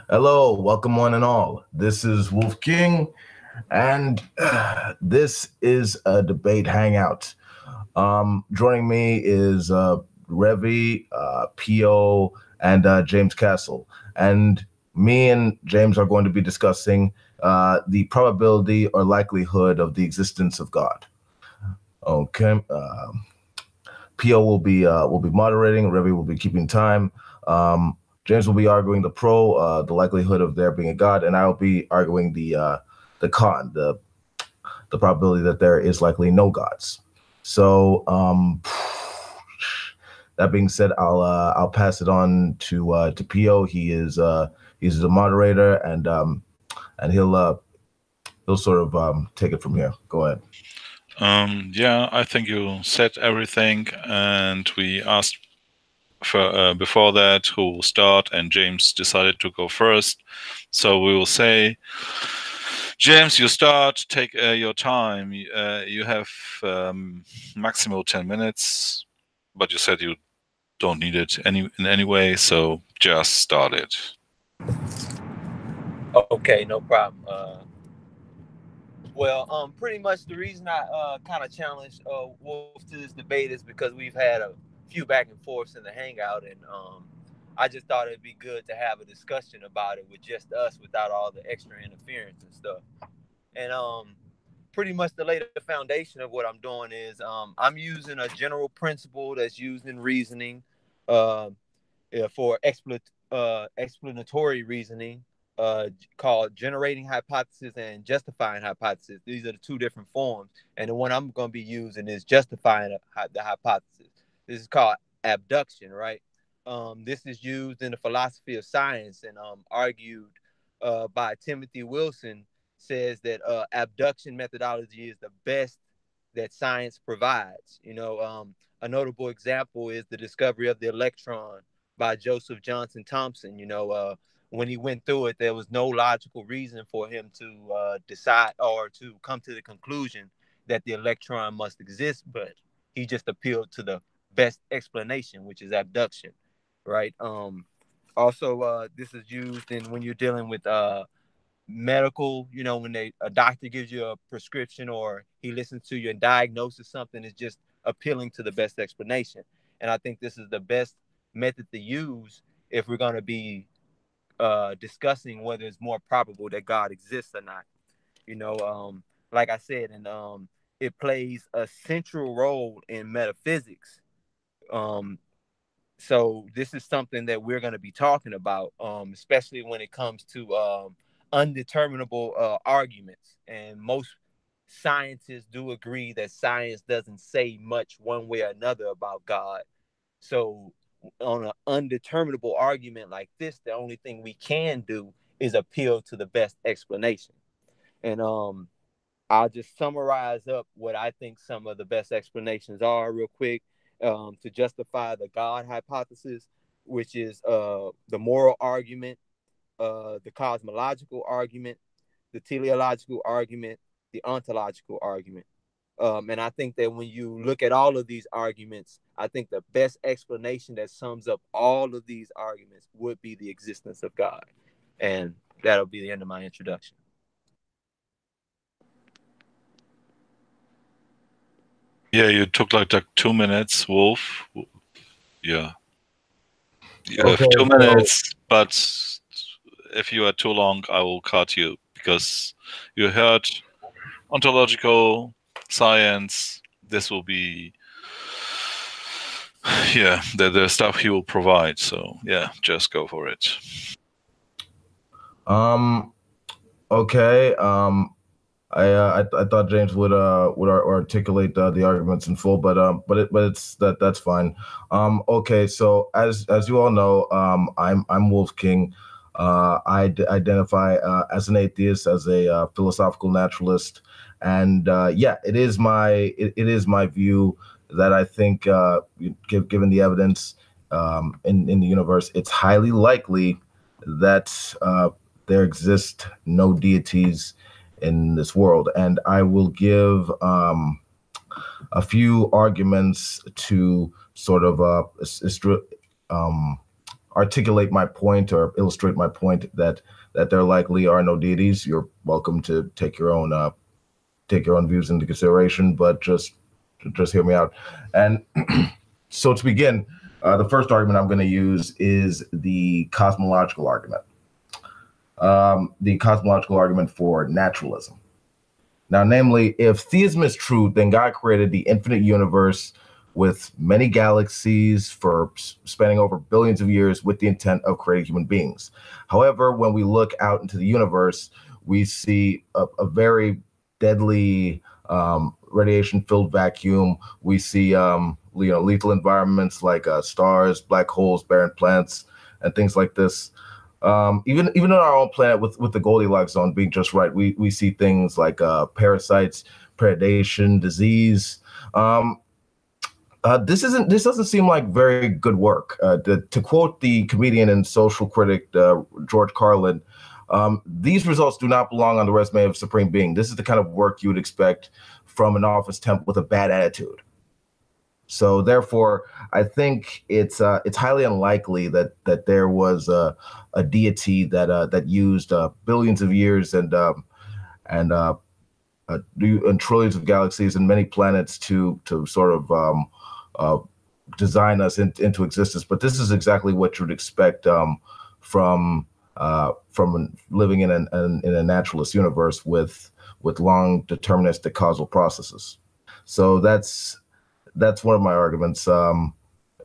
Hello, welcome one and all. This is Wolf King, and this is a debate hangout. Joining me is Revi, Pio, and James Cassel. And me and James are going to be discussing the probability or likelihood of the existence of God. Okay. Pio will be moderating. Revi will be keeping time. James will be arguing the likelihood of there being a God, and I'll be arguing the con, the probability that there is likely no gods. So that being said, I'll pass it on to Pio. He's the moderator, and he'll sort of take it from here. Go ahead. Yeah, I think you said everything, and we asked before that who will start, and James decided to go first. So we will say, James, you start. Take your time. You have maximum 10 minutes, but you said you don't need it in any way, so just start it. Okay, no problem. Pretty much the reason I kind of challenged Wolf to this debate is because we've had a few back and forths in the hangout, and I just thought it'd be good to have a discussion about it with just us, without all the extra interference and stuff. And pretty much the later foundation of what I'm doing is I'm using a general principle that's used in reasoning uh, for explanatory reasoning, called generating hypothesis and justifying hypothesis. These are the two different forms, and the one I'm going to be using is justifying the hypothesis. This is called abduction, right? This is used in the philosophy of science and argued by Timothy Wilson. Says that abduction methodology is the best that science provides. A notable example is the discovery of the electron by Joseph Johnson Thompson. When he went through it, there was no logical reason for him to decide or to come to the conclusion that the electron must exist, but he just appealed to the best explanation, which is abduction, right? Also, this is used in when you're dealing with medical, when a doctor gives you a prescription or he listens to you and diagnoses something, is just appealing to the best explanation. And I think this is the best method to use if we're going to be discussing whether it's more probable that God exists or not. Like I said, and it plays a central role in metaphysics. Um, so this is something that we're going to be talking about, especially when it comes to undeterminable arguments. And most scientists do agree that science doesn't say much one way or another about God. So on an undeterminable argument like this, the only thing we can do is appeal to the best explanation. And I'll just summarize up what I think some of the best explanations are real quick, to justify the God hypothesis, which is the moral argument, the cosmological argument, the teleological argument, the ontological argument. And I think that when you look at all of these arguments, I think the best explanation that sums up all of these arguments would be the existence of God. And that'll be the end of my introduction. Yeah, you took like 2 minutes, Wolf. Yeah. You have Okay, 2 minutes, but if you are too long, I will cut you because you heard ontological science. This will be, yeah, the stuff he will provide. So yeah, just go for it. Um. Okay. I thought James would articulate the arguments in full, that's fine. Okay, so as you all know, I'm Wolf King. Identify as an atheist, as a philosophical naturalist, and it is my view that I think, given the evidence in the universe, it's highly likely that there exist no deities in this world. And I will give a few arguments to sort of articulate my point or illustrate my point that there likely are no deities, you're welcome to take your own views into consideration, but just hear me out. And so to begin, the first argument I'm going to use is the cosmological argument. The cosmological argument for naturalism. Now, namely, if theism is true, then God created the infinite universe with many galaxies for spanning over billions of years with the intent of creating human beings. However, when we look out into the universe, we see a very deadly radiation-filled vacuum. We see lethal environments like stars, black holes, barren planets, and things like this. Even on our own planet, with the Goldilocks zone being just right, we see things like parasites, predation, disease. This doesn't seem like very good work. To quote the comedian and social critic George Carlin, these results do not belong on the resume of Supreme Being. This is the kind of work you would expect from an office temp with a bad attitude. So therefore, I think it's highly unlikely that there was a deity that used billions of years and trillions of galaxies and many planets to sort of design us into existence. But this is exactly what you would expect from living in a naturalist universe with long deterministic causal processes. So that's one of my arguments,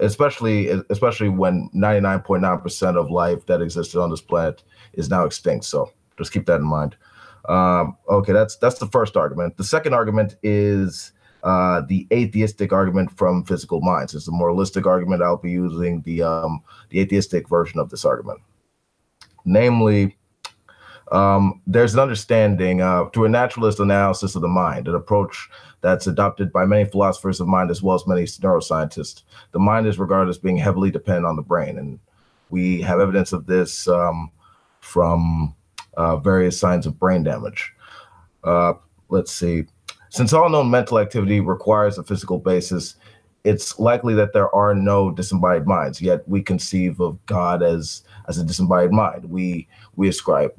especially when 99.9% of life that existed on this planet is now extinct. So just keep that in mind. Okay, that's the first argument. The second argument is the atheistic argument from physical minds. It's a moralistic argument. I'll be using the atheistic version of this argument. Namely, there's an understanding through a naturalist analysis of the mind, an approach that's adopted by many philosophers of mind as well as many neuroscientists. The mind is regarded as being heavily dependent on the brain, and we have evidence of this from various signs of brain damage. Let's see. Since all known mental activity requires a physical basis, it's likely that there are no disembodied minds, yet we conceive of God as a disembodied mind. We ascribe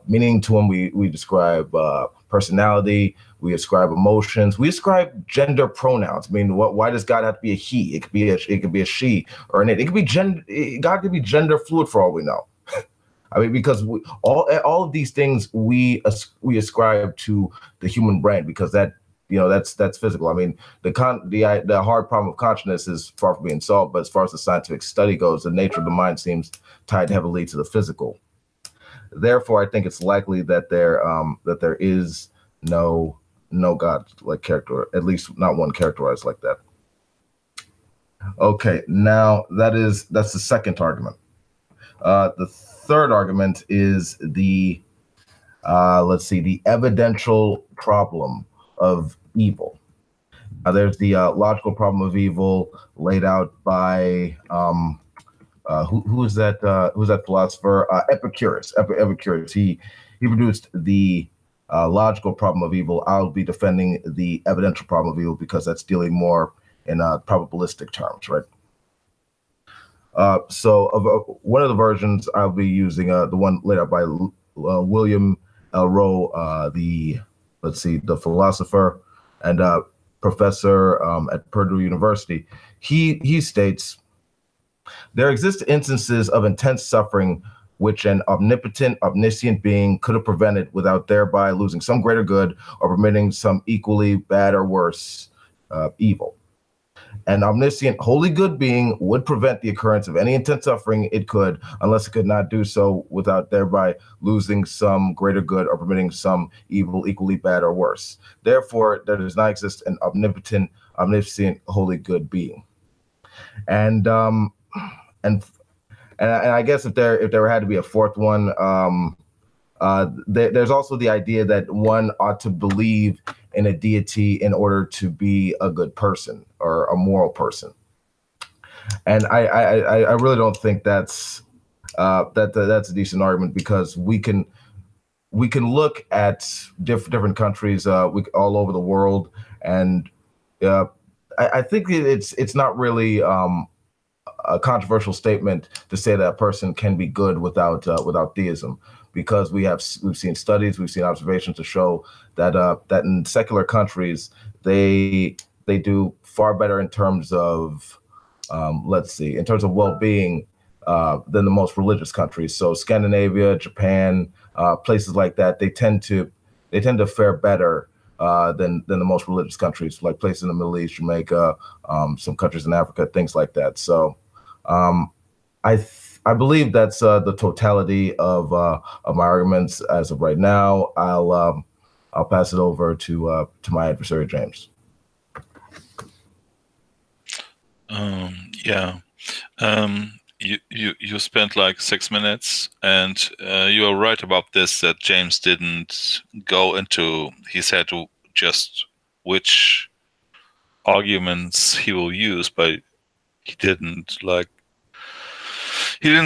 meaning to him. We describe personality. We ascribe emotions. We ascribe gender pronouns. I mean, why does God have to be a he? It could be a she or an it. It could be God could be gender fluid for all we know. I mean, because all of these things we ascribe to the human brain because that's physical. I mean, the hard problem of consciousness is far from being solved, but as far as the scientific study goes, the nature of the mind seems tied heavily to the physical. Therefore, I think it's likely that there is no God like character, at least not one characterized like that. Okay, now that's the second argument. The third argument is the evidential problem of evil. There's the logical problem of evil laid out by who's that philosopher? Epicurus. Epicurus. He produced the logical problem of evil. I'll be defending the evidential problem of evil because that's dealing more in probabilistic terms, right? So one of the versions I'll be using the one laid out by William L. Rowe, the philosopher and professor at Purdue University. He states, there exist instances of intense suffering which an omnipotent, omniscient being could have prevented without thereby losing some greater good or permitting some equally bad or worse evil. An omniscient, wholly good being would prevent the occurrence of any intense suffering it could, unless it could not do so without thereby losing some greater good or permitting some evil equally bad or worse. Therefore, there does not exist an omnipotent, omniscient, wholly good being. And I guess if there had to be a fourth one, there's also the idea that one ought to believe in a deity in order to be a good person or a moral person. And I really don't think that's a decent argument, because we can look at different countries all over the world, and I think it's not really a controversial statement to say that a person can be good without theism, because we've seen studies, we've seen observations to show that that in secular countries they do far better in terms of in terms of well-being than the most religious countries. So Scandinavia, Japan, places like that, they tend to fare better than the most religious countries, like places in the Middle East, Jamaica, some countries in Africa, things like that. So I believe that's the totality of my arguments as of right now. I'll pass it over to my adversary, James. Yeah. You spent like 6 minutes, and you are right about this, that James didn't go into, he said just which arguments he will use, but he didn't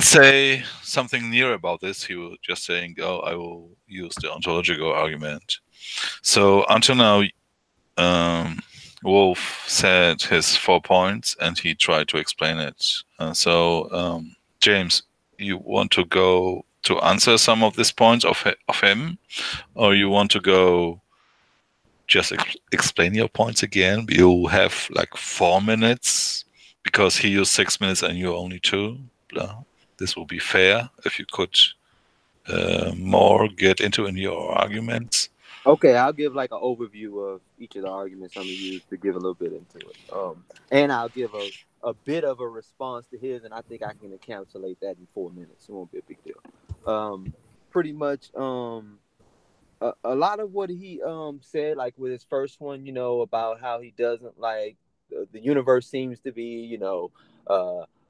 say something near about this. He was just saying, oh, I will use the ontological argument. So until now, Wolf said his 4 points and he tried to explain it. James, you want to go to answer some of these points of him, or you want to go just explain your points again? You have like 4 minutes because he used 6 minutes and you only 2. This will be fair if you could more get into in your arguments. Okay, I'll give like an overview of each of the arguments I'm gonna use to give a little bit into it. And I'll give a bit of a response to his, and I think I can encapsulate that in 4 minutes. It won't be a big deal. Pretty much, a lot of what he said, like with his first one, about how he doesn't like the universe seems to be,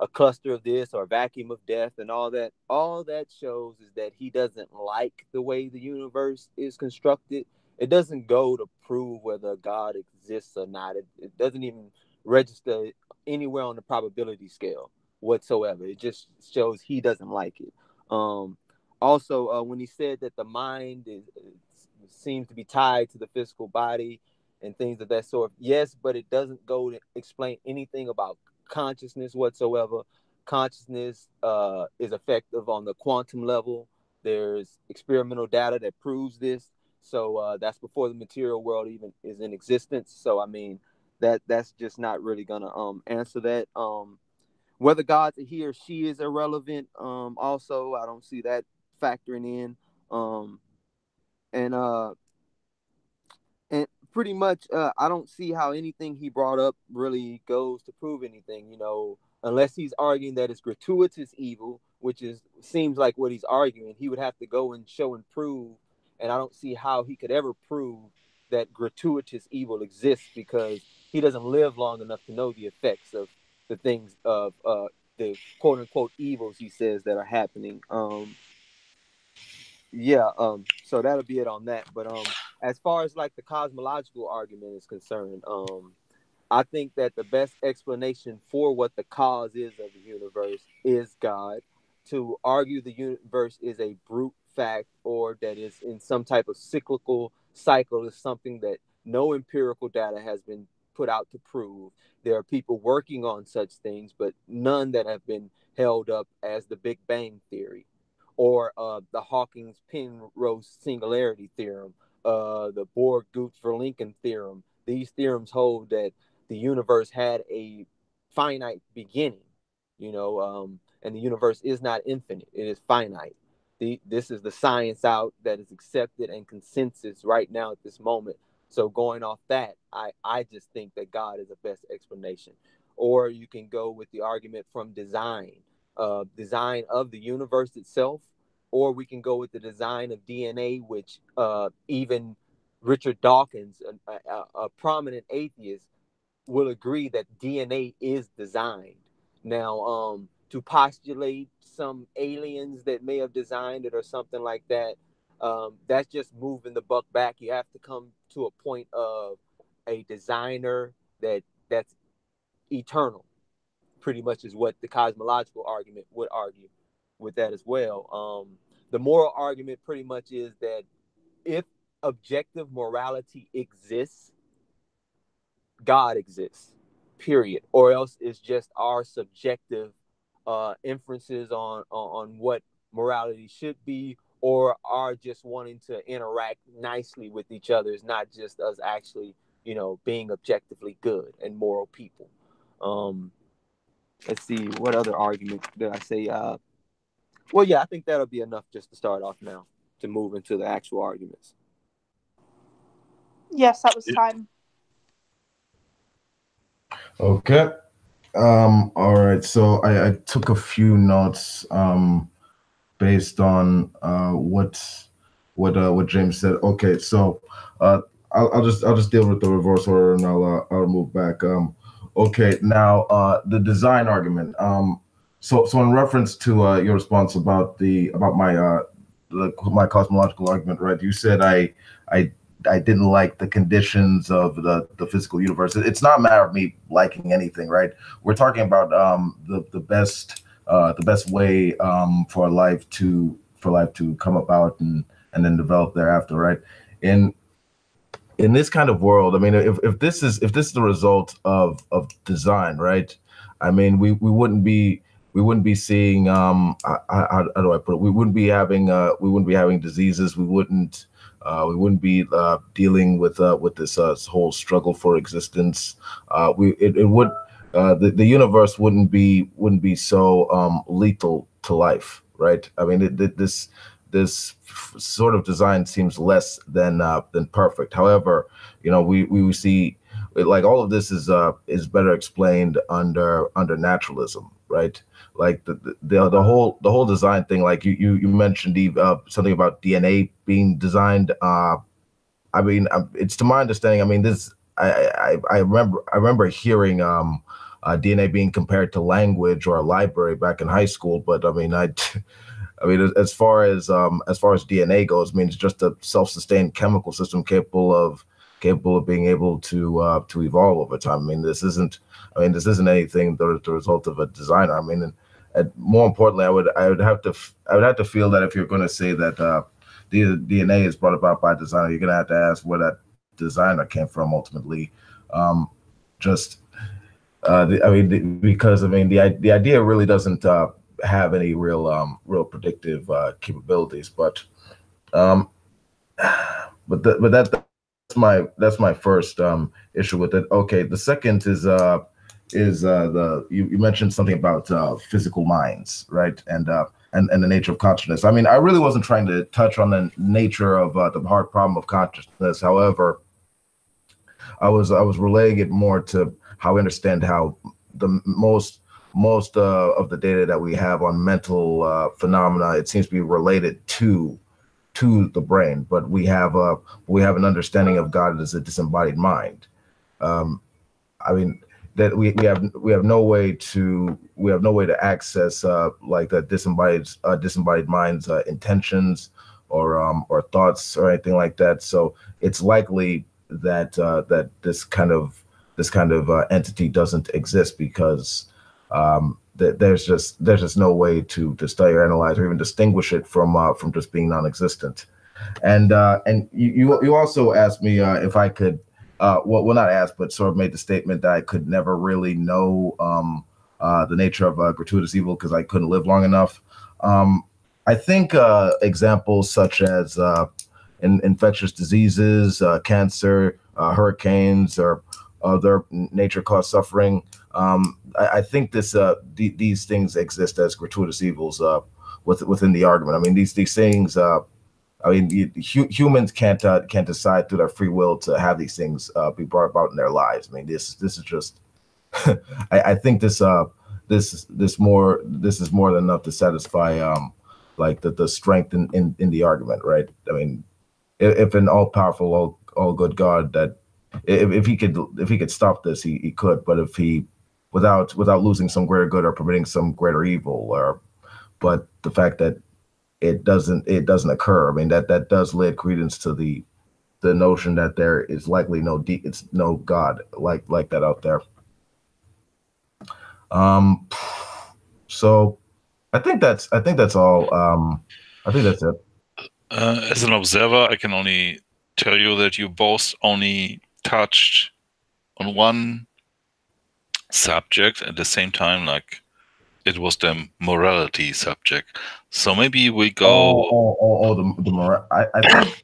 a cluster of this or a vacuum of death and all that. All that shows is that he doesn't like the way the universe is constructed. It doesn't go to prove whether God exists or not. It doesn't even register anywhere on the probability scale whatsoever. It just shows he doesn't like it. Also, when he said that the mind seems to be tied to the physical body and things of that sort, yes, but it doesn't go to explain anything about consciousness whatsoever. Consciousness is effective on the quantum level. There's experimental data that proves this. So that's before the material world even is in existence. So I mean, that's just not really gonna answer that. Whether God's a he or she is irrelevant. Also, I don't see that factoring in. And pretty much, I don't see how anything he brought up really goes to prove anything, unless he's arguing that it's gratuitous evil, which seems like what he's arguing. He would have to go and show and prove, and I don't see how he could ever prove that gratuitous evil exists, because he doesn't live long enough to know the effects of the things of the quote unquote evils he says that are happening. So that'll be it on that. But as far as like the cosmological argument is concerned, I think that the best explanation for what the cause is of the universe is God. To argue the universe is a brute fact or that is in some type of cyclical cycle is something that no empirical data has been put out to prove. There are people working on such things, but none that have been held up as the Big Bang Theory or the Hawkins-Penrose singularity theorem, the Bohr-Guth-Verlinken theorem. These theorems hold that the universe had a finite beginning, and the universe is not infinite. It is finite. This is the science out that is accepted and consensus right now at this moment. So going off that, I just think that God is the best explanation. Or you can go with the argument from design of the universe itself, or we can go with the design of DNA, which even Richard Dawkins, a prominent atheist, will agree that DNA is designed. Now, to postulate some aliens that may have designed it or something like that, that's just moving the buck back. You have to come to a point of a designer that's eternal, pretty much is what the cosmological argument would argue with that as well. The moral argument pretty much is that if objective morality exists, God exists. period, or else it's just our subjective inferences on what morality should be, or are just wanting to interact nicely with each other. It's not just us actually, being objectively good and moral people. Let's see, what other argument did I say? Well, yeah, I think that'll be enough just to start off now to move into the actual arguments. Yes, that was time. Okay. All right. So I took a few notes based on what James said. Okay. So I'll just deal with the reverse order, and I'll move back. Okay. Now the design argument. So in reference to your response about my cosmological argument, right? You said I I didn't like the conditions of the physical universe. It's not a matter of me liking anything, right? We're talking about the best way for life to come about and then develop thereafter, right? In in this kind of world, I mean, if this is the result of design, right? I mean, we wouldn't be seeing how do I put it? We wouldn't be having diseases. We wouldn't be dealing with this whole struggle for existence. It would the universe wouldn't be so lethal to life, right? I mean, this sort of design seems less than perfect. However, we see like all of this is better explained under naturalism, right? Like the whole design thing. Like you mentioned, Eve, something about DNA being designed. I mean, it's to my understanding. I mean, I remember hearing DNA being compared to language or a library back in high school. But I mean, I mean, as far as DNA goes, I mean, it's just a self-sustained chemical system capable of being able to evolve over time. I mean, this isn't anything the result of a designer. I mean, and more importantly, I would have to feel that if you're going to say that the DNA is brought about by a designer, you're going to have to ask where that designer came from ultimately. Just because I mean the idea really doesn't have any real predictive capabilities, um, that's my first issue with it. Okay, the second is the you mentioned something about physical minds, right? And the nature of consciousness. I mean, I really wasn't trying to touch on the nature of the hard problem of consciousness. However, I was relaying it more to how I understand how the most of the data that we have on mental phenomena, it seems to be related to the brain, but we have an understanding of God as a disembodied mind. I mean that we have no way to access like that disembodied mind's intentions or thoughts or anything like that. So it's likely that that this kind of entity doesn't exist because there's just no way to study or analyze or even distinguish it from just being non-existent. And you also asked me if I could well not ask but sort of made the statement that I could never really know the nature of gratuitous evil because I couldn't live long enough. I think examples such as infectious diseases, cancer, hurricanes, or other nature-caused suffering. I think these things exist as gratuitous evils within the argument. I mean, these things. I mean, humans can't decide through their free will to have these things be brought about in their lives. I mean, this is just. I think this is more than enough to satisfy like the strength in the argument, right? I mean, if an all-powerful, all good God that if he could stop this, he could. But if he without losing some greater good or permitting some greater evil, but the fact that it doesn't occur. I mean, that does lend credence to the notion that there is likely it's no God like that out there. So I think that's all. I think that's it. As an observer, I can only tell you that you both only touched on one subject at the same time, like it was the morality subject. So maybe we go. The moral. I think.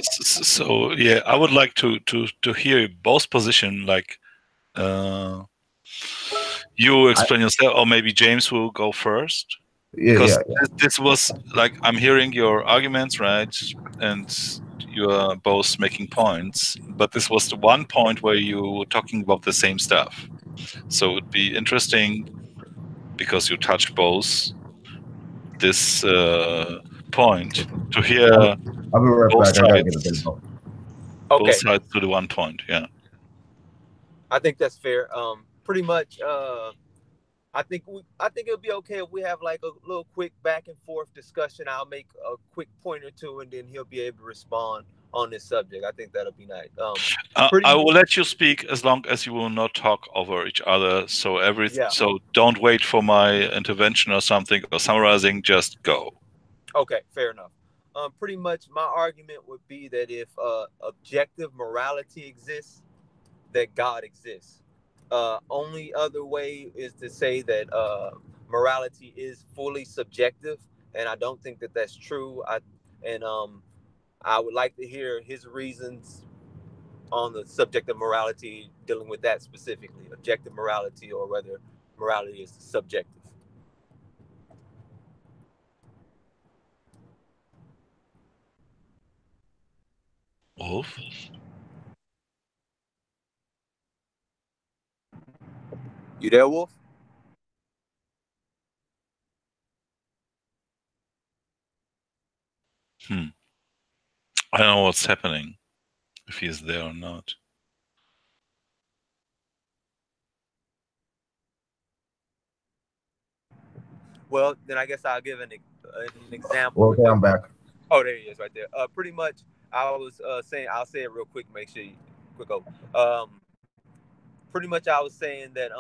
So yeah, I would like to hear both position. Like, you explain yourself, or maybe James will go first. Because this was like, I'm hearing your arguments, right? And you are both making points, but this was the one point where you were talking about the same stuff. So it'd be interesting, because you touch both this point, to hear I'll be right both back. I gotta get a sides, baseball. Okay, both sides to the one point. Yeah. I think that's fair. Pretty much. I think it'll be okay if we have like a little quick back and forth discussion. I'll make a quick point or two, and then he'll be able to respond on this subject. I think that'll be nice. I will let you speak as long as you will not talk over each other. So so don't wait for my intervention or something or summarizing. Just go. Okay, fair enough. Pretty much my argument would be that if objective morality exists, that God exists. Only other way is to say that morality is fully subjective, and I don't think that that's true. I would like to hear his reasons on the subject of morality, dealing with that specifically, objective morality, or whether morality is subjective. Wolf? You there, Wolf? I don't know what's happening, if he's there or not. Well, then I guess I'll give an example. Okay, I'm back. Oh, there he is, right there. Pretty much, I was saying, I'll say it real quick. Make sure you quick over. Pretty much, I was saying that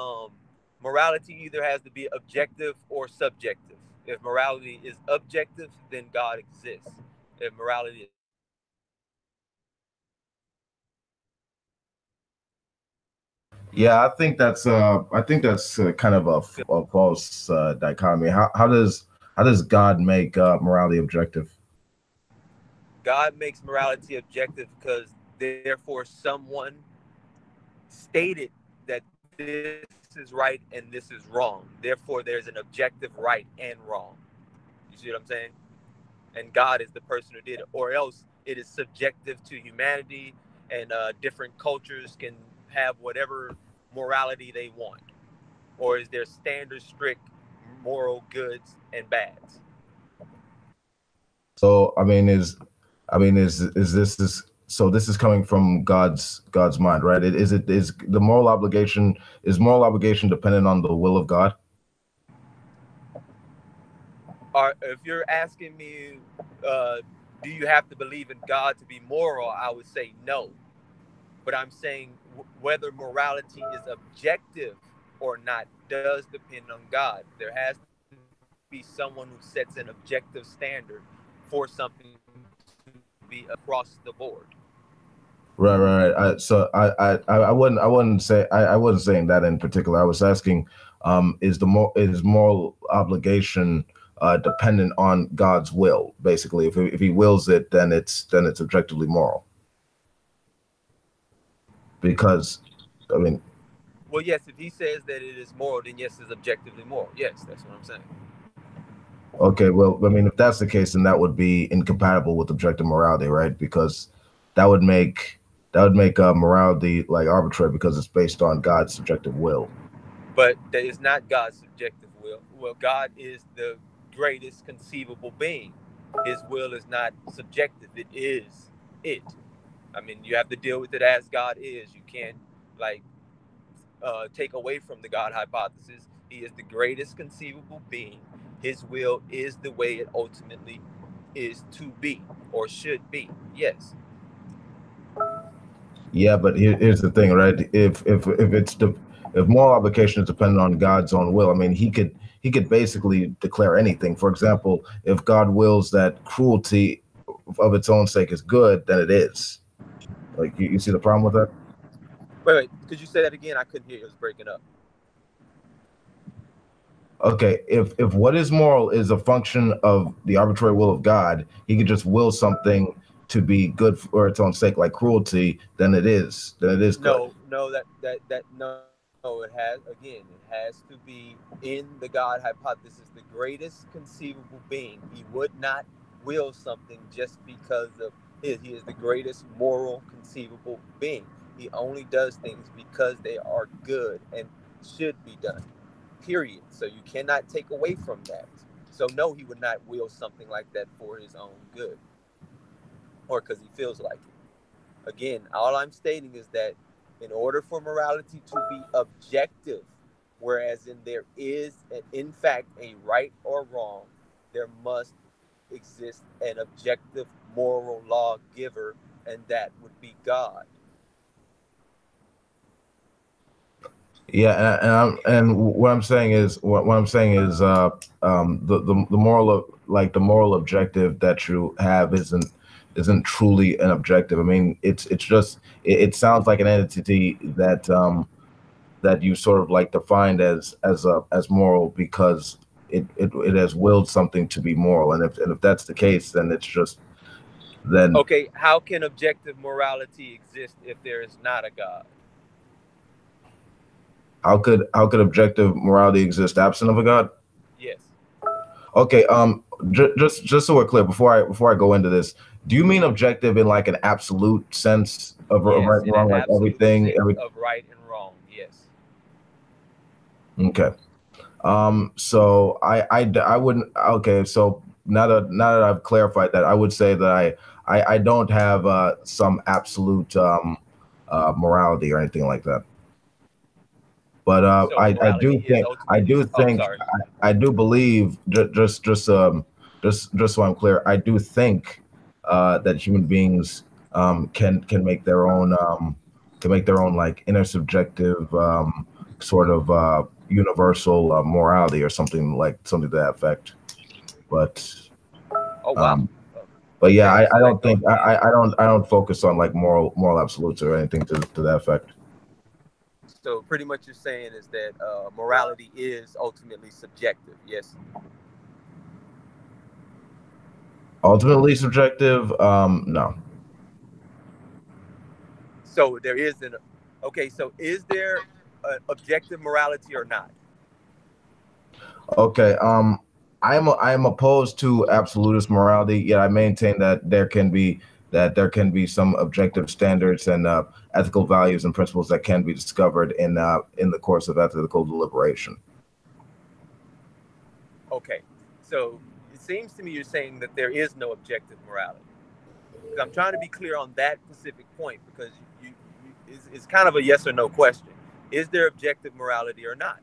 morality either has to be objective or subjective. If morality is objective, then God exists. If morality is Yeah, I think that's kind of a false dichotomy. How does God make morality objective? God makes morality objective because therefore someone stated that this is right and this is wrong. Therefore, there's an objective right and wrong. You see what I'm saying? And God is the person who did it, or else it is subjective to humanity, and different cultures can have whatever morality they want, or is there standard strict moral goods and bads? So is this so this is coming from God's mind, right? Is the moral obligation dependent on the will of God? Or if you're asking me, do you have to believe in God to be moral? I would say no. But I'm saying whether morality is objective or not does depend on God. There has to be someone who sets an objective standard for something to be across the board. Right. I wasn't saying that in particular. I was asking, is moral obligation dependent on God's will? Basically, if He wills it, then it's objectively moral. Because, well, yes, if He says that it is moral, then yes, it's objectively moral. Yes, that's what I'm saying. Okay, well, if that's the case, then that would be incompatible with objective morality, right? Because that would make morality like arbitrary because it's based on God's subjective will. But that is not God's subjective will. Well, God is the greatest conceivable being. His will is not subjective. It is it. You have to deal with it as God is. You can't take away from the God hypothesis. He is the greatest conceivable being. His will is the way it ultimately is to be or should be. Yes. Yeah, but here's the thing, right? If moral obligation is dependent on God's own will, he could basically declare anything. For example, if God wills that cruelty of its own sake is good, then it is. Like you see the problem with that? Wait. Could you say that again? I couldn't hear you. It was breaking up. Okay, if what is moral is a function of the arbitrary will of God, he could just will something to be good for its own sake, like cruelty. Then it is. Then it is good. No, no, it has, again, it has to be in the God hypothesis, the greatest conceivable being. He would not will something just because of he is the greatest moral conceivable being. He only does things because they are good and should be done. Period. So you cannot take away from that. So no, he would not will something like that for his own good or because he feels like it. Again, all I'm stating is that in order for morality to be objective, whereas there is, in fact, a right or wrong, there must exist an objective moral lawgiver, and that would be God. Yeah, and what I'm saying is the moral of, like, the moral objective that you have isn't truly an objective. I mean, it's just it sounds like an entity that that you sort of like defined as moral because it has willed something to be moral, and if that's the case, then it's just then Okay, how can objective morality exist if there is not a God? how could objective morality exist absent of a God? Yes. Okay, just so we're clear, before I go into this, do you mean objective in like an absolute sense of Yes, right and in an wrong, like absolute everything, sense of right and wrong. Yes. Okay. So I wouldn't. Okay, so now that I've clarified that, I would say that I don't have some absolute morality or anything like that. But So morality is I ultimately. do Oh, think sorry. I do believe just so I'm clear, I do think that human beings can make their own like intersubjective sort of universal morality or something to that effect. But Oh, wow. um, but yeah, Okay, I so that don't goes think then. I don't focus on like moral absolutes or anything to that effect. So pretty much you're saying is that morality is ultimately subjective. Yes. Ultimately subjective, no. So there is an. Okay, so is there objective morality or not? Okay. I am opposed to absolutist morality. Yet I maintain that there can be some objective standards and ethical values and principles that can be discovered in the course of ethical deliberation. Okay, so it seems to me you're saying that there is no objective morality. Because I'm trying to be clear on that specific point because it's kind of a yes or no question. Is there objective morality or not?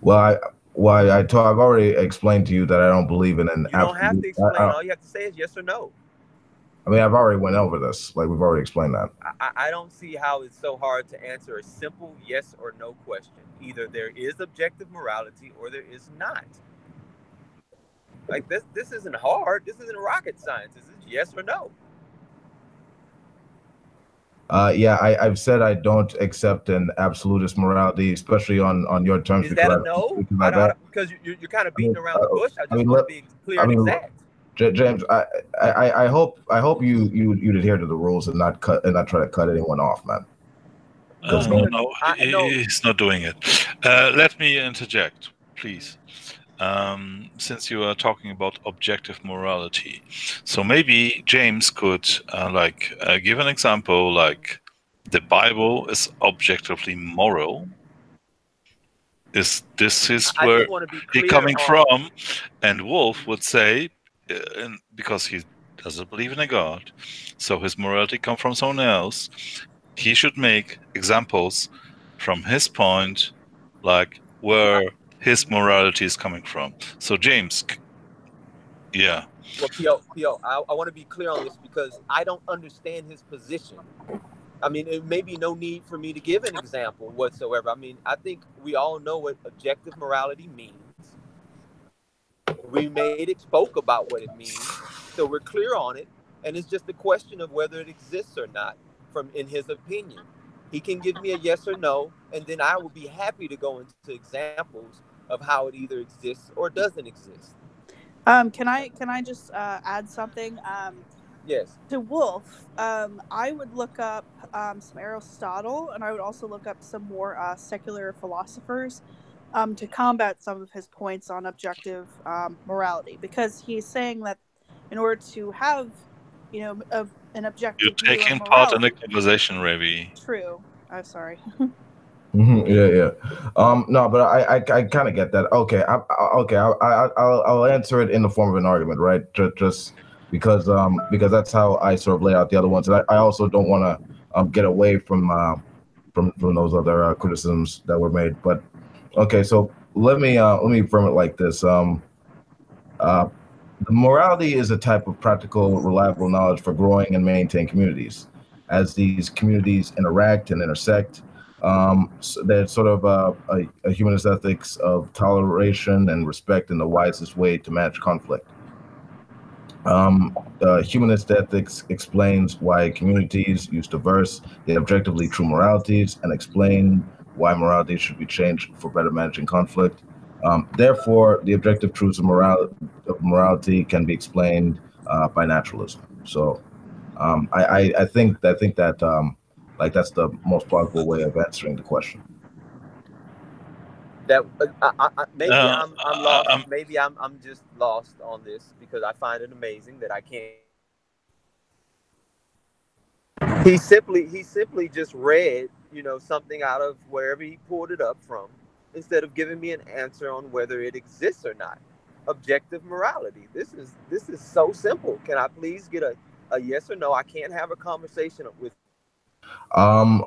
Well, I've already explained to you that I don't believe in an You don't have absolute. to explain. All you have to say is yes or no. I mean, I've already went over this. Like, we've already explained that. I don't see how it's so hard to answer a simple yes or no question. Either there is objective morality or there is not. Like this isn't hard. This isn't rocket science. This is yes or no. Yeah, I've said I don't accept an absolutist morality, especially on your terms, Is that a no? I don't, because you're kind of I mean, beating around the bush. I I just mean, want to look, be clear I and mean, exact. James, I hope you'd adhere to the rules and not try to cut anyone off, man. No, he's not doing it. Let me interject, please. Since you are talking about objective morality, so maybe James could give an example, like the Bible is objectively moral. Is where he's coming from? And Wolf would say, because he doesn't believe in a God, so his morality comes from someone else. He should make examples from his point, like where his morality is coming from. So James, yeah. Well, P.O., I want to be clear on this because I don't understand his position. I mean, it may be no need for me to give an example whatsoever. I mean, I think we all know what objective morality means. Spoke about what it means, so we're clear on it, and it's just a question of whether it exists or not. from in his opinion. He can give me a yes or no, and then I will be happy to go into examples of how it either exists or doesn't exist. Can I just add something? Yes. To Wolf, I would look up some Aristotle, and I would also look up some more secular philosophers to combat some of his points on objective morality, because he's saying that in order to have, an You're objective view of taking part in the morality. conversation, Ravi. True. I'm sorry. Yeah, yeah. No, but I kind of get that. Okay, okay. I'll answer it in the form of an argument, right? Just because that's how I sort of lay out the other ones, and I also don't want to get away from those other criticisms that were made. But okay, so let me frame it like this. Uh, Morality is a type of practical, reliable knowledge for growing and maintain communities. As these communities interact and intersect, so there's sort of a humanist ethics of toleration and respect in the wisest way to manage conflict. Humanist ethics explains why communities use diverse yet objectively true moralities and explain why morality should be changed for better managing conflict. Therefore, the objective truths of morality can be explained by naturalism. So, I think that like that's the most plausible way of answering the question. That maybe I'm lost. Um, Maybe I'm just lost on this because I find it amazing that I can't get a conversation with him. He simply just read, something out of wherever he pulled it up from, instead of giving me an answer on whether it exists or not. Objective morality. This is so simple. Can I please get a yes or no? I can't have a conversation with you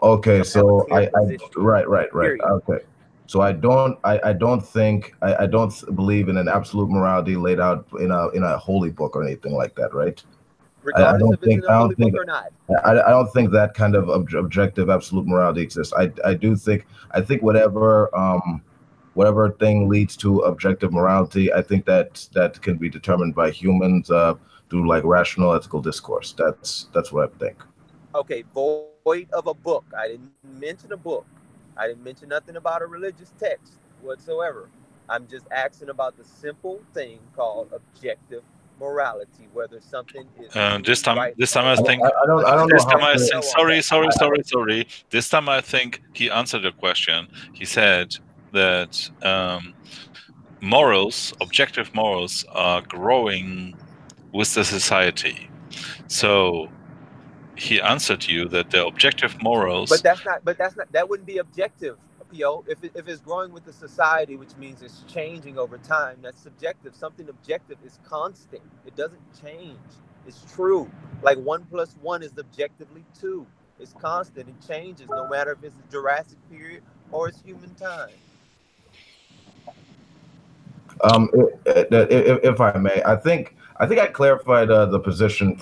Okay, don't have a so clear position. right. Period. Okay. So I don't believe in an absolute morality laid out in a holy book or anything like that, right? I Regardless don't if it's think in a I holy don't think book or not. I don't think that kind of objective absolute morality exists. I think whatever thing leads to objective morality, I think that can be determined by humans through like rational ethical discourse. That's what I think. Okay, void of a book. I didn't mention a book. I didn't mention nothing about a religious text whatsoever. I'm just asking about the simple thing called objective morality, whether something is this truly time, right this or time I I, think, I, wrong. I don't A I don't know this simple time how I yes or to. think. no on Sorry, that. sorry, sorry, sorry. This time I think he answered the question. He said that morals, objective morals, are growing with the society. So he answered you that the objective morals. But that's not that wouldn't be objective, PO. If it's growing with the society, which means it's changing over time, that's subjective. Something objective is constant. It doesn't change. It's true. Like one plus one is objectively two. It's constant. It changes no matter if it's the Jurassic period or it's human time. If I may, I think I clarified the position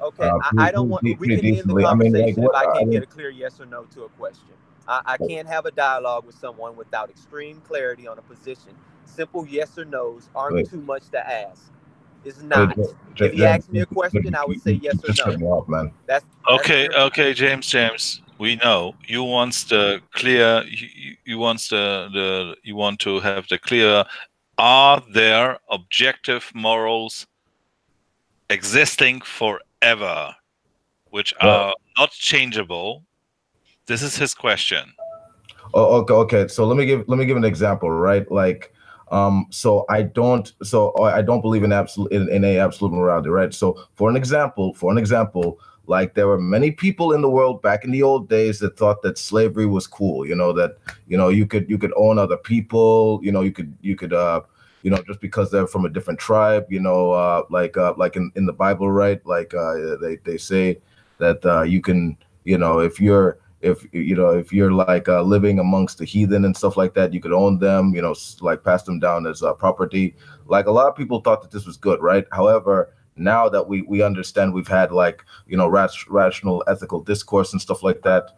Okay, I don't want. We pretty can end the decently. I mean, like conversation if what I I can't get mean. a clear yes or no to a question. I can't have a dialogue with someone without extreme clarity on a position. Simple yes or nos aren't Wait, too much to ask. It's wait, not. If he asked me a you, question, I would say you yes or just cut no. me off, man. That's Okay, simple. okay, James. We know you wants the clear. You wants the you want to have the clear. Are there objective morals existing forever, which Well, are not changeable? This is his question. oh, okay. So let me give an example, right? Like, so I don't believe in a absolute morality, right? So for an example, like there were many people in the world back in the old days that thought that slavery was cool. That you could own other people. You could just because they're from a different tribe. Like in the Bible, right? Like they say that you can if you're like living amongst the heathen and stuff like that, you could own them, like pass them down as property. Like a lot of people thought that this was good, right? However, now that we understand, we've had like rational ethical discourse and stuff like that.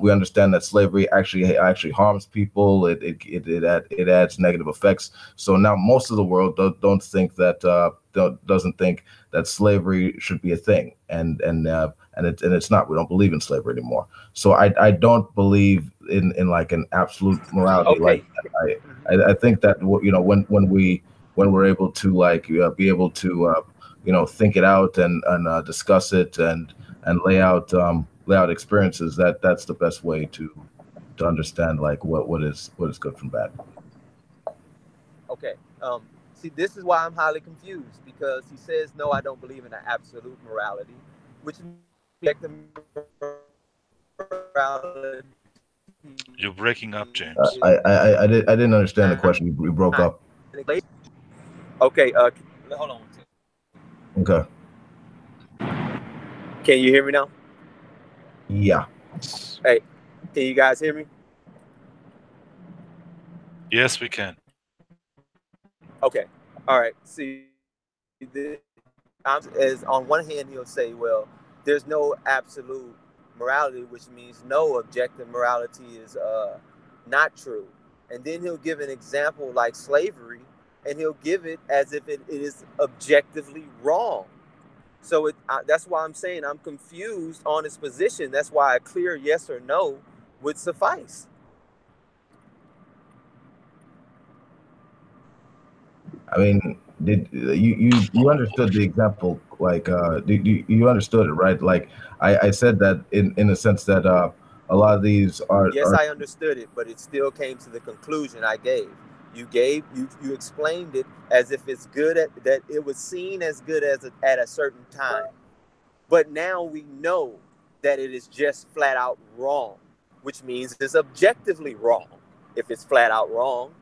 We understand that slavery actually harms people. It adds negative effects. So now most of the world don't think that doesn't think that slavery should be a thing, and and it's not. We don't believe in slavery anymore. So I don't believe in like an absolute morality. Okay. Like I think that when we're able to like be able to think it out and discuss it and lay out experiences, that's the best way to understand like what is good from bad. Okay. See, this is why I'm highly confused, because he says, no, I don't believe in an absolute morality, which means morality. You're breaking up, James. I didn't understand the question. You broke up. Okay. Hold on. Okay. Can you hear me now? Yeah. Hey, can you guys hear me? Yes, we can. Okay. All right. See, as on one hand, he'll say, well, there's no absolute morality, which means no objective morality is not true. And then he'll give an example like slavery, and he'll give it as if it is objectively wrong. So that's why I'm saying I'm confused on his position. That's why a clear yes or no would suffice. I mean, did you understood the example? Like, did you understood it, right? Like, I said that in the sense that a lot of these Yes, are I understood it, but it still came to the conclusion I gave. You explained it as if it's good that it was seen as good as at a certain time. But now we know that it is just flat out wrong, which means it's objectively wrong if it's flat out wrong.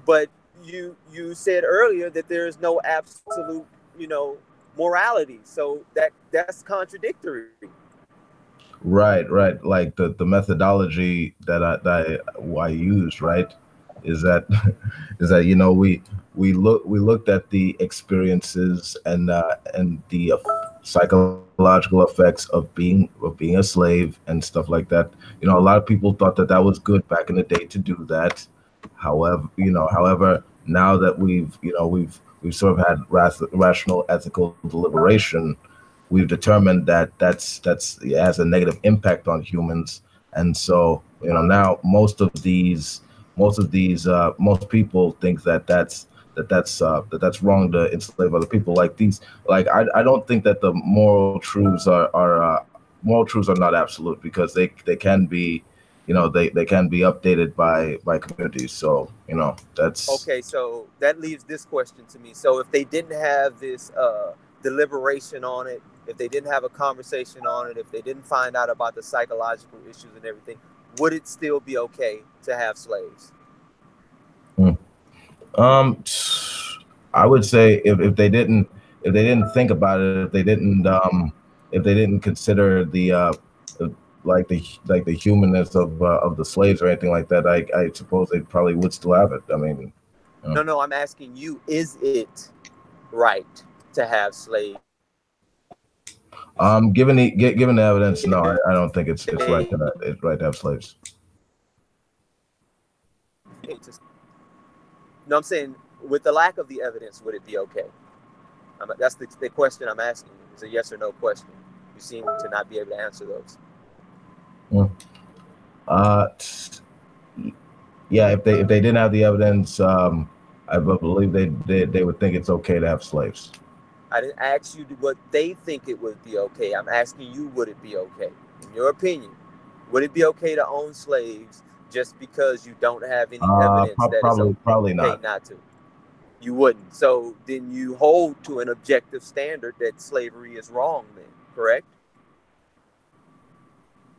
But you said earlier that there is no absolute, morality. So that's contradictory. right. Like the methodology I used, right, is that is that we looked at the experiences and the psychological effects of being a slave and stuff like that. A lot of people thought that that was good back in the day to do that. However, now that we've sort of had rational ethical deliberation, we've determined that that's it has a negative impact on humans. And so now most people think that that's wrong to enslave other people. Like these, like I don't think that the moral truths are not absolute, because they can be, they can be updated by communities. So that's Okay, so that leaves this question to me. So if they didn't have this deliberation on it, if they didn't have a conversation on it, if they didn't find out about the psychological issues and everything, would it still be okay to have slaves? um I would say if they didn't think about it, if they didn't consider the like the humanness of the slaves or anything like that, I suppose they probably would still have it. I mean, No, I'm asking you, is it right to have slaves? given the evidence, no, I don't think it's right to have slaves. No, I'm saying with the lack of the evidence, would it be okay? That's the question I'm asking you. It's a yes or no question. You seem to not be able to answer those. Uh, yeah, if they didn't have the evidence, I believe they would think it's okay to have slaves. I didn't ask you what they think it would be okay. I'm asking you, would it be okay? In your opinion, would it be okay to own slaves just because you don't have any evidence that it's okay probably not. to? You wouldn't. So then you hold to an objective standard that slavery is wrong then, correct?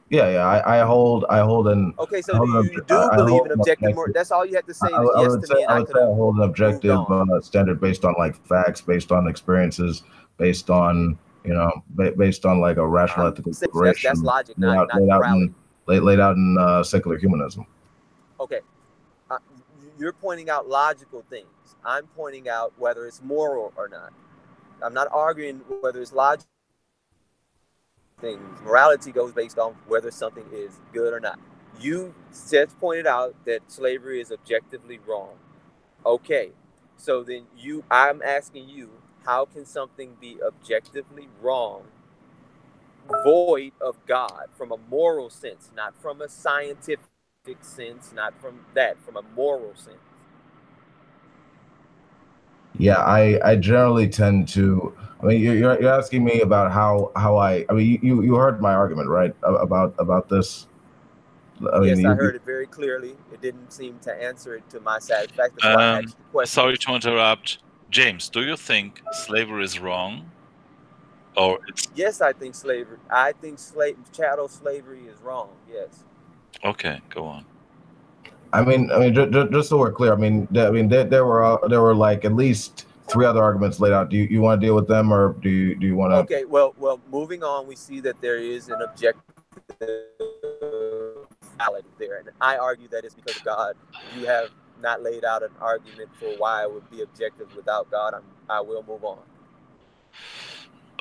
Yeah. I hold an Okay, so you do believe in objective moral. That's all you have to say is yes to me, and I I would could say I have hold an moved objective on. standard based on like facts, based on experiences, based on based on like a rational ethical That's deliberation logic, not morality. laid out in secular humanism. Okay, uh, you're pointing out logical things. I'm pointing out whether it's moral or not. I'm not arguing whether it's logical things. Morality goes based on whether something is good or not. You just pointed out that slavery is objectively wrong. Okay, so then I'm asking you, how can something be objectively wrong void of God from a moral sense, not from a scientific sense, not from that, from a moral sense. Yeah, I generally tend to. I mean, you're asking me about how I mean, you heard my argument, right? About this. I mean, Yes, I heard it very clearly. It didn't seem to answer it to my satisfaction. That's why I asked the question. Sorry to interrupt. James, do you think slavery is wrong? Or it's Yes, I think slavery. I think chattel slavery is wrong. Yes. okay, go on. I mean, just so we're clear, I mean, there were like at least three other arguments laid out. Do you want to deal with them, or do you want to? Okay. Well. Moving on, we see that there is an objective reality there, and I argue that it's because of God. You have not laid out an argument for why it would be objective without God. I will move on.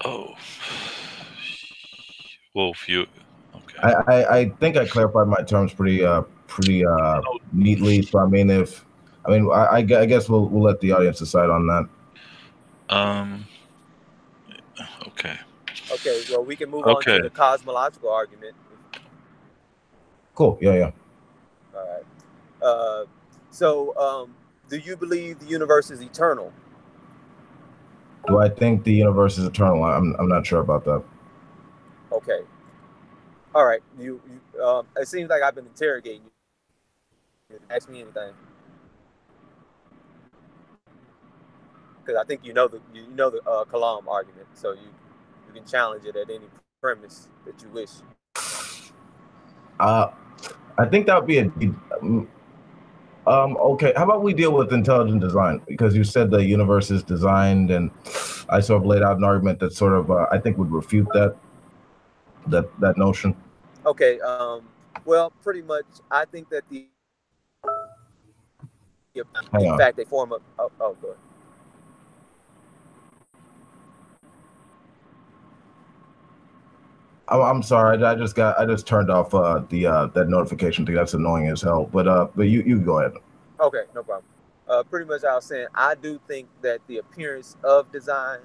Oh, Wolf, you okay? I think I clarified my terms pretty neatly. So I mean, I guess we'll let the audience decide on that. Okay. Okay. Well, we can move on to the cosmological argument. Cool. Yeah. All right. So, do you believe the universe is eternal? Do I think the universe is eternal? I'm not sure about that. Okay. All right. You it seems like I've been interrogating you. Ask me anything. Because I think you know the Kalam argument, so you can challenge it at any premise that you wish. I think that would be okay. How about we deal with intelligent design, because you said the universe is designed, and I sort of laid out an argument that sort of I think would refute that notion. Okay. Well, pretty much, I think that in fact, they form a. Oh, good. I'm sorry. I just turned off that notification thing. That's annoying as hell. But you go ahead. Okay, no problem. Pretty much, I was saying I do think that the appearance of design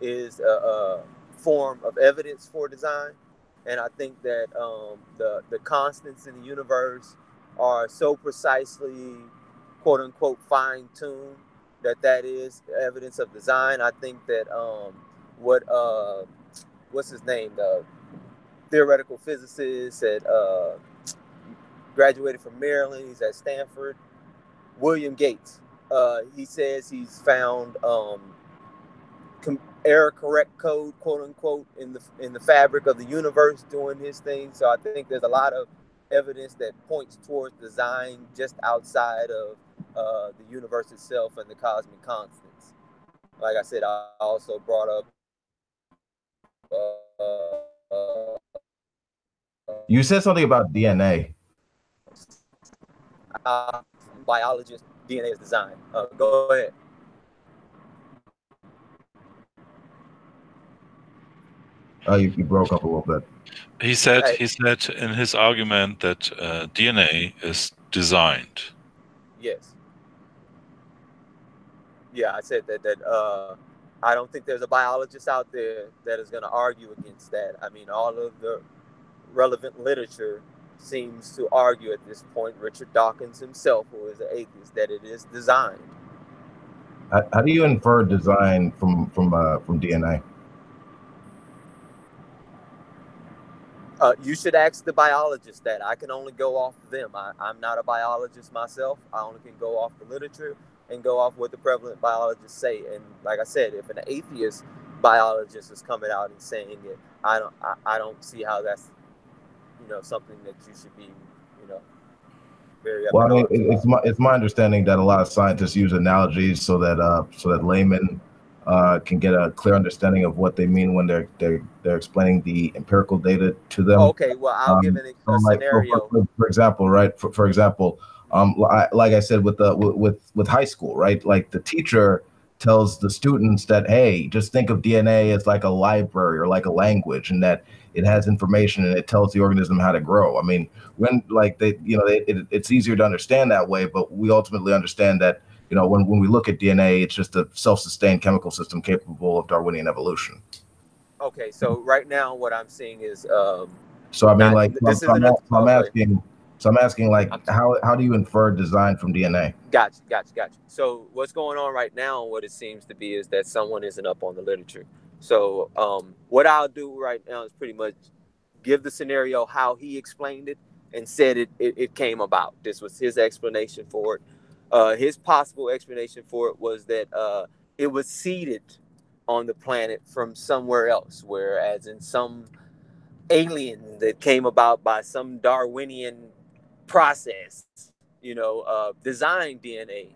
is a form of evidence for design, and I think that the constants in the universe are so precisely, quote unquote, fine tuned that is evidence of design. I think that what's his name, the theoretical physicist at graduated from Maryland. He's at Stanford. William Gates. He says he's found error correct code, quote unquote, in the fabric of the universe doing his thing. So I think there's a lot of evidence that points towards design just outside of the universe itself and the cosmic constants. Like I said, I also brought up. You said something about DNA. Biologist, DNA is design. Go ahead. You broke up a little bit. He said in his argument that DNA is designed. Yes. Yeah, I said that I don't think there's a biologist out there that is going to argue against that. I mean, all of the relevant literature seems to argue at this point, Richard Dawkins himself, who is an atheist, that it is designed. How do you infer design from DNA? You should ask the biologist that. I can only go off of them. I'm not a biologist myself. I only can go off the literature and go off what the prevalent biologists say. And like I said, if an atheist biologist is coming out and saying it, I don't see how that's something that you should be very. Well, I mean, it's my understanding that a lot of scientists use analogies so that laymen can get a clear understanding of what they mean when they're explaining the empirical data to them. Okay, well, I'll give a scenario. For example, right? For example, like I said with high school, right? Like the teacher tells the students that, hey, just think of DNA as like a library or like a language, and that it has information and it tells the organism how to grow. I mean, when like it's easier to understand that way, but we ultimately understand that when we look at DNA, it's just a self-sustained chemical system capable of Darwinian evolution. Okay, so right now what I'm seeing is So I mean, not like, this isn't a I'm okay. asking, like, I'm how do you infer design from DNA? Gotcha. So what's going on right now, what it seems to be, is that someone isn't up on the literature. So what I'll do right now is pretty much give the scenario how he explained it and said it came about. This was his explanation for it. His possible explanation for it was that it was seeded on the planet from somewhere else, whereas in some alien that came about by some Darwinian process, designed DNA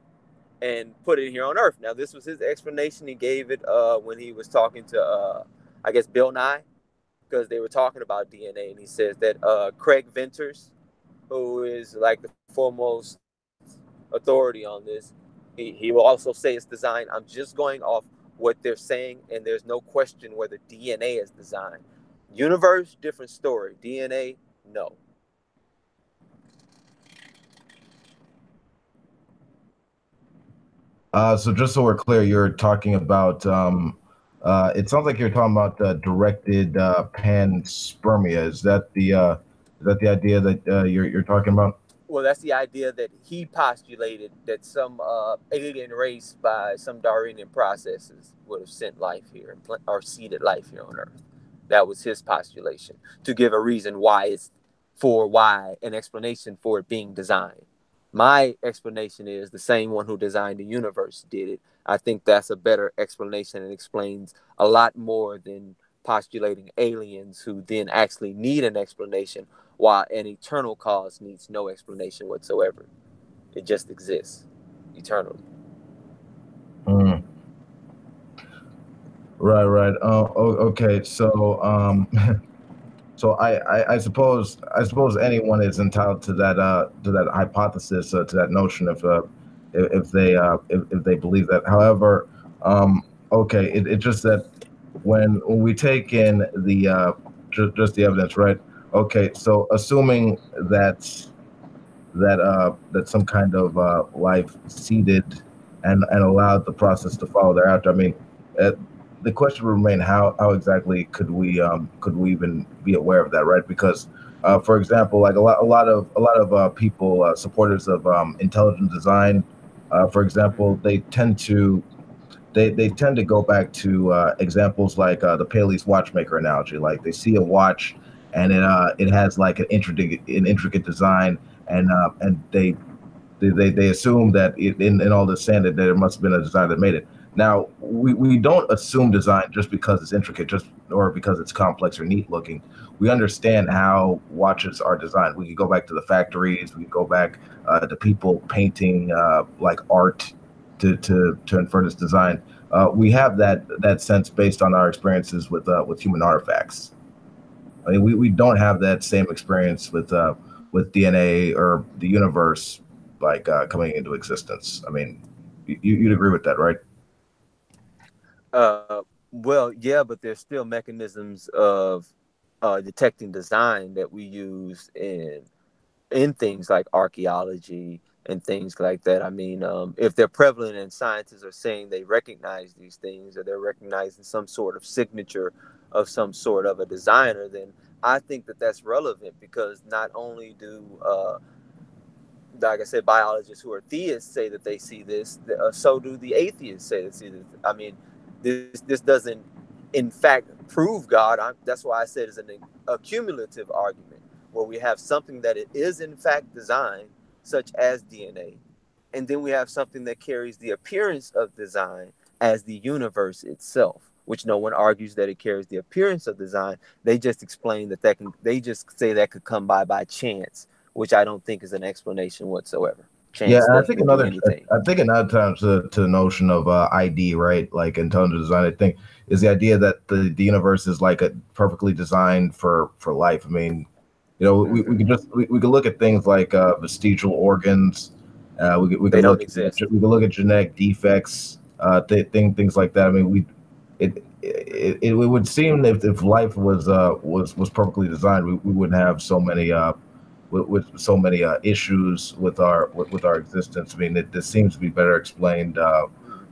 and put it here on Earth. Now, this was his explanation. He gave it when he was talking to, I guess, Bill Nye, because they were talking about DNA, and he says that Craig Venters, who is like the foremost authority on this, he will also say it's designed. I'm just going off what they're saying, and there's no question whether DNA is designed. Universe, different story. DNA, no. So just so we're clear, you're talking about it sounds like you're talking about directed panspermia. Is that the idea that you're talking about? Well, that's the idea that he postulated that some alien race by some Darwinian processes would have sent life here or seeded life here on Earth. That was his postulation to give a reason why an explanation for it being designed. My explanation is the same one who designed the universe did it. I think that's a better explanation and explains a lot more than postulating aliens who then actually need an explanation, while an eternal cause needs no explanation whatsoever. It just exists eternally. Mm. Right. Okay. So so I suppose anyone is entitled to that hypothesis, to that notion if they believe that. However, okay, it's just that when we take in the just the evidence, right? Okay, so assuming that some kind of life seeded and allowed the process to follow thereafter. I mean, uh, the question would remain how exactly could we even be aware of that, right? Because for example, like a lot of people, supporters of intelligent design, for example, they tend to go back to examples like the Paley's watchmaker analogy. Like they see a watch and it has like an intricate design, and they assume that in all this sand that there must have been a designer that made it. Now we don't assume design just because it's intricate, just or because it's complex or neat looking. We understand how watches are designed. We could go back to the factories. We could go back to people painting like art to infer this design. We have that sense based on our experiences with human artifacts. I mean, we don't have that same experience with DNA or the universe like coming into existence. I mean, you'd agree with that, right? Uh, well, yeah, but there's still mechanisms of detecting design that we use in things like archaeology and things like that. I mean, if they're prevalent and scientists are saying they recognize these things or they're recognizing some sort of signature of some sort of a designer, then I think that that's relevant because not only do like I said, biologists who are theists say that they see this. So do the atheists say they see this. I mean, this doesn't, in fact, prove God. That's why I said it's a cumulative argument where we have something that it is in fact designed, such as DNA, and then we have something that carries the appearance of design as the universe itself, which no one argues that it carries the appearance of design. They just explain that can. They just say that could come by chance, which I don't think is an explanation whatsoever. Yeah, Chance and doesn't do anything. I think another time to the notion of ID, right? Like intelligent design, I think is the idea that the universe is like a perfectly designed for life. I mean, we could just we could look at things like vestigial organs. They don't exist. We could look at genetic defects, things like that. I mean, it would seem that if life was perfectly designed, we wouldn't have so many with so many issues with our existence. I mean, this seems to be better explained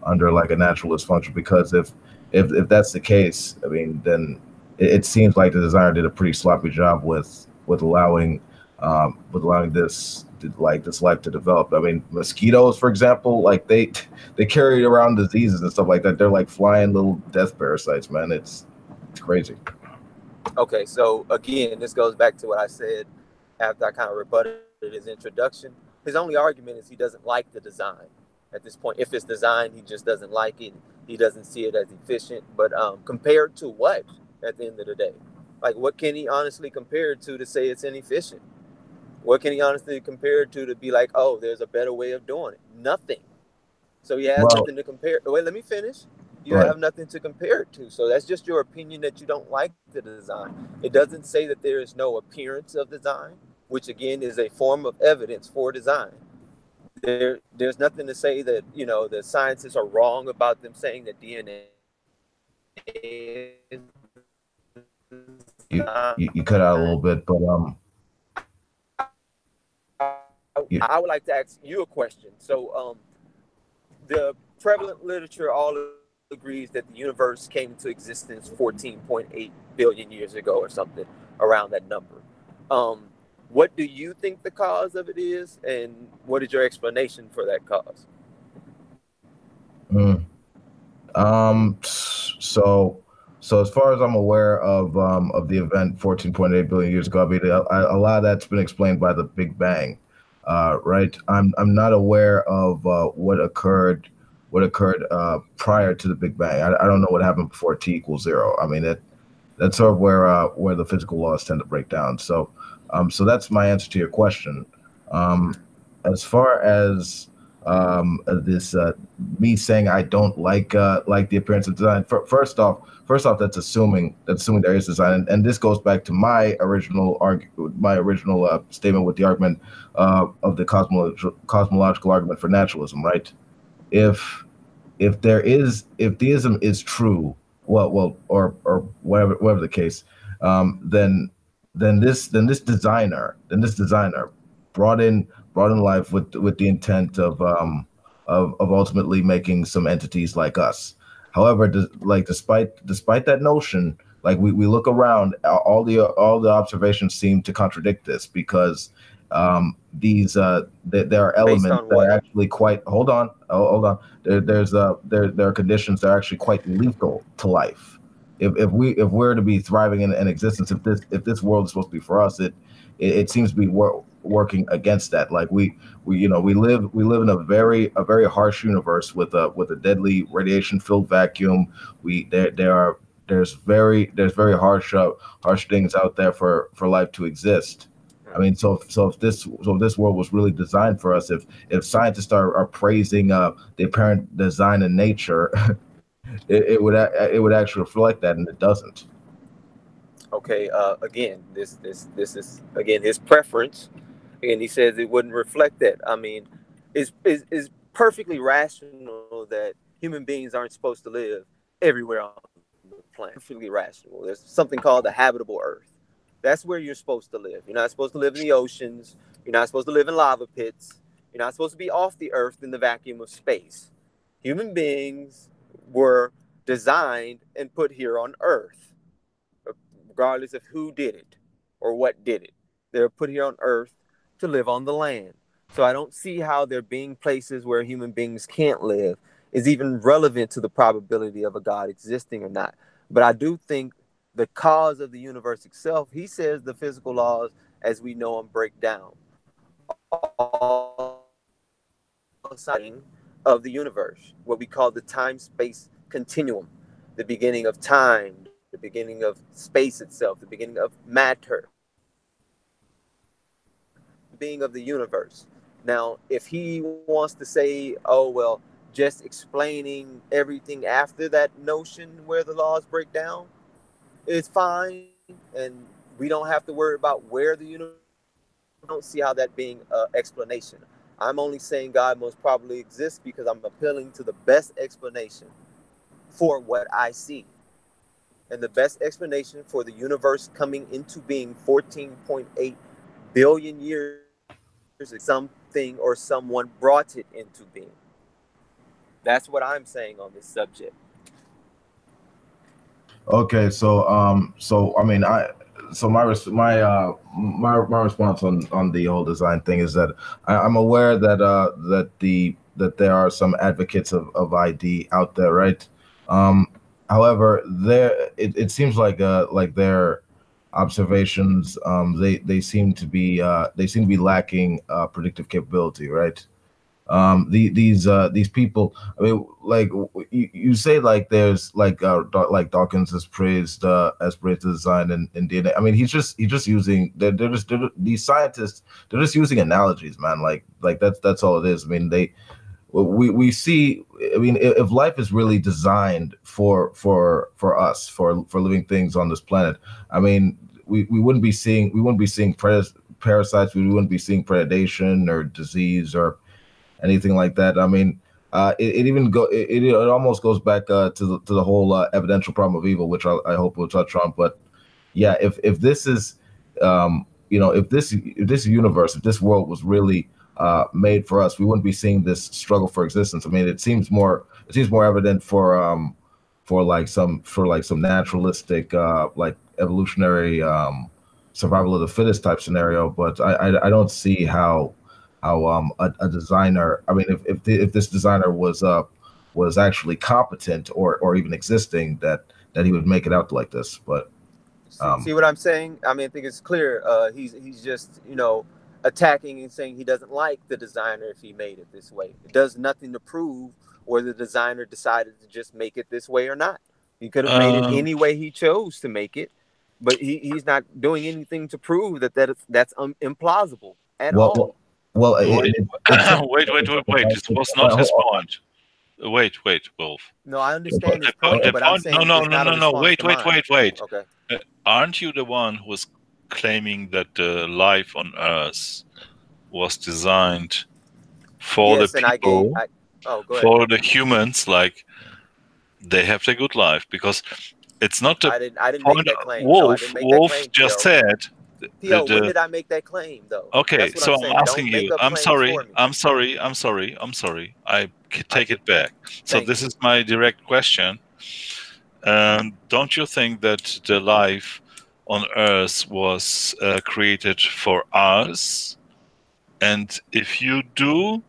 under like a naturalist function, because if that's the case, I mean, then it seems like the designer did a pretty sloppy job with allowing this life to develop. I mean, mosquitoes, for example, like they carry around diseases and stuff like that. They're like flying little death parasites, man. It's crazy. Okay, so again, this goes back to what I said after I kind of rebutted his introduction. His only argument is he doesn't like the design at this point. If it's designed, he just doesn't like it. He doesn't see it as efficient. But compared to what at the end of the day? Like, what can he honestly compare it to say it's inefficient? What can he honestly compare it to be like, oh, there's a better way of doing it? Nothing. So he has Well, nothing to compare. Wait, let me finish. You right. have nothing to compare it to. So that's just your opinion that you don't like the design. It doesn't say that there is no appearance of design, which again is a form of evidence for design. There's nothing to say that, the scientists are wrong about them saying that DNA is You cut out a little bit, but you, I would like to ask you a question. So the prevalent literature all agrees that the universe came into existence 14.8 billion years ago or something around that number. Um, what do you think the cause of it is, and what is your explanation for that cause? mm, so as far as I'm aware of the event 14.8 billion years ago, I mean, a lot of that's been explained by the Big Bang, right? I'm not aware of what occurred prior to the Big Bang. I don't know what happened before t equals zero. I mean, that's sort of where the physical laws tend to break down. So that's my answer to your question. Um, as far as this me saying I don't like the appearance of design. First off, that's assuming there is design, and this goes back to my original statement with the argument of the cosmological argument for naturalism, right? If if theism is true, or whatever the case, then this designer brought in life with the intent of ultimately making some entities like us. However, despite that notion, like we look around, all the observations seem to contradict this because there are Based elements on that are what? actually quite hold on there are conditions that are actually quite lethal to life. If we're to be thriving in existence, if this world is supposed to be for us, it seems to be working against that. Like we live in a very harsh universe with a deadly radiation filled vacuum. We there's very harsh things out there for life to exist. I mean, so if this world was really designed for us, if scientists are praising the apparent design in nature, it would actually reflect that, and it doesn't. Okay, again, this is again his preference, and he says it wouldn't reflect that. I mean, is perfectly rational that human beings aren't supposed to live everywhere on the planet. Perfectly rational. There's something called the habitable Earth. That's where you're supposed to live. You're not supposed to live in the oceans. You're not supposed to live in lava pits. You're not supposed to be off the Earth in the vacuum of space. Human beings were designed and put here on Earth, regardless of who did it or what did it. They're put here on Earth to live on the land. So I don't see how there being places where human beings can't live is even relevant to the probability of a God existing or not. But I do think the cause of the universe itself, he says the physical laws as we know them break down. All of the universe, what we call the time space continuum, the beginning of time, the beginning of space itself, the beginning of matter, being of the universe. Now, if he wants to say, oh, well, just explaining everything after that notion where the laws break down is fine, and we don't have to worry about where the universe, I don't see how that being an explanation. I'm only saying God most probably exists because I'm appealing to the best explanation for what I see. And the best explanation for the universe coming into being 14.8 billion years ago, something or someone brought it into being. That's what I'm saying on this subject. Okay, so I mean, so my response on the whole design thing is that I'm aware that that there are some advocates of ID out there, right? Um, However, it seems like their observations they seem to be lacking predictive capability, right? These people, I mean, like you say, like there's like Dawkins has praised the design in DNA. I mean, he's just using these scientists, they're just using analogies, man. Like that's all it is. I mean, we see, I mean, if life is really designed for us, for living things on this planet, I mean, we wouldn't be seeing parasites, we wouldn't be seeing predation or disease or anything like that. I mean, it even it almost goes back to the whole evidential problem of evil, which I hope we'll touch on. But yeah, if this is, if this universe, if this world was really made for us, we wouldn't be seeing this struggle for existence. I mean, it seems more evident for like some naturalistic like evolutionary survival of the fittest type scenario. But I don't see how a designer, I mean, if this designer was actually competent or even existing, that he would make it out like this. But See what I'm saying? I mean, I think it's clear. He's just attacking and saying he doesn't like the designer if he made it this way. It does nothing to prove whether the designer decided to just make it this way or not. He could have made it any way he chose to make it, but he's not doing anything to prove that's implausible at all. Well, Wait. This was not his point. Wait, Wolf. No, I understand his point, but I'm saying No. Wait. Okay. Aren't you the one who was claiming that the life on Earth was designed for the people, for the humans, like they have the good life? Because it's not the I didn't point. make that claim. Wolf just said. Theo, when did I make that claim, though? Okay, so I'm asking you. I'm sorry. I take it back. So this is my direct question. Don't you think that the life on Earth was created for us? And if you do,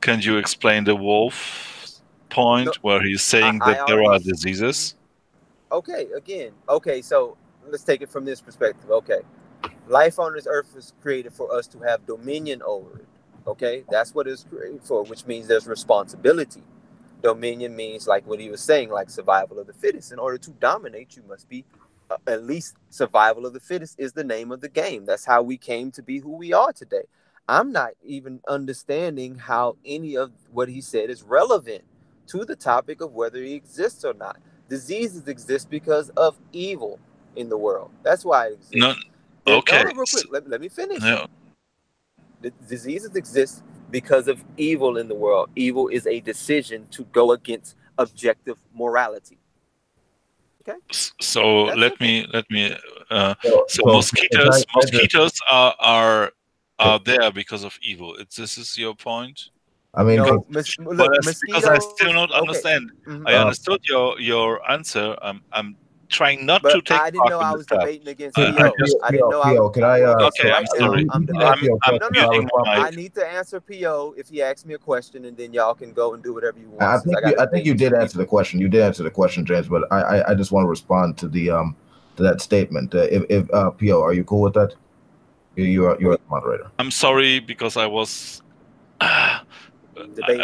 can you explain the Wolf point where he's saying that there are diseases? Okay, so let's take it from this perspective. Okay. Life on this earth was created for us to have dominion over it. Okay, that's what it's created for, which means there's responsibility. Dominion means, like what he was saying, like survival of the fittest. In order to dominate, you must be at least survival of the fittest is the name of the game. That's how we came to be who we are today. I'm not even understanding how any of what he said is relevant to the topic of whether he exists or not. Diseases exist because of evil in the world. That's why it exists. No. Okay. Real quick. Let me finish. Yeah. The diseases exist because of evil in the world. Evil is a decision to go against objective morality. Okay. So let me. So mosquitoes are there because of evil. This is your point. I mean, because I still not understand. I understood your answer. I'm trying not to take. I didn't know I was debating against Theo. I didn't know Theo, can I? Okay, I'm sorry. I need to answer P.O. if he asks me a question, and then y'all can go and do whatever you want. I think you did answer the question. You did answer the question, James. But I just want to respond to to that statement. If P.O., are you cool with that? You're the moderator. I'm sorry because I was. I was debating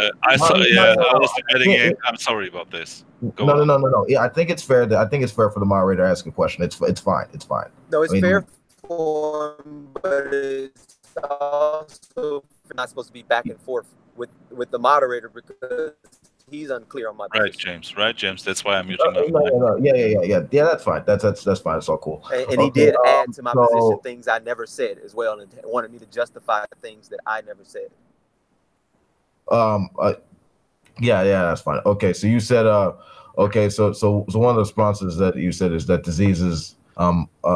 it. I'm sorry about this. No. Yeah, I think it's fair for the moderator to ask a question. It's fine. No, it's fair for him, but it's also not supposed to be back and forth with the moderator because he's unclear on my position. Right, James. That's why I'm muting my mic. No. Yeah. That's fine. That's fine. It's all cool. And he did add to my position things I never said as well, and wanted me to justify things that I never said. Yeah, that's fine. Okay, so you said so one of the responses that you said is that diseases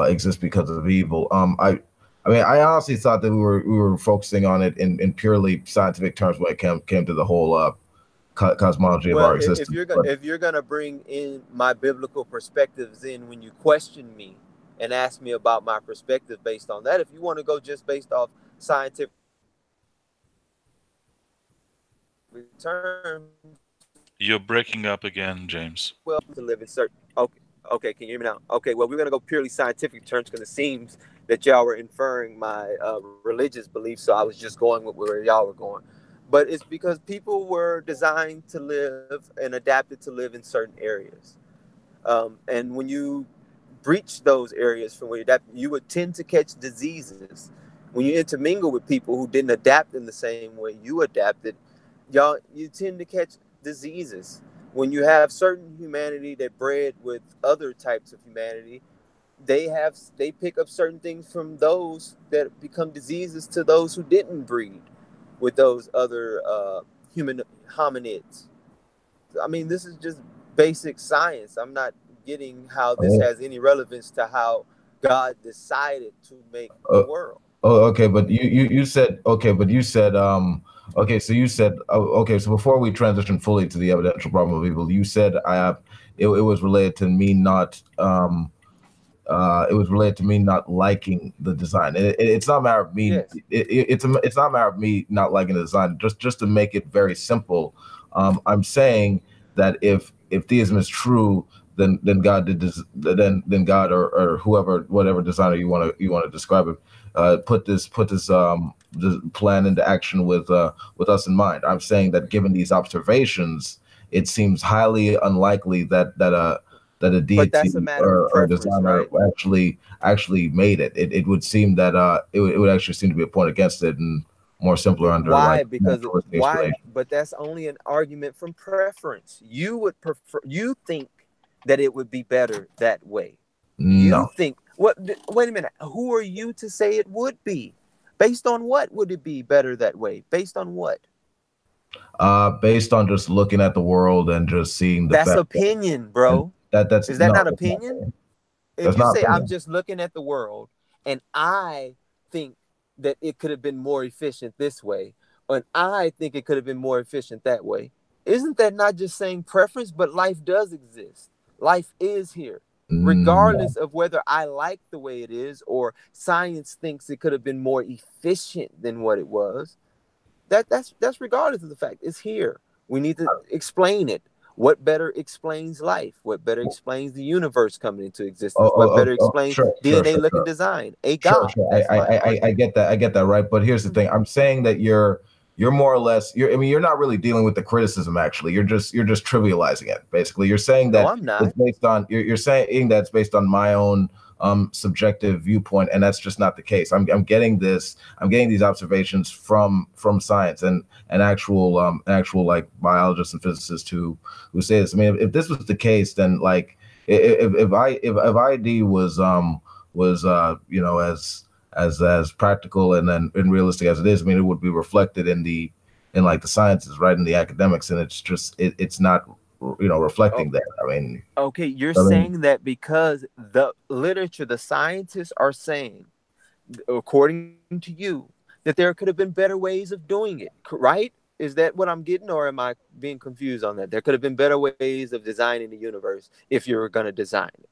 exist because of evil. I mean, I honestly thought that we were focusing on it in purely scientific terms when it came to the whole cosmology of Well, our existence. if you're gonna bring in my biblical perspectives in when you question me and ask me about my perspective based on that, if you want to go just based off scientific terms, You're breaking up again, James. well, to live in certain. Okay, can you hear me now? Okay, well, we're gonna go purely scientific terms because it seems that y'all were inferring my religious beliefs, so I was just going with where y'all were going. But it's because people were designed to live and adapted to live in certain areas. And when you breach those areas from where you adapt, you would tend to catch diseases. When you intermingle with people who didn't adapt in the same way you adapted, you tend to catch diseases. When you have certain humanity that bred with other types of humanity, they pick up certain things from those that become diseases to those who didn't breed with those other human hominids. I mean, this is just basic science. I'm not getting how this has any relevance to how God decided to make the world. Okay, but you said okay, but you said okay, so you said okay, so before we transition fully to the evidential problem of evil, you said it was related to me not it was related to me not liking the design. It's not a matter of me. Yes. It's not a matter of me not liking the design. Just to make it very simple, I'm saying that if theism is true, then God did this. Then God or whoever, whatever designer you want to describe it, put this plan into action with us in mind. I'm saying that given these observations, it seems highly unlikely that a deity But that's a matter of or a preference, designer right? actually made it. It would seem that it would actually seem to be a point against it and more simpler under Why? like Because naturalistic why? explanation. But that's only an argument from preference. You would prefer. You think that it would be better that way. You No. think what? Wait a minute. Who are you to say it would be? Based on what would it be better that way? Based on what? Based on just looking at the world and just seeing the That's fact opinion, bro. that's Is that no, not that's not opinion? fair. If That's you not say I'm opinion. just looking at the world and I think that it could have been more efficient this way, and I think it could have been more efficient that way, isn't that not just saying preference? But life does exist. Life is here. No. Regardless of whether I like the way it is or science thinks it could have been more efficient than what it was, that's regardless of the fact it's here. We need to explain it. What better explains life? What better explains the universe coming into existence? What better explains Sure, sure, DNA sure, looking sure. design? A Sure, God. sure. That's my I argument. get that. I get that, right? But here's the thing. I'm saying that you're more or less I mean, you're not really dealing with the criticism actually. You're just trivializing it. Basically. You're saying No, that I'm it's not. based on you're saying that it's based on my own subjective viewpoint, and that's just not the case. I'm getting these observations from science and actual like biologists and physicists who say this. I mean, if this was the case, then like if ID was you know as practical and realistic as it is, I mean, it would be reflected in like the sciences, right, in the academics, and it's just it's not Oh, reflecting that. I mean, okay. You're I mean, saying that because the literature, the scientists are saying, according to you, that there could have been better ways of doing it, right? Is that what I'm getting, or am I being confused on that? There could have been better ways of designing the universe if you were going to design it.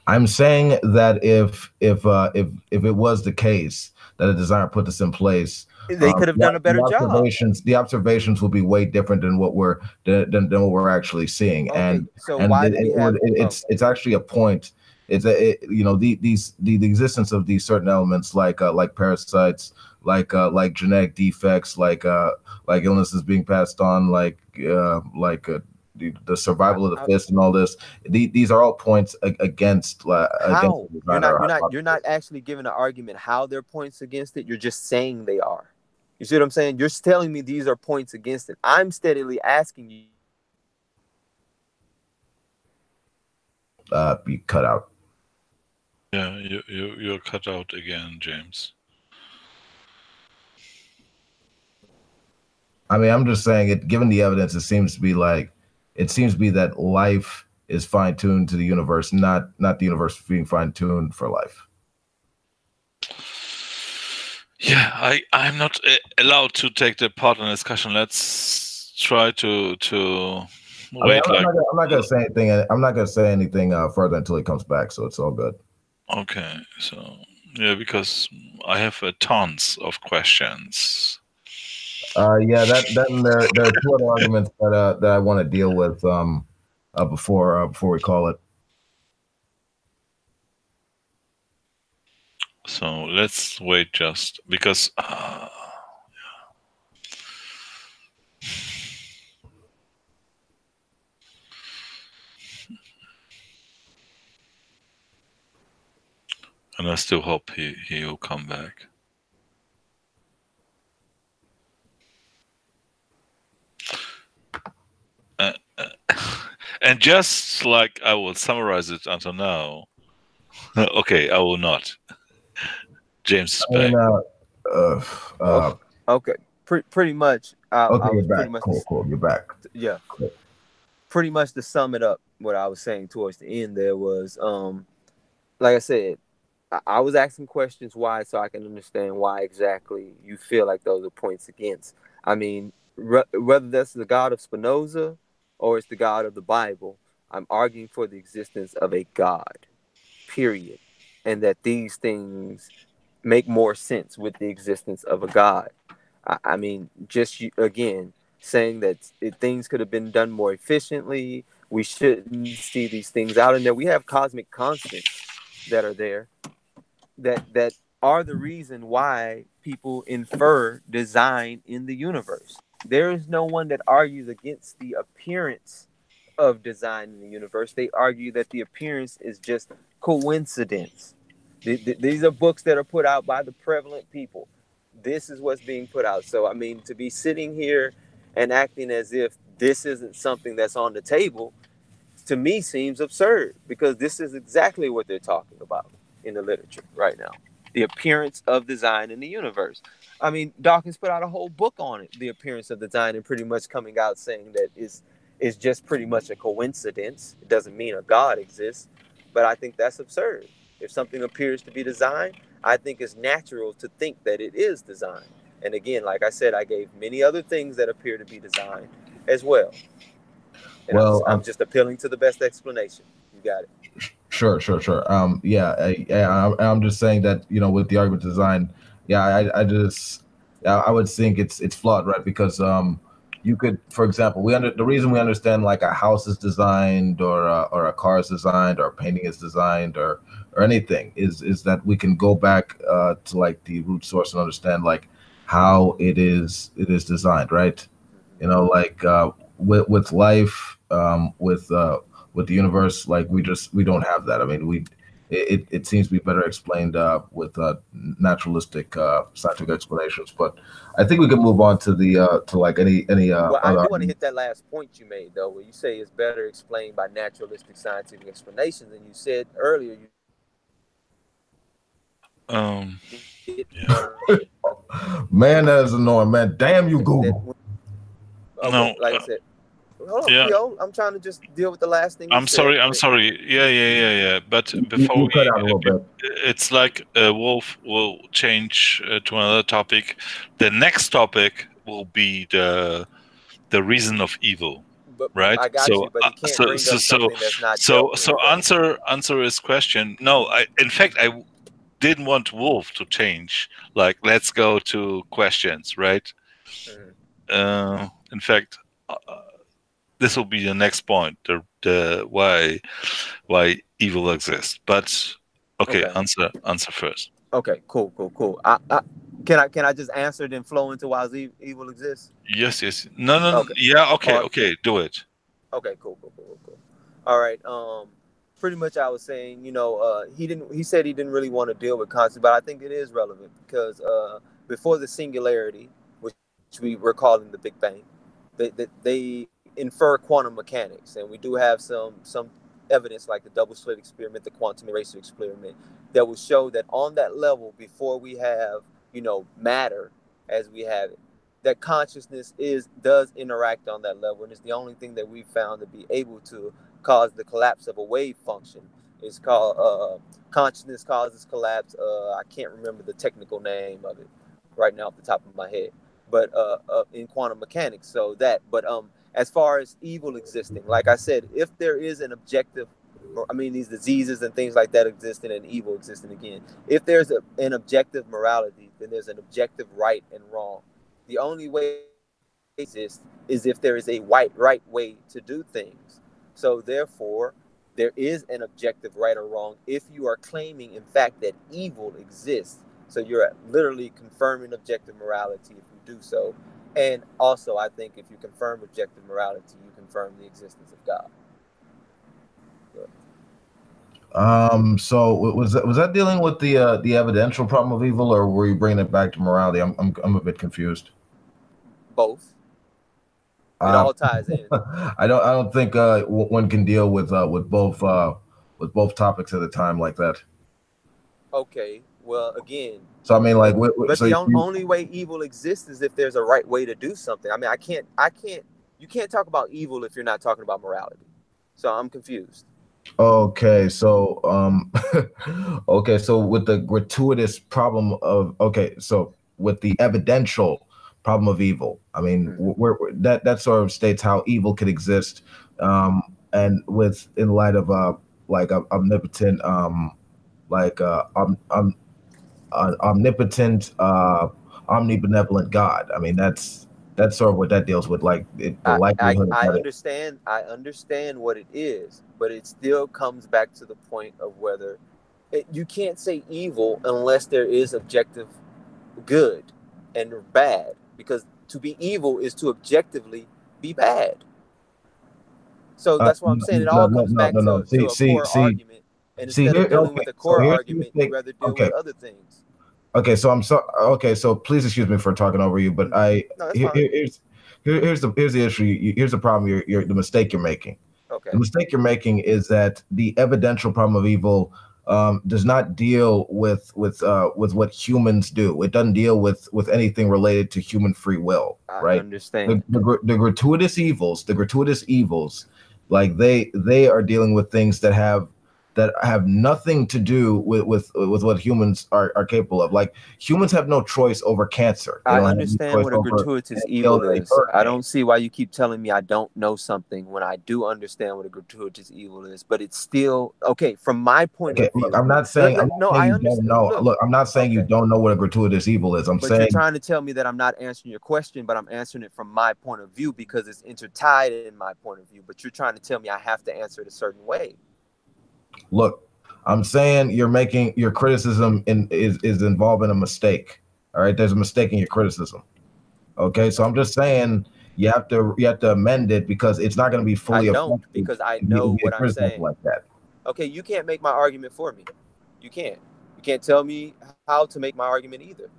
I'm saying that if it was the case that a designer put this in place, They could have done a better job. the observations will be way different than than what we're actually seeing, Okay, so why do we have? Oh, it's actually a point. The existence of these certain elements like parasites, like genetic defects, like illnesses being passed on, the survival of the fittest and all this. These are all points against how? the designer. You're not actually giving an argument how they're points against it. You're just saying they are. You see what I'm saying? You're telling me these are points against it. I'm steadily asking you. Be cut out. Yeah, you're cut out again, James. I mean, I'm just saying it. Given the evidence, it seems to be that life is fine tuned to the universe, not the universe being fine tuned for life. Yeah, I'm not allowed to take the part in the discussion. Let's try to I mean, wait like I'm not gonna say anything. I'm not gonna say anything further until he comes back, so it's all good. okay. So yeah, because I have tons of questions. Yeah, that and there are two other arguments that I want to deal with before we call it. So let's wait just because. And I still hope he'll come back. And just like I will summarize it until now. Okay, I will not. James is I mean, back. Okay. Pretty much. Okay, I you're was back. pretty much Cool. You're back. yeah. Cool. Pretty much to sum it up, what I was saying towards the end there was, like I said, I was asking questions why, so I can understand why exactly you feel like those are points against. I mean, whether that's the God of Spinoza or it's the God of the Bible, I'm arguing for the existence of a God, period, and that these things make more sense with the existence of a God. I mean, just again saying that things could have been done more efficiently. We shouldn't see these things out in there. We have cosmic constants that are there that are the reason why people infer design in the universe. There is no one that argues against the appearance of design in the universe. They argue that the appearance is just coincidence. These are books that are put out by the prevalent people. This is what's being put out. So, I mean, to be sitting here and acting as if this isn't something that's on the table, to me seems absurd, because this is exactly what they're talking about in the literature right now. The appearance of design in the universe. I mean, Dawkins put out a whole book on it, the appearance of design, and pretty much coming out saying that is just pretty much a coincidence. It doesn't mean a God exists, but I think that's absurd. If something appears to be design, I think it's natural to think that it is design. And again, like I said, I gave many other things that appear to be design as well. And Well, I'm just appealing to the best explanation. You got it. sure. Yeah, I'm just saying that with the argument design, yeah, I would think it's flawed, right? Because you could, for example, the reason we understand like a house is designed or a car is designed or a painting is designed or anything is that we can go back to like the root source and understand like how it is designed, right? Like with life, with the universe, like we don't have that. I mean, it seems to be better explained with naturalistic scientific explanations. But I think we can move on to the to like any Well, I other do want to argument. hit that last point you made, though, where you say it's better explained by naturalistic scientific explanations. And you said earlier you Um, didn't yeah. want Man, that is annoying, man. Damn you, that. Google. Okay, No. like I said, hold on, Yeah. P.O. I'm trying to just deal with the last thing you I'm said. sorry. I'm sorry. Yeah. But before You cut out a little bit. it's like Wolf will change to another topic. The next topic will be the reason of evil, But right? I got you. But he can't bring up something that's not dealt with, So though. answer his question. No, in fact I didn't want Wolf to change. Like, let's go to questions, right? Mhm. In fact, this will be the next point. The why evil exists. But okay, Okay. answer first. Okay. Cool. Can I just answer it and flow into why evil exists? Yes. No. Okay. Yeah. Or Okay. Do it. okay. Cool. All right. Pretty much I was saying, he said he didn't really want to deal with concepts, but I think it is relevant because before the singularity, which we were calling the Big Bang, they infer quantum mechanics, and we do have some evidence like the double slit experiment, the quantum eraser experiment, that will show that on that level, before we have matter as we have it, that consciousness does interact on that level, and it's the only thing that we've found to be able to cause the collapse of a wave function. It's called consciousness causes collapse. I can't remember the technical name of it right now off the top of my head, but in quantum mechanics. So that, but as far as evil existing, like I said, if there is an objective, I mean, these diseases and things like that existing and evil existing again. If there's an objective morality, then there's an objective right and wrong. The only way exists is if there is a right way to do things. So therefore, there is an objective right or wrong if you are claiming, in fact, that evil exists. So you're literally confirming objective morality if you do so. And also, I think if you confirm objective morality, you confirm the existence of God. So was that dealing with the evidential problem of evil, or were you bringing it back to morality? I'm a bit confused. Both. It all ties in. I don't think one can deal with both topics at a time like that. Okay. Well, again. So I mean, like, but so the only way evil exists is if there's a right way to do something. I mean, you can't talk about evil if you're not talking about morality. So I'm confused. Okay, so okay, so with the gratuitous problem of so with the evidential problem of evil, I mean, that sort of states how evil could exist, and with in light of like omnipotent omnipotent omnibenevolent God. I mean, that's sort of what that deals with, like the likelihood. I understand what it is, but it still comes back to the point of whether you can't say evil unless there is objective good and bad, because to be evil is to objectively be bad. So that's what I'm saying. It all comes back to a core argument, and instead of dealing with the core argument, you'd rather deal with other things. Okay, so so please excuse me for talking over you, but here's the issue. Here's the problem. You're the mistake you're making. Okay. The mistake you're making is that the evidential problem of evil does not deal with what humans do. It doesn't deal with anything related to human free will. Right? I understand. The gratuitous evils, like they are dealing with things that have nothing to do with what humans are capable of. Like, humans have no choice over cancer. I understand what a gratuitous evil is. I don't see why you keep telling me I don't know something when I do understand what a gratuitous evil is. But it's still okay from my point of view. Look, I'm not saying I understand. Look, I'm not saying you don't know what a gratuitous evil is. But you're trying to tell me that I'm not answering your question, but I'm answering it from my point of view because it's intertied in my point of view. But you're trying to tell me I have to answer it a certain way. Look, I'm saying you're making your criticism is involving a mistake. All right, there's a mistake in your criticism. Okay, so I'm just saying you have to amend it because it's not going to be fully. I don't, because I know what I'm saying. Like that. Okay, you can't make my argument for me. You can't. You can't tell me how to make my argument either.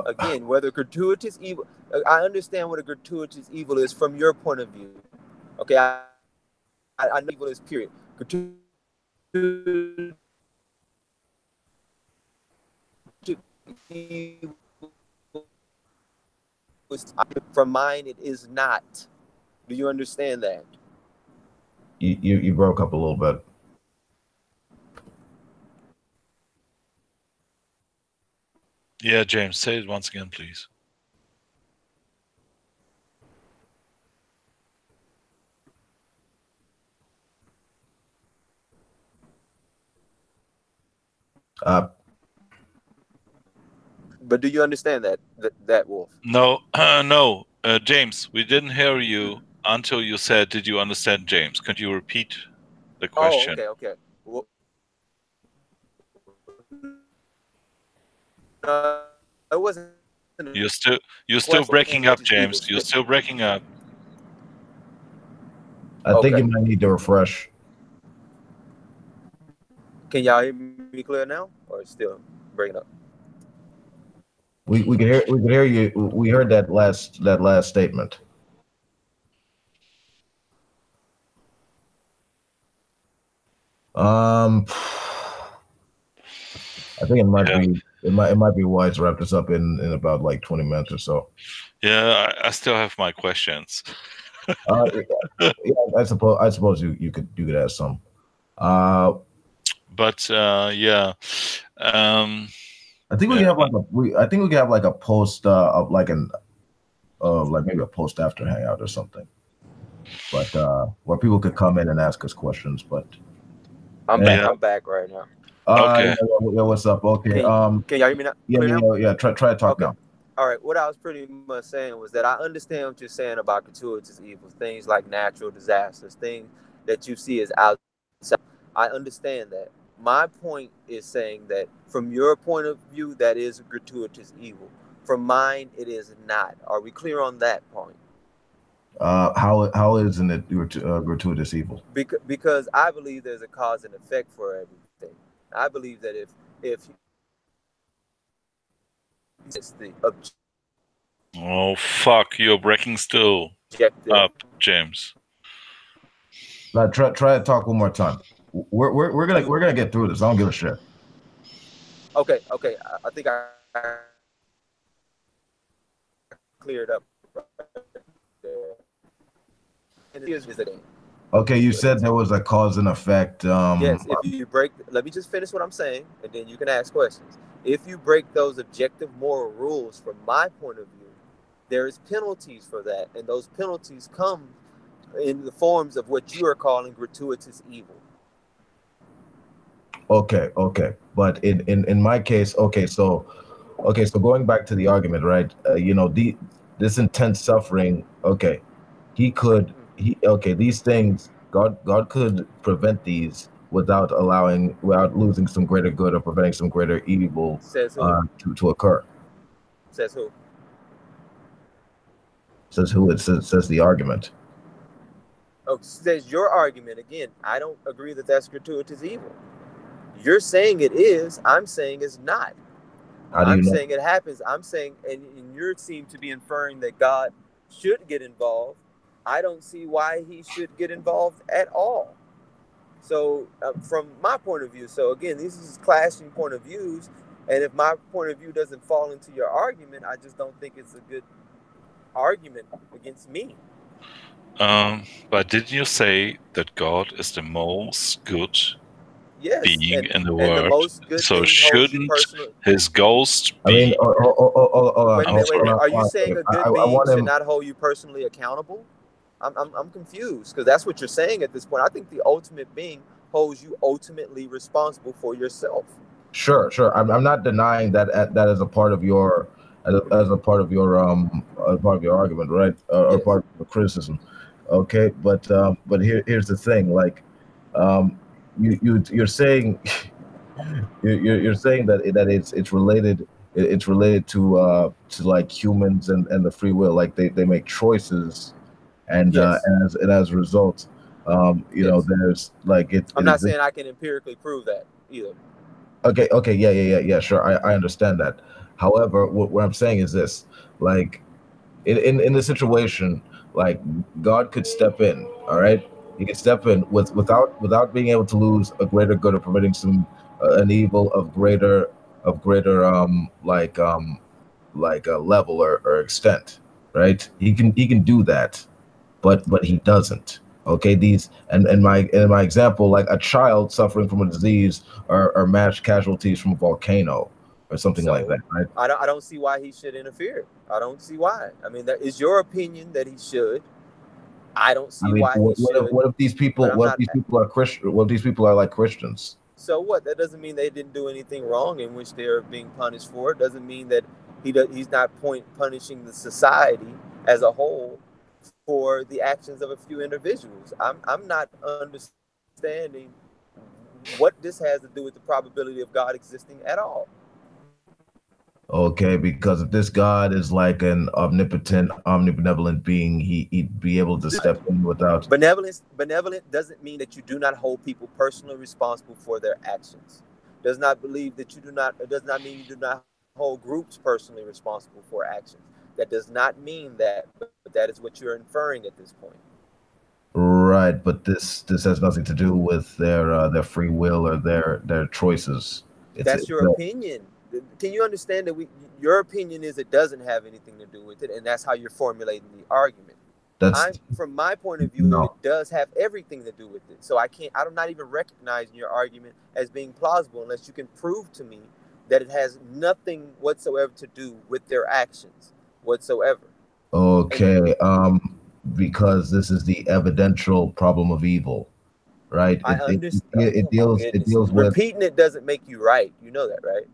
Again, whether gratuitous evil, I understand what a gratuitous evil is from your point of view. Okay, I know evil is period. From mine, it is not. Do you understand that? You broke up a little bit. Yeah, James, say it once again, please. But do you understand that Wolf? No, no, James, we didn't hear you until you said, "Did you understand, James?" Could you repeat the question? Oh, okay. Well, it wasn't. You're still breaking up, James. You're still breaking up. I think you might need to refresh. Can y'all hear me clear now, or still breaking up? We could hear you. We heard that last statement. I think it might be it might be wise to wrap this up in about like 20 minutes or so. Yeah, I still have my questions. Yeah, I suppose you could ask some. But yeah. I think we Yeah. have I think we can have like a post of like an like maybe a post after hangout or something. But where people could come in and ask us questions. But I'm yeah. back. Yeah. I'm back right now. Okay. Yeah, what's up? Okay. Can y'all hear me now? Yeah, Clear now? yeah. Try to talk Okay. now. All right. What I was pretty much saying was that I understand what you're saying about gratuitous evils, things like natural disasters, things that you see as outside. I understand that. My point is saying that from your point of view, that is gratuitous evil. From mine, it is not. Are we clear on that point? How isn't it gratuitous evil? Because I believe there's a cause and effect for everything. I believe that if it's the Oh fuck! You're breaking still objective. up, James. Now try to talk one more time. We're gonna get through this. I don't give a shit. Okay. I think I cleared up there. And it is the game. Okay, you said there was a cause and effect. Yes, if you break, let me just finish what I'm saying, and then you can ask questions. If you break those objective moral rules, from my point of view, there is penalties for that, and those penalties come in the forms of what you are calling gratuitous evil. Okay, but in my case, so going back to the argument, right? This intense suffering. Okay, these things. God could prevent these without losing some greater good or preventing some greater evil Says who? to occur. Says who? Says who? It says the argument. Oh, says your argument again. I don't agree that that's gratuitous evil. You're saying it is. I'm saying it's not. How do you I'm know? saying it happens. I'm saying, and you seem to be inferring that God should get involved. I don't see why he should get involved at all. So, from my point of view, so again, these is clashing point of views, and if my point of view doesn't fall into your argument, I just don't think it's a good argument against me. But didn't you say that God is the most good Yes, being in the and the world? most good So thing holds you shouldn't personally. his ghost I mean, be? Wait a minute, wait a minute. Are you saying a good I being want should him. not hold you personally accountable? I'm confused because that's what you're saying at this point. I think the ultimate being holds you ultimately responsible for yourself. Sure. I'm not denying that that is a part of your as a part of your argument, right? Or Yes. part of your criticism. Okay, but here's the thing, like you're saying you're saying that it's related to like humans and the free will, like they make choices and Yes. as a result, Yes. there's like I'm it not exists. saying I can empirically prove that either. Okay, yeah, sure. I understand that. However, what I'm saying is this: like in this situation, like God could step in. All right, He could step in without being able to lose a greater good or preventing some an evil of greater like a level or extent. Right? He can do that, but he doesn't. Okay, these and in my example, like a child suffering from a disease or mass casualties from a volcano or something like that, So right? I don't see why he should interfere. I don't see why. I mean, that is your opinion that he should. I don't I see mean, why he should, what if these but people I'm not. are Christian? What if these people are like Christians? So what? That doesn't mean they didn't do anything wrong in which they're being punished for. It doesn't mean that he's not punishing the society as a whole for the actions of a few individuals. I'm not understanding what this has to do with the probability of God existing at all. Okay, because if this God is like an omnipotent, omnibenevolent being, he'd be able to step in without. Benevolent doesn't mean that you do not hold people personally responsible for their actions. Does not believe that you do not. It does not mean you do not hold groups personally responsible for actions. That does not mean that, but that is what you're inferring at this point. Right, but this has nothing to do with their free will or their choices. That's your opinion. Can you understand that your opinion is it doesn't have anything to do with it, and that's how you're formulating the argument. From my point of view, it no. does have everything to do with it. So I'm not even recognizing your argument as being plausible unless you can prove to me that it has nothing whatsoever to do with their actions whatsoever. Okay, because this is the evidential problem of evil, right? I understand. Oh my It goodness! deals with Repeating it doesn't make you right. You know that, right?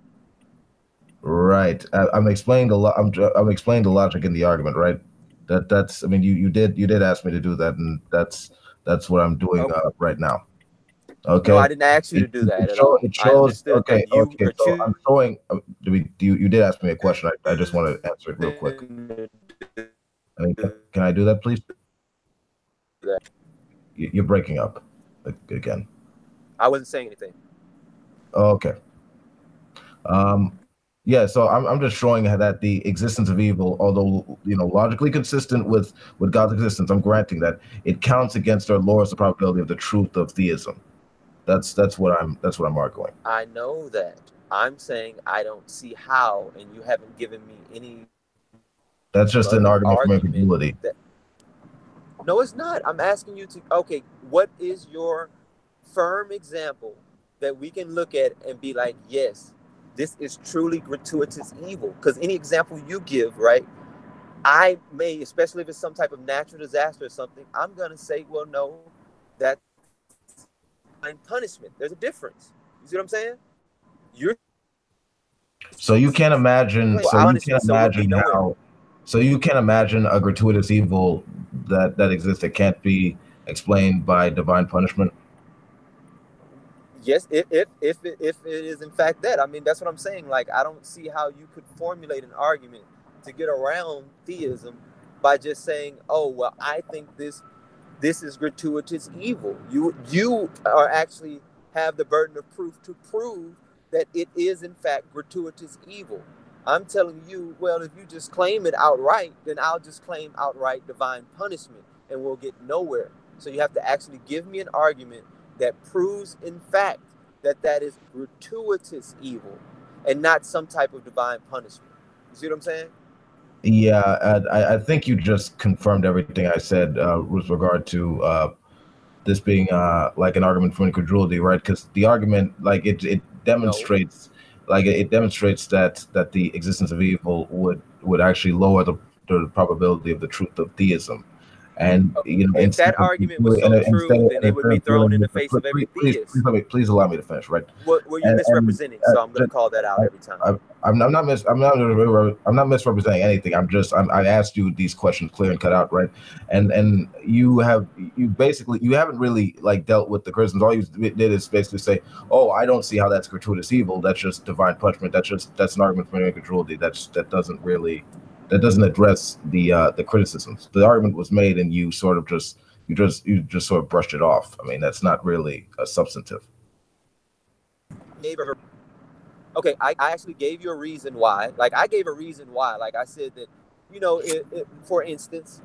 right. I'm explaining the I'm explaining the logic in the argument, right? That's I mean you did ask me to do that, and that's what I'm doing Okay. right now. No, Okay. I didn't ask you to do that at all. It I shows. understood Okay. that you Okay. are So I'm choosing showing. You did ask me a question. I just want to answer it real quick. to I mean, do can I do that, please? that. You're breaking up again. I wasn't saying anything. Okay. Um, yeah. So I'm just showing that the existence of evil, although logically consistent with God's existence, I'm granting that it counts against or lowers the probability of the truth of theism. That's what I'm arguing. I know that. I'm saying I don't see how, and you haven't given me any That's just an other argument from argument. incredulity. No, it's not. I'm asking you to. Okay, what is your firm example that we can look at and be like, yes, this is truly gratuitous evil? Because any example you give, right? I may, especially if it's some type of natural disaster or something, I'm gonna say, well, no, that's punishment. There's a difference. You see what I'm saying? You're So you can't imagine. So you can't punishment, so we'll be imagine nowhere. how. So you can't imagine a gratuitous evil that exists that can't be explained by divine punishment. Yes, if it is in fact that. I mean, that's what I'm saying. Like, I don't see how you could formulate an argument to get around theism by just saying, "Oh, well, I think this is gratuitous evil." You are actually have the burden of proof to prove that it is in fact gratuitous evil. I'm telling you, well, if you just claim it outright, then I'll just claim outright divine punishment, and we'll get nowhere. So you have to actually give me an argument that proves in fact that that is gratuitous evil and not some type of divine punishment. You see what I'm saying? Yeah, I think you just confirmed everything I said with regard to this being like an argument for incredulity, right? Because the argument, like it No. demonstrates, it demonstrates that the existence of evil would actually lower the probability of the truth of theism. And If instead that of argument was so true, then it would be thrown in the face of every theist. please allow me to finish, right? What you're And misrepresenting, so I'm going to call that out every time. I'm not misrepresenting anything. I asked you these questions clear and cut out, right? And you haven't really like dealt with the criticisms. All you did is basically say, oh, I don't see how that's gratuitous evil. That's just divine punishment. That's an argument for incredulity. That doesn't address the criticisms. The argument was made, and you just sort of brushed it off. I mean, that's not really a substantive. Okay, I actually gave you a reason why. Like, I gave a reason why. Like, I said that, for instance,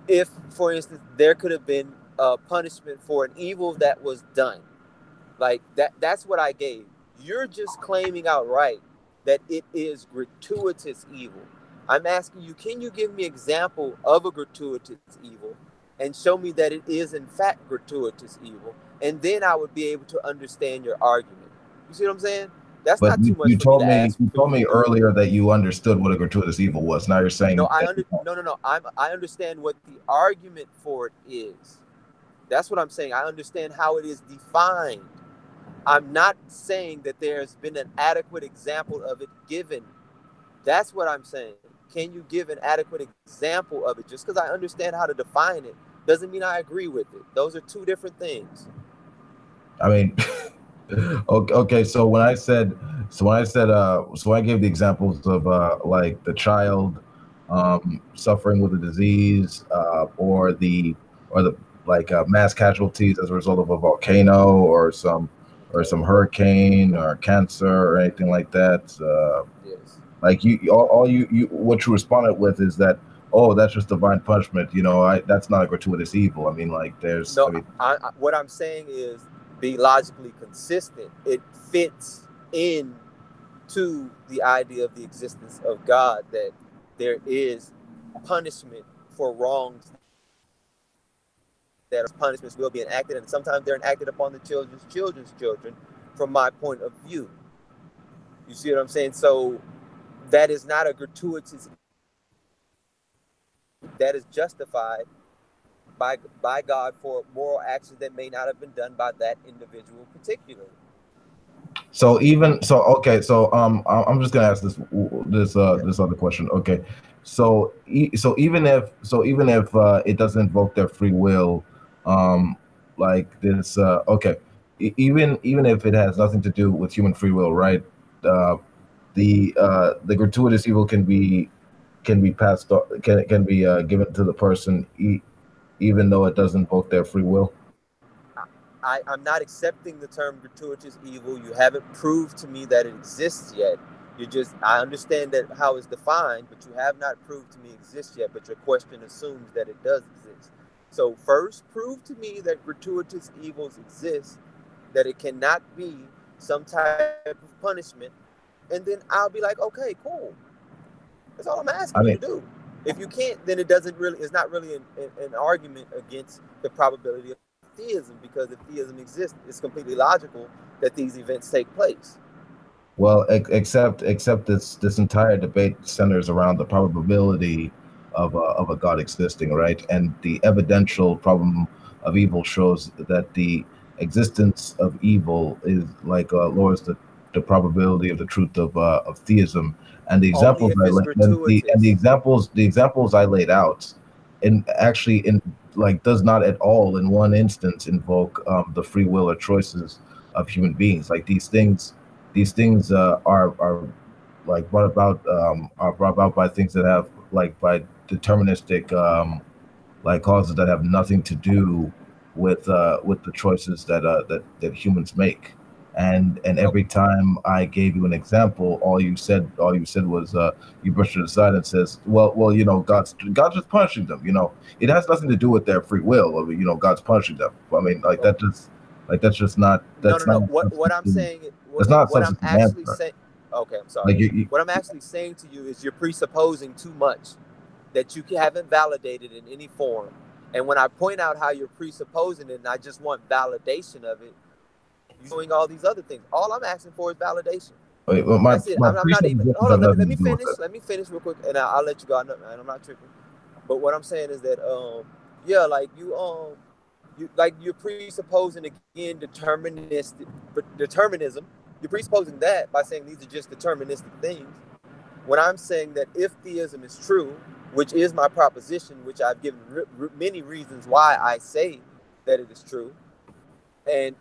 if, for instance, there could have been a punishment for an evil that was done, like that's what I gave. You're just claiming outright that it is gratuitous evil. I'm asking you, can you give me an example of a gratuitous evil and show me that it is in fact gratuitous evil? And then I would be able to understand your argument. You see what I'm saying? That's But not too much for me to ask you for told you to me do. earlier that you understood what a gratuitous evil was. Now you're saying No, I understand what the argument for it is. That's what I'm saying. I understand how it is defined. I'm not saying that there's been an adequate example of it given. That's what I'm saying. Can you give an adequate example of it? Just because I understand how to define it doesn't mean I agree with it. Those are two different things. I mean, okay. So I gave the examples of like the child suffering with a disease, or the like mass casualties as a result of a volcano or some hurricane or cancer or anything like that. Yes. Like you what you responded with is that, oh, that's just divine punishment. That's not a gratuitous evil. I mean, like there's, No, I mean, what I'm saying is be logically consistent. It fits in to the idea of the existence of God, that there is punishment for wrongs, that punishments will be enacted, and sometimes they're enacted upon the children's children, from my point of view. You see what I'm saying? So that is not a gratuitous, that is justified by God for moral actions that may not have been done by that individual particularly. So even so, okay. So I'm just gonna ask this other question. Okay, so even if it doesn't invoke their free will, like this. Okay, even if it has nothing to do with human free will, right? Uh, the gratuitous evil can be passed can be given to the person even though it doesn't invoke their free will. I'm not accepting the term gratuitous evil. You haven't proved to me that it exists yet. I understand that how it's defined, but you have not proved to me it exists yet. But your question assumes that it does exist. So first, prove to me that gratuitous evils exist, that it cannot be some type of punishment, and then I'll be like, okay, cool. That's all I'm asking you to do. If you can't, then it's not really an argument against the probability of theism, because if theism exists, it's completely logical that these events take place. Well, except this entire debate centers around the probability of a God existing, right? And the evidential problem of evil shows that the existence of evil is like lowers the probability of the truth of theism. And the examples the examples I laid out, and actually in like does not at all in one instance invoke the free will or choices of human beings. Like these things are like brought about by things that have like by deterministic like causes that have nothing to do with the choices that humans make. And every time I gave you an example, all you said was you brushed it aside and says, well, you know, God's just punishing them. You know, it has nothing to do with their free will. I mean, you know, God's punishing them. I mean, that's just not. That's no. not What I'm saying, it's not what I'm actually answer. saying. Okay, I'm sorry. Like what I'm actually saying to you is you're presupposing too much that you haven't validated in any form. And when I point out how you're presupposing it, and I just want validation of it, you're doing all these other things. All I'm asking for is validation. Wait, well, That's it. I'm not even. Hold on. Let me finish. Let me finish real quick, and I'll let you go. I'm not tripping. But what I'm saying is that, yeah, like you're presupposing again determinism. You're presupposing that by saying these are just deterministic things. When I'm saying that if theism is true, which is my proposition, which I've given many reasons why I say that it is true, and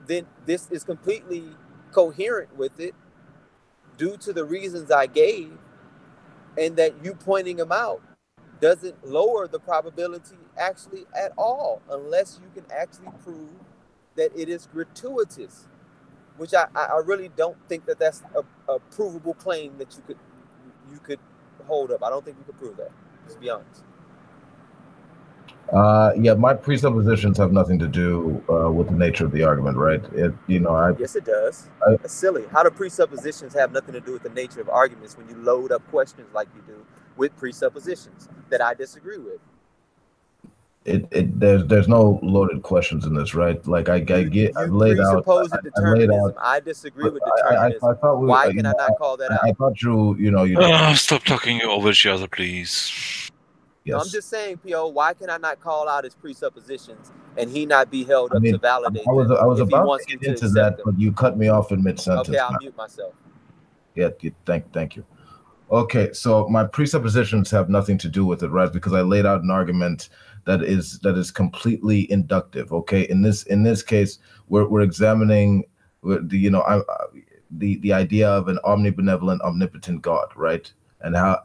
then this is completely coherent with it due to the reasons I gave, and that you pointing them out doesn't lower the probability actually at all, unless you can actually prove that it is gratuitous, which I really don't think that that's a provable claim that you could hold up. I don't think you could prove that. Just be honest. Yeah, my presuppositions have nothing to do with the nature of the argument, right? Yes, it does. That's silly. How do presuppositions have nothing to do with the nature of arguments when you load up questions like you do with presuppositions that I disagree with? There's no loaded questions in this, right? Like I've laid out. Determinism. I disagree with determinism. Why can I not call that out? I thought you stop talking over each other, please. Yes. No, I'm just saying, P.O., why can I not call out his presuppositions and he not be held up to validate them? I was about to get into that, but you cut me off in mid-sentence. Okay, I'll mute myself. Yeah, thank you. Okay, so my presuppositions have nothing to do with it, right? Because I laid out an argument that is completely inductive. Okay, in this case, we're examining the idea of an omnibenevolent, omnipotent God, right? And how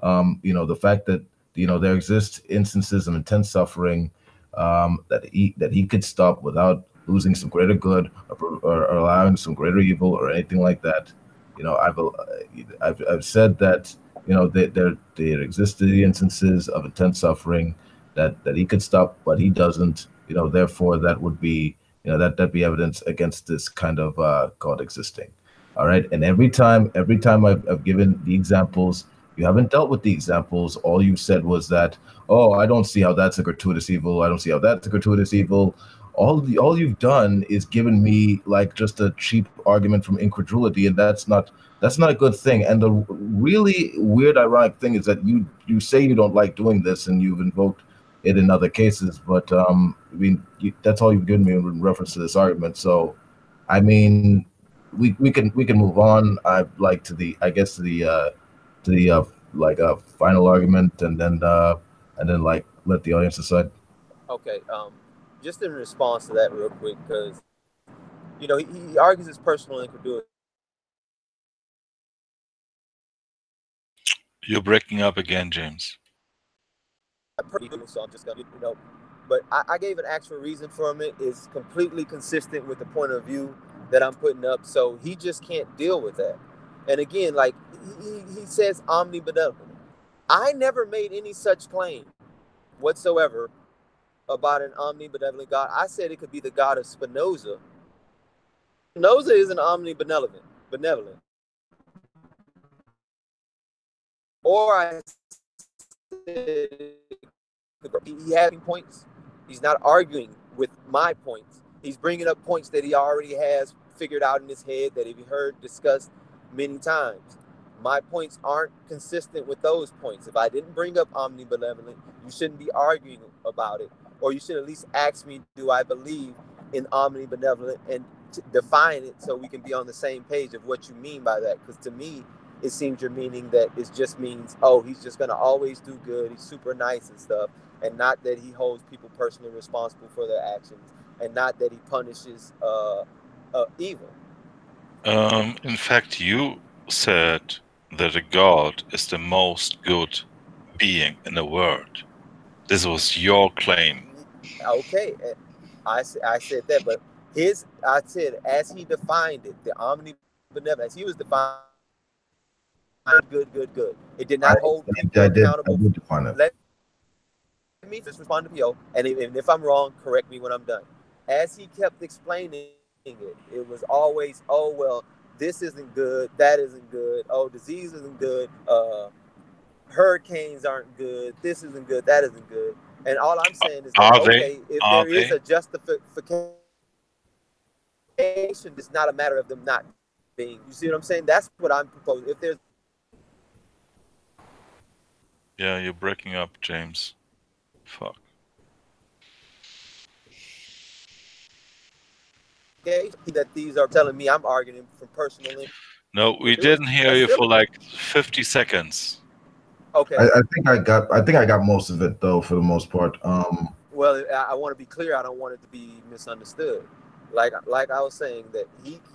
the fact that there exist instances of intense suffering that he could stop without losing some greater good or allowing some greater evil or anything like that. I've said that there existed instances of intense suffering that he could stop, but he doesn't. Therefore that would be that'd be evidence against this kind of God existing. All right, and every time I've given the examples, you haven't dealt with the examples. All you said was that, oh, I don't see how that's a gratuitous evil. I don't see how that's a gratuitous evil. all you've done is given me like just a cheap argument from incredulity, and that's not a good thing. And the really weird, ironic thing is that you say you don't like doing this, and you've invoked it in other cases, but I mean that's all you've given me in reference to this argument. So, I mean, we can move on. I like to the I guess to the like final argument, and then like let the audience decide. Okay. Just in response to that, real quick, because he argues his personal incredulity. You're breaking up again, James. So I'm just gonna. But I gave an actual reason for him. It is completely consistent with the point of view that I'm putting up. So he just can't deal with that. And again, like he says, omnibenevolent. I never made any such claim whatsoever about an omnibenevolent God. I said it could be the God of Spinoza. Spinoza isn't benevolent. Or I said he having points. He's not arguing with my points. He's bringing up points that he already has figured out in his head that he heard discussed many times. My points aren't consistent with those points. If I didn't bring up omnibenevolent, you shouldn't be arguing about it, or you should at least ask me, do I believe in omnibenevolent, and define it so we can be on the same page of what you mean by that. Because to me, it seems you're meaning that it just means, oh, he's just going to always do good. He's super nice and stuff. And not that he holds people personally responsible for their actions, and not that he punishes evil. In fact, you said that a god is the most good being in the world. This was your claim. Okay, I said that, but I said as he defined it, the omnibenevolent, as he was defined, good. It did not hold people accountable. I did define it. Let me just respond to P.O. And if I'm wrong, correct me when I'm done. As he kept explaining it was always, oh, well, this isn't good, that isn't good, oh, disease isn't good, hurricanes aren't good, this isn't good, that isn't good. And all I'm saying is that, okay, if there is a justification, it's not a matter of them not being. You see what I'm saying? That's what I'm proposing. If there's. Yeah, you're breaking up, James. Fuck. That these are telling me I'm arguing from personally. No, we didn't hear you for like 50 seconds. Okay. I think I got most of it though, for the most part. Well, I want to be clear. I don't want it to be misunderstood. Like I was saying, that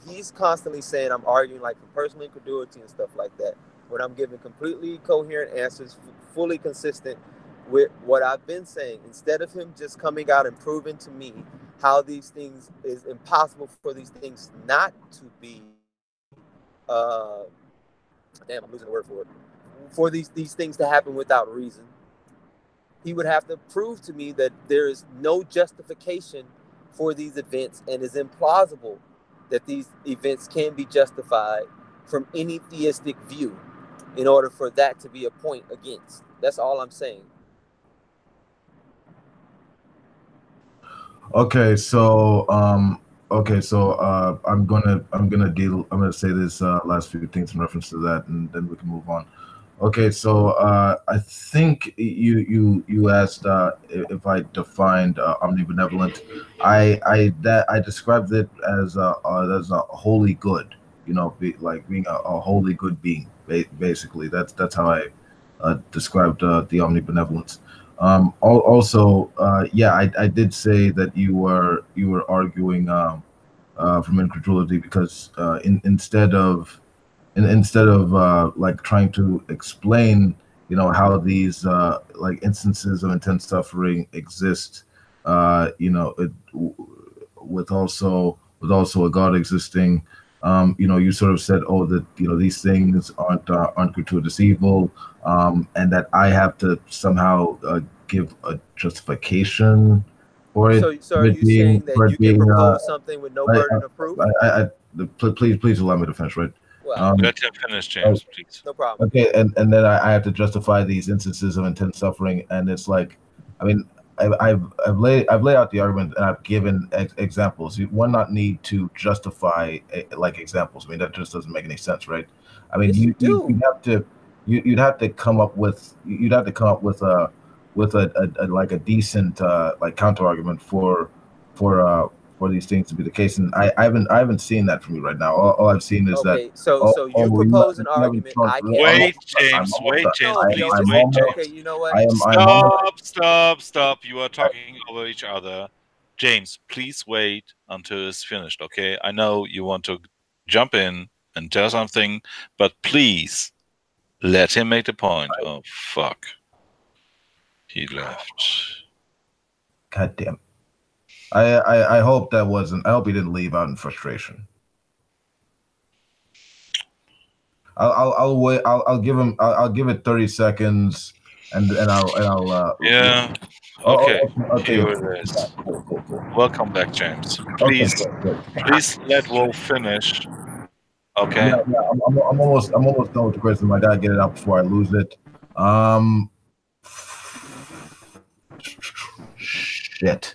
he's constantly saying I'm arguing like for personal incredulity and stuff like that, when I'm giving completely coherent answers, fully consistent with what I've been saying. Instead of him just coming out and proving to me how these things is impossible for these things not to be. Damn, I'm losing the word for it. For these things to happen without reason, he would have to prove to me that there is no justification for these events, and is implausible that these events can be justified from any theistic view in order for that to be a point against. That's all I'm saying. Okay, so I'm gonna say this last few things in reference to that, and then we can move on. Okay, so I think you asked if I defined omnibenevolent. I described it as a holy good. Like being a holy good being. Basically, that's how I described the omnibenevolence. Also, yeah, I did say that you were arguing from incredulity because instead of like trying to explain how these like instances of intense suffering exist, with also a God existing, you sort of said, oh, that these things aren't gratuitous evil, and that I have to somehow give a justification for it. So are you saying that you can propose something with no burden of proof? Please allow me to finish, right? Let him finish, James, please. No problem. Okay, and then I have to justify these instances of intense suffering, and it's like, I mean, I've laid out the argument and I've given examples. One not need to justify like examples. I mean that just doesn't make any sense, right? I mean Yes, you do. you'd have to come up with a like a decent like counter argument for these things to be the case. And I haven't seen that from you right now. All I've seen is that Okay, so you propose an argument. I can't. Wait, James. Wait, James. No, Please P.O. Just wait, James. okay. You know what? Stop. You are talking over each other. James, please wait until it's finished, okay? I know you want to jump in and tell something, but please let him make the point. Oh, fuck. He left. God damn. I hope that wasn't. I hope he didn't leave out in frustration. I'll wait. I'll give him. I'll give it 30 seconds, and I'll. Yeah. Okay. Here it is. Cool. Welcome back, James. Please, please let Wolf finish. Okay. Yeah. I'm almost done with the question. I gotta get it out before I lose it. Shit.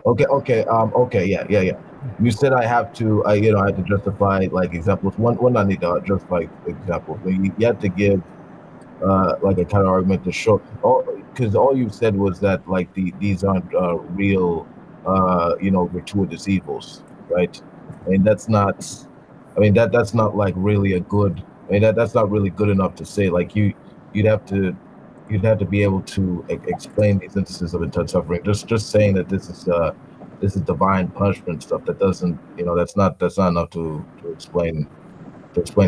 Okay. Yeah. You said I have to. I have to justify like examples. One I need to justify examples. You have to give like a counter argument to show. Because all you said was that like these aren't real, gratuitous evils, right? I mean that's not. I mean that's not like really a good. I mean that's not really good enough to say. Like you'd have to be able to explain these instances of intense suffering. Just saying that this is divine punishment stuff that doesn't, that's not enough to explain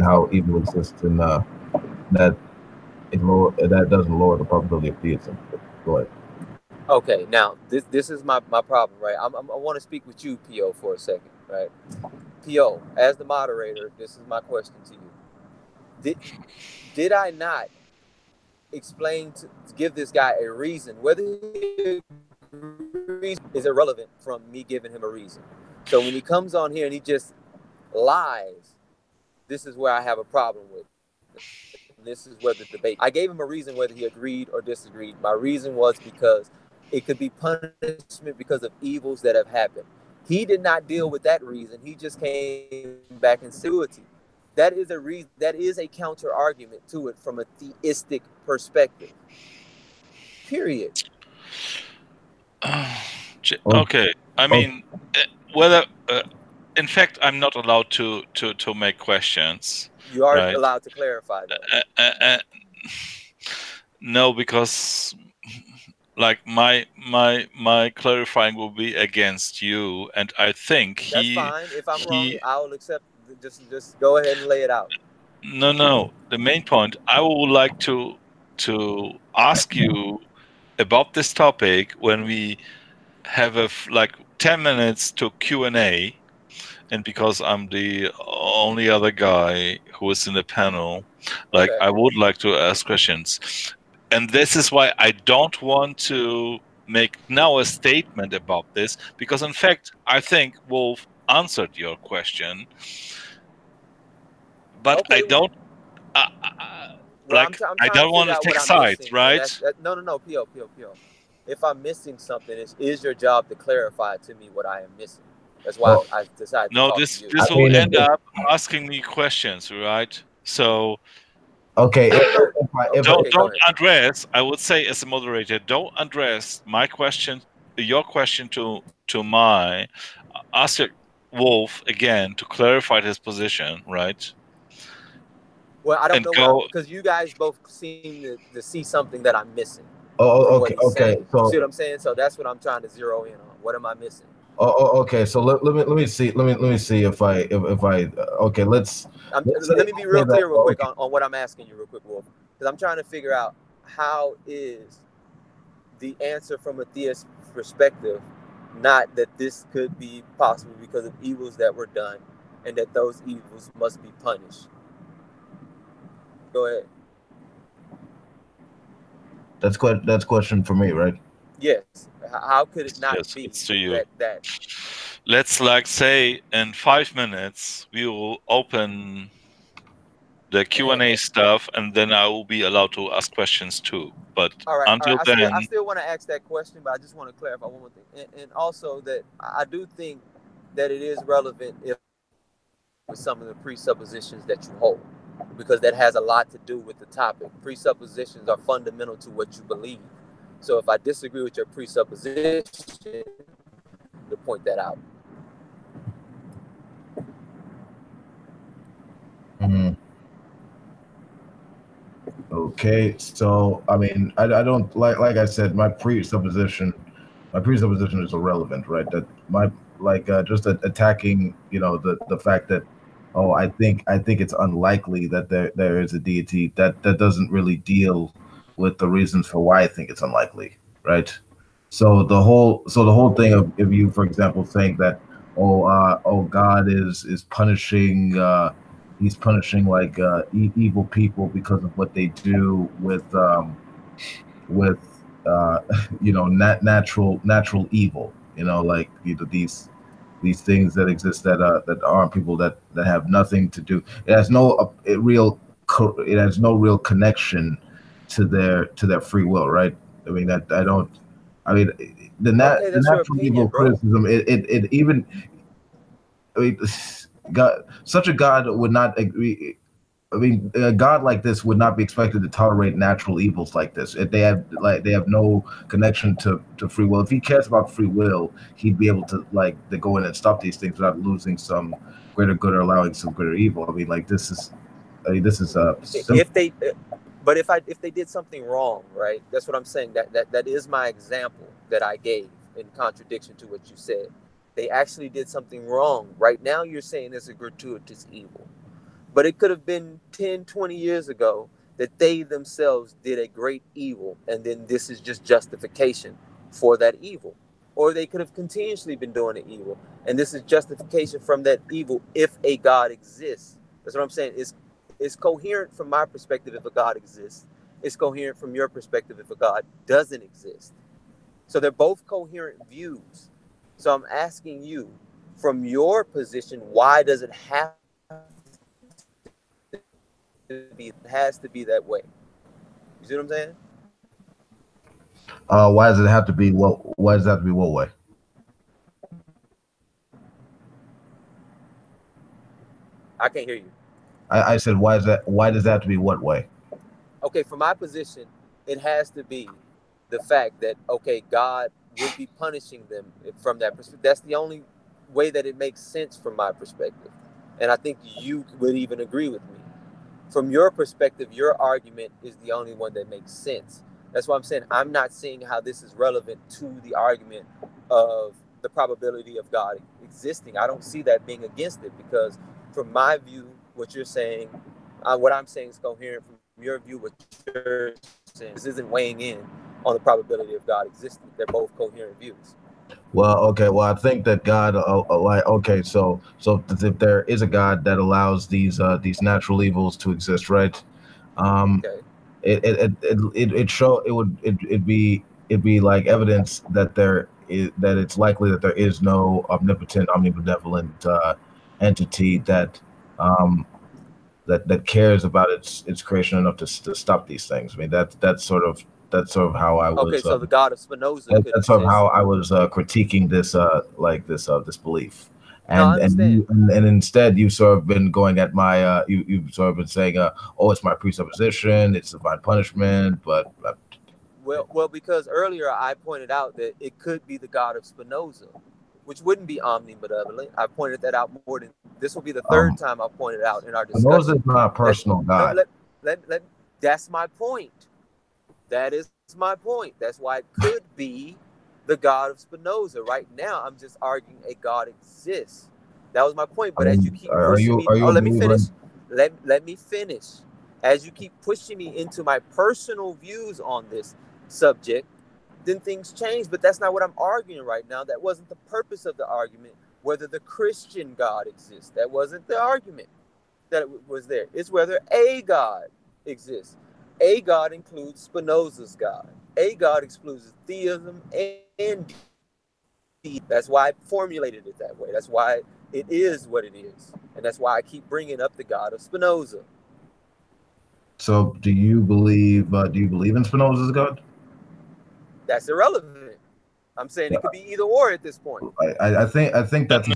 how evil exists and that that doesn't lower the probability of theism. Go ahead. Okay, now this is my problem, right? I want to speak with you, P.O., for a second, right? P.O., as the moderator, this is my question to you. Did I not explain to give this guy a reason? Whether he agrees is irrelevant from me giving him a reason. So when he comes on here and he just lies, this is where I have a problem with. This is where the debate. I gave him a reason whether he agreed or disagreed. My reason was because it could be punishment because of evils that have happened. He did not deal with that reason. He just came back in civility. That is a reason. That is a counter argument to it from a theistic perspective. Period. Okay. I mean, whether. In fact, I'm not allowed to make questions. You are allowed to clarify that. No, because like my clarifying will be against you, and I think that's fine. If I'm wrong, I'll accept. Just go ahead and lay it out. No. The main point I would like to ask you about this topic when we have 10 minutes to Q&A. And because I'm the only other guy who is in the panel, I would like to ask questions. And this is why I don't want to make now a statement about this, because in fact, I think Wolf answered your question. But I don't... I don't want to take sides, right? No, P.O. If I'm missing something, it is your job to clarify to me what I am missing. That's why I decided to talk to you. This will end up asking me questions, right? So, okay. Don't address. I would say, as a moderator, don't address my question, your question to my. Ask Wolf again to clarify his position, right? Well, I don't know because you guys both seem to see something that I'm missing. Okay. So, see what I'm saying? So that's what I'm trying to zero in on. What am I missing? Okay. So let me see. Let me see if I okay. Let me be real clear real quick on what I'm asking you real quick, Wolf, because I'm trying to figure out how is the answer from a theist perspective not that this could be possible because of evils that were done and that those evils must be punished. Go ahead. That's question for me, right? Yes. How could it not be to you. that? Let's say in 5 minutes we will open the Q&A stuff, and then I will be allowed to ask questions too. But until then, I still want to ask that question, but I just want to clarify one more thing, and also that I do think that it is relevant if with some of the presuppositions that you hold, because that has a lot to do with the topic. Presuppositions are fundamental to what you believe. So if I disagree with your presupposition, to point that out. Mm. Okay, so I mean, I don't like I said, my presupposition is irrelevant, right? That my just attacking, the fact that, oh, I think it's unlikely that there is a deity, that doesn't really deal with the reasons for why I think it's unlikely, right? So the whole thing of, if you, for example, saying that, God is punishing, he's punishing like evil people because of what they do with natural evil, like, these things that exist, that aren't people, that have nothing to do. It has no it has no real connection to their free will, right? I mean, that I don't. I mean, Okay, the that's your natural evil opinion, bro. criticism. It even. I mean, God, such a God would not agree. I mean, a God like this would not be expected to tolerate natural evils like this. If they have no connection to free will. If he cares about free will, he'd be able to go in and stop these things without losing some greater good or allowing some greater evil. I mean, this is simple. If they, but if they did something wrong, right? That's what I'm saying. That is my example that I gave in contradiction to what you said. They actually did something wrong. Right now, you're saying it's a gratuitous evil. But it could have been 10, 20 years ago that they themselves did a great evil, and then this is just justification for that evil. Or they could have continuously been doing the evil, and this is justification from that evil if a God exists. That's what I'm saying. It's coherent from my perspective if a God exists. It's coherent from your perspective if a God doesn't exist. So they're both coherent views. So I'm asking you, from your position, why does it have that way? You see what I'm saying? Why does it have to be what? Why does it have to be what way? I can't hear you. I said, why is that? Why does that have to be what way? Okay, from my position, it has to be the fact that, okay, God would be punishing them from that perspective. That's the only way that it makes sense from my perspective. And I think you would even agree with me. From your perspective, your argument is the only one that makes sense. That's why I'm saying I'm not seeing how this is relevant to the argument of the probability of God existing. I don't see that being against it, because from my view, what you're saying, what I'm saying is coherent from your view. What you're saying, this isn't weighing in on the probability of God existing. They're both coherent views. Well, okay. Well, I think that God, okay. So if there is a God that allows these natural evils to exist, right? Um, Okay. it'd be like evidence that it's likely that there is no omnipotent, omnibenevolent entity um, that cares about its creation enough to stop these things. I mean, that's sort of how I Okay, was. so the God of Spinoza could That's sort of exist. how I was critiquing this belief, No, I and understand. and instead you've sort of been going at my you've sort of been saying, oh, it's my presupposition, it's divine punishment, but Well, because earlier I pointed out that it could be the God of Spinoza, which wouldn't be omnibenevolent. I pointed that out more than this will be the third um, time I pointed out in our Spinoza discussion. is not a That personal no, God. that's my point. That is my point. That's why it could be the God of Spinoza. Right now, I'm just arguing a God exists. That was my point. I But as you mean, keep are pushing you me, are you oh, a let me believer finish. in? Let me finish. As you keep pushing me into my personal views on this subject, then things change. But that's not what I'm arguing right now. That wasn't the purpose of the argument. Whether the Christian God exists, that wasn't the argument that was there. It's whether a God exists. A God includes Spinoza's God. A God excludes theism and deity. That's why I formulated it that way. That's why it is what it is. And that's why I keep bringing up the God of Spinoza. So do you believe in Spinoza's God? That's irrelevant. I'm saying it could be either or at this point. I think that's No,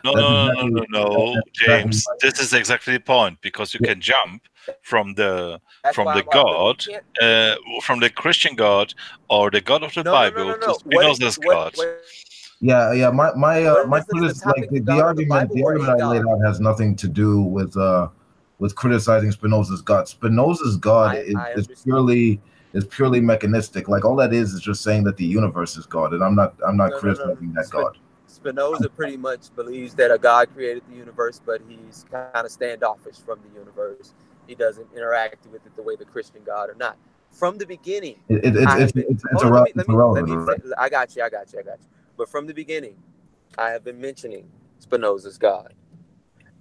exactly James. This is exactly the point, because you can jump from the That's why God, from the Christian God or the God of the Bible to Spinoza's God. Yeah. My was the like topic, the God of the argument Bible or a I laid God? out has nothing to do with criticizing Spinoza's God. Spinoza's God is purely mechanistic. Like all that is just saying that the universe is God, and I'm not criticizing that God. Spinoza pretty much believes that a God created the universe, but he's kind of standoffish from the universe. He doesn't interact with it the way the Christian God or not. From the beginning, it's irrelevant. Say, I got you. But from the beginning, I have been mentioning Spinoza's God.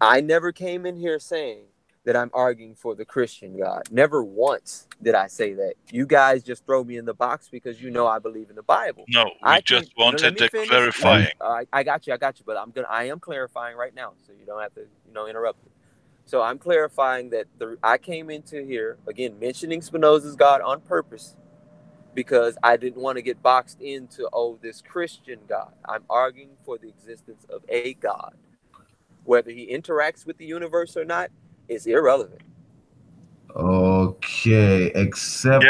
I never came in here saying that I'm arguing for the Christian God. Never once did I say that. You guys just throw me in the box because you know I believe in the Bible. No, we just wanted to clarify. I got you. But I am clarifying right now, so you don't have to, interrupt me. So I'm clarifying that I came into here again mentioning Spinoza's God on purpose because I didn't want to get boxed into this Christian God. I'm arguing for the existence of a God. Whether he interacts with the universe or not is irrelevant. Okay, except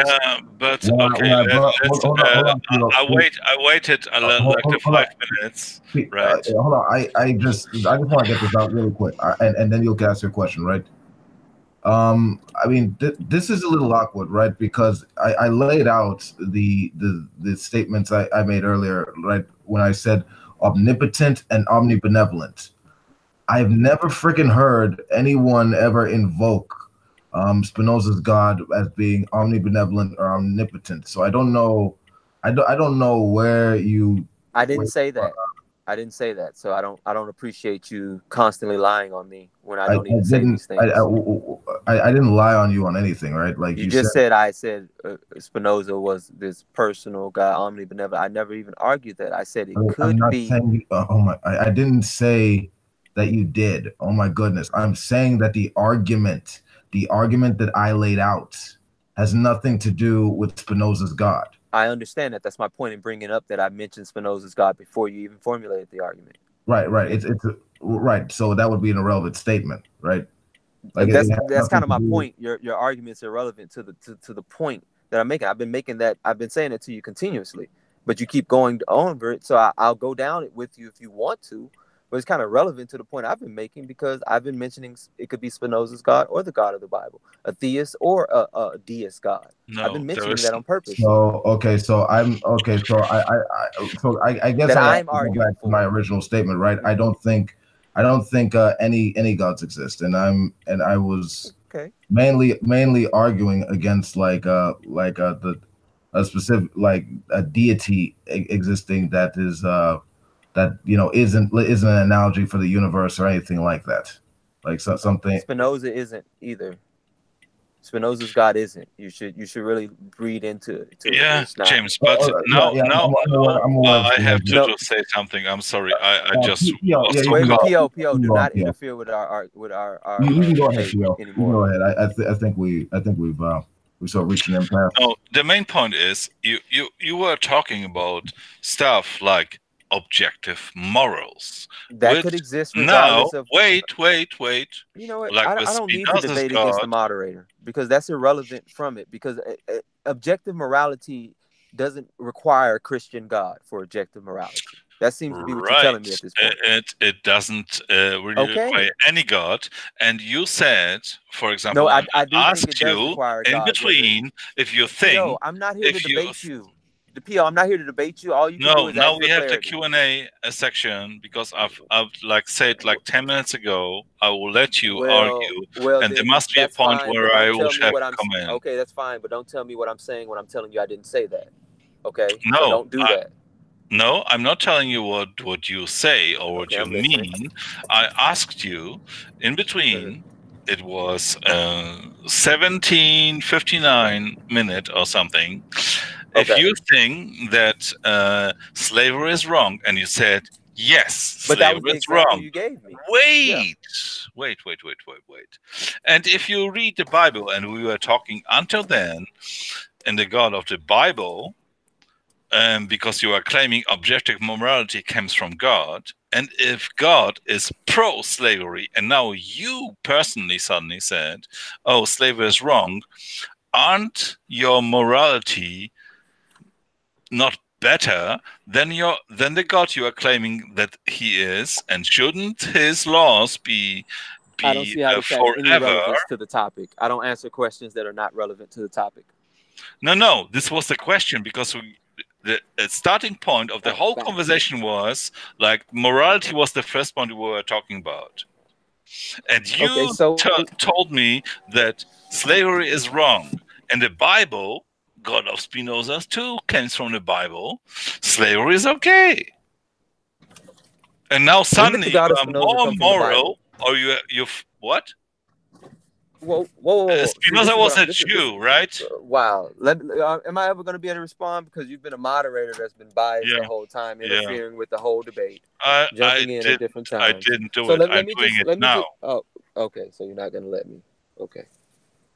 but okay. I waited like the 5 minutes, right? Hold on. I just want to get this out really quick, and then you'll ask your question, right? I mean, this is a little awkward, right? Because I laid out the statements I made earlier, right? When I said omnipotent and omnibenevolent. I've never freaking heard anyone ever invoke Spinoza's God as being omnibenevolent or omnipotent. So I don't know. I don't know where you. I didn't say that. I didn't say that. So I don't appreciate you constantly lying on me when I don't even say these things. I didn't lie on you on anything, right? Like you just said I said Spinoza was this personal God, omnibenevolent. I never even argued that. I said it could be. I didn't say that you did. Oh my goodness. I'm saying that the argument that I laid out has nothing to do with Spinoza's God. I understand that. That's my point in bringing up that I mentioned Spinoza's God before you even formulated the argument. Right. It's right. So that would be an irrelevant statement, right? Like that's kind of my point. Your argument's irrelevant to the point that I'm making. I've been saying it to you continuously, but you keep going over it. So I'll go down it with you if you want to. But it's kind of relevant to the point I've been making because I've been mentioning it could be Spinoza's God or the God of the Bible, a theist or a deist God. No, I've been mentioning that on purpose. So I guess that I'm arguing back to my original statement, right? I don't think any gods exist, and I was mainly arguing against a specific a deity existing that is that isn't an analogy for the universe or anything like that, like something. Spinoza isn't either. Spinoza's God isn't. You should really read into James. But I have to say something. I'm sorry. I just P.O. do not interfere with our You can go ahead, P.O. You can go ahead. I think we've sort of reached an impasse. No, the main point is you were talking about stuff like objective morals that could exist regardless of. Wait. You know what? Like I don't need to debate against the moderator because that's irrelevant from it. Because objective morality doesn't require a Christian God for objective morality. That seems to be what you're telling me at this point. It doesn't really require any God. And you said, for example, I do asked think it does require a God, in between if you think. No, I'm not here to debate you. The PO, I'm not here to debate you. All you can do is now we have the Q&A section because I've said like 10 minutes ago I will let you argue, and there must be a point where I will have to come in. Okay, that's fine, but don't tell me what I'm saying when I'm telling you I didn't say that. Okay, no, so don't do that. No, I'm not telling you what you say or what you mean. I asked you in between. It was 17:59 minute or something. If you think that slavery is wrong, and you said Yes, But that was slavery the is example wrong. you gave me. Wait. And if you read the Bible, and we were talking until then, in the God of the Bible, because you are claiming objective morality comes from God, and if God is pro-slavery, and now you personally suddenly said, "Oh, slavery is wrong," aren't your morality not better than the God you are claiming that he is, and shouldn't his laws be I don't see how this has any forever? relevance to the topic. I don't answer questions that are not relevant to the topic. No, this was the question, because the starting point of the whole Facts. conversation was like morality was the first point we were talking about, and you Okay, so told me that slavery is wrong, and the Bible, God of Spinoza's too, comes from the Bible. Slavery is okay. And now when did the suddenly God you of are Spinoza more come from the Bible? moral, or you what? Whoa. See, Spinoza this is was what a Jew, right? wow. Am I ever going to be able to respond? Because you've been a moderator that's been biased Yeah. the whole time, Yeah. interfering with the whole debate, I jumping in at different I times. didn't do So it. I'm doing it now. Oh, okay. So you're not going to let me. Okay.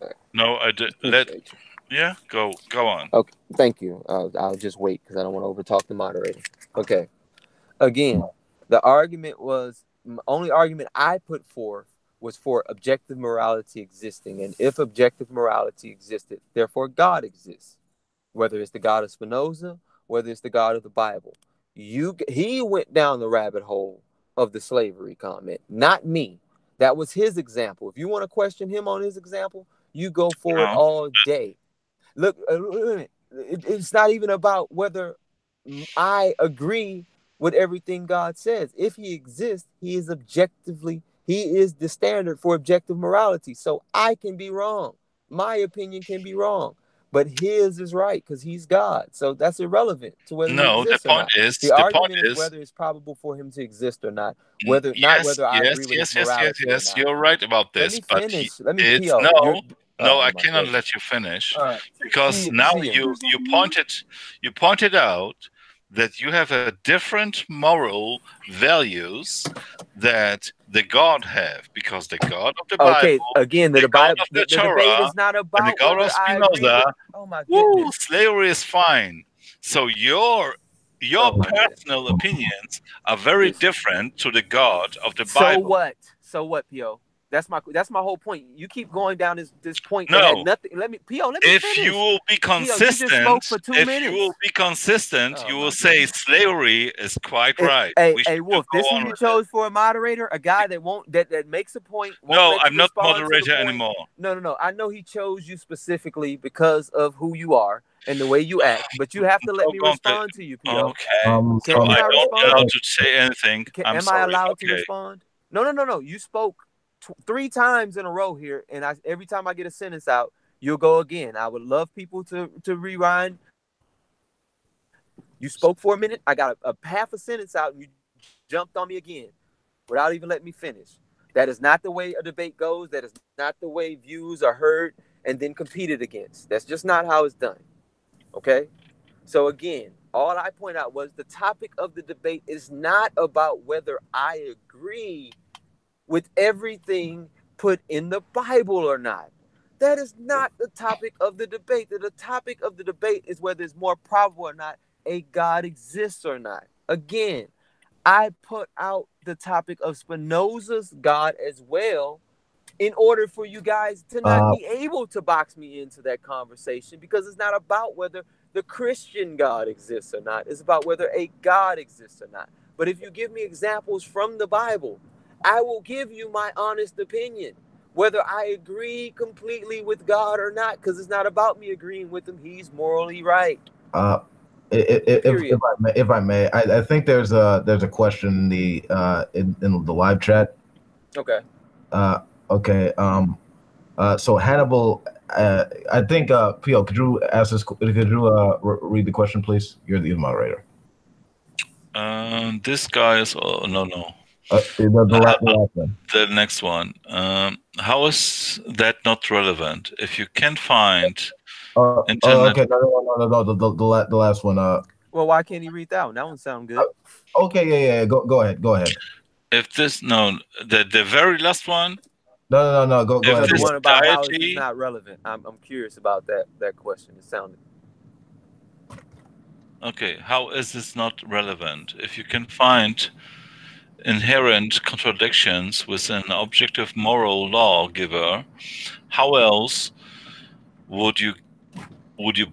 All right. No, I did. Appreciate you. Yeah, go on. Okay. Thank you. I'll just wait because I don't want to overtalk the moderator. Okay. Again, the argument was only argument I put forth was for objective morality existing, and if objective morality existed, therefore God exists. Whether it's the God of Spinoza, whether it's the God of the Bible, he went down the rabbit hole of the slavery comment, not me. That was his example. If you want to question him on his example, you go for it all day. Look, it's not even about whether I agree with everything God says. If he exists, he is the standard for objective morality. So I can be wrong. My opinion can be wrong, but his is right because he's God. So that's irrelevant to whether he exists or not. The argument is whether it's probable for him to exist or not. Whether I agree with his morality or not. You're right about this. Let me finish. Let me it's PO. no, I cannot let you finish, because now you you pointed out that you have a different moral values that the God have, because the God of the Bible, again, the God of the debate Torah, is not about and the God of Spinoza. Oh my goodness. Slavery is fine. So your personal opinions are very different to the God of the Bible. So what, P.O.? That's my whole point. You keep going down this point No. that had nothing. Let me finish. If you will be consistent, you will say slavery is quite right. Hey, Wolf, this is who you chose for a moderator, a guy that makes a point. No, I'm not moderator anymore. No. I know he chose you specifically because of who you are and the way you act, but you have to let me respond to you, P.O. Okay. So I don't allow to say anything. Am I allowed to respond? No. You spoke 3 times in a row here, and every time I get a sentence out, you'll go again. I would love people to rewind. You spoke for a minute. I got a half a sentence out, and you jumped on me again without even letting me finish. That is not the way a debate goes. That is not the way views are heard and then competed against. That's just not how it's done. Okay? So again, all I point out was the topic of the debate is not about whether I agree with everything put in the Bible or not. That is not the topic of the debate. The topic of the debate is whether it's more probable or not a God exists or not. Again, I put out the topic of Spinoza's God as well in order for you guys to not be able to box me into that conversation, because it's not about whether the Christian God exists or not. It's about whether a God exists or not. But if you give me examples from the Bible, I will give you my honest opinion, whether I agree completely with God or not, because it's not about me agreeing with him. He's morally right. If I may, I think there's a question in the live chat. Okay. Okay. So Hannibal, I think P.O., could you ask this? Could you read the question, please? You're the moderator. This guy is no. The next one. How is that not relevant? If you can't find internet. Okay, no. The last one. Well, why can't he read that one? That one sound good. Okay, yeah. Go ahead. If this the very last one. No. Go If ahead. The this one about how is this deity, not relevant. I'm curious about that question. It sounded. okay, how is this not relevant? If you can find inherent contradictions with an objective moral lawgiver, how else would you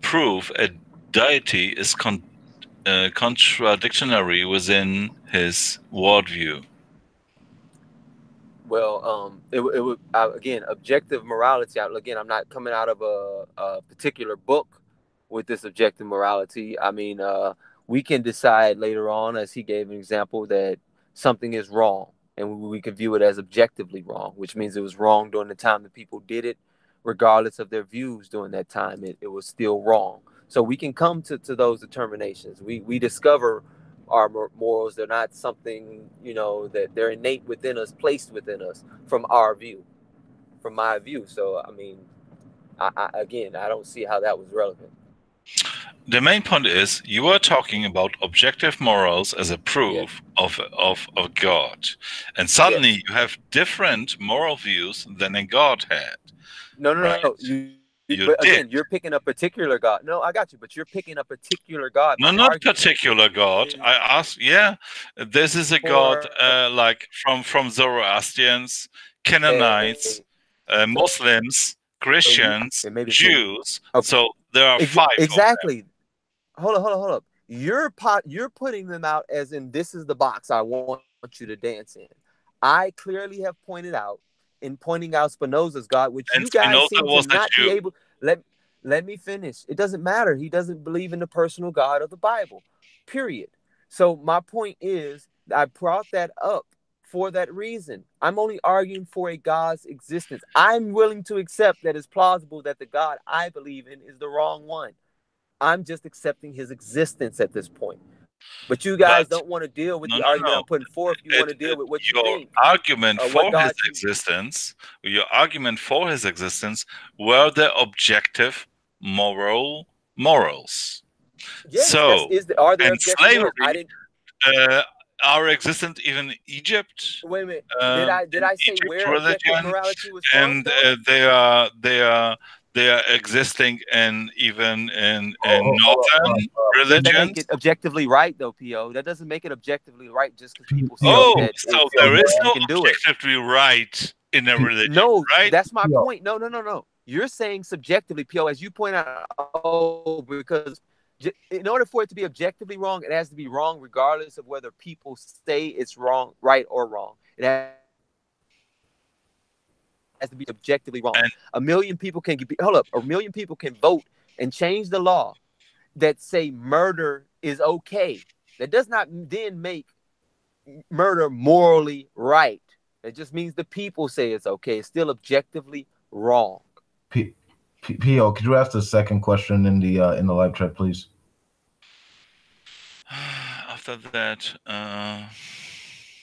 prove a deity is contradictory within his worldview? Well, it would again objective morality. Again, I'm not coming out of a particular book with this objective morality. I mean, we can decide later on, as he gave an example, that something is wrong, and we can view it as objectively wrong, which means it was wrong during the time that people did it, regardless of their views during that time. It was still wrong. So we can come to those determinations. We discover our morals. They're not something, that they're innate within us, placed within us from our view, from my view. So, I mean, again, I don't see how that was relevant. The main point is you are talking about objective morals as a proof of God, and suddenly you have different moral views than a God had. No. But again, did. you're picking a particular God. No, I got you, but you're picking a particular God. No, not particular God. I asked, this is a God like from Zoroastrians, Canaanites, Muslims, Christians, Jews. So there are 5 exactly. Of them. Hold up. You're putting them out as in this is the box I want you to dance in. I clearly have pointed out in pointing out Spinoza's God, which and you guys Spinoza seem to not be able. Let me finish. It doesn't matter. He doesn't believe in the personal God of the Bible. Period. So my point is, I brought that up for that reason. I'm only arguing for a God's existence. I'm willing to accept that it's plausible that the God I believe in is the wrong one. I'm just accepting his existence at this point. But you guys don't want to deal with the argument I'm putting forth. You want to deal with what you think. Your argument for his existence were the objective morals. Yes, so, are there objective slavery morals? are existent even in Egypt. Wait a minute. Did I say Egypt where objective morality was and they are existing in northern religion. That make it objectively right, though, P.O. That doesn't make it objectively right just because people say that. So there is no objectively right in a religion. No, right? That's my point. No. You're saying subjectively, P.O. As you point out, because in order for it to be objectively wrong, it has to be wrong regardless of whether people say it's wrong, right, or wrong. It has to be objectively wrong. A million people can vote and change the law that say murder is okay. That does not then make murder morally right. It just means the people say it's okay. It's still objectively wrong. P.O., could you ask the second question in the live chat, please? After that,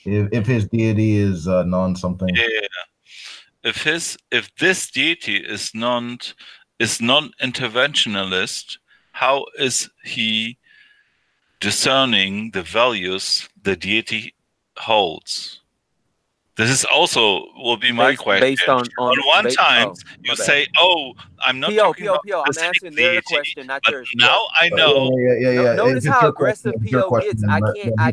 if his deity is non-something. Yeah. If this deity is non-interventionalist, how is he discerning the values the deity holds? This is also will be my question. Based on one time you say, "Oh, I'm not talking about P.O. I'm answering their question, not yours. Now I know. Yeah. Notice how aggressive P.O. gets. I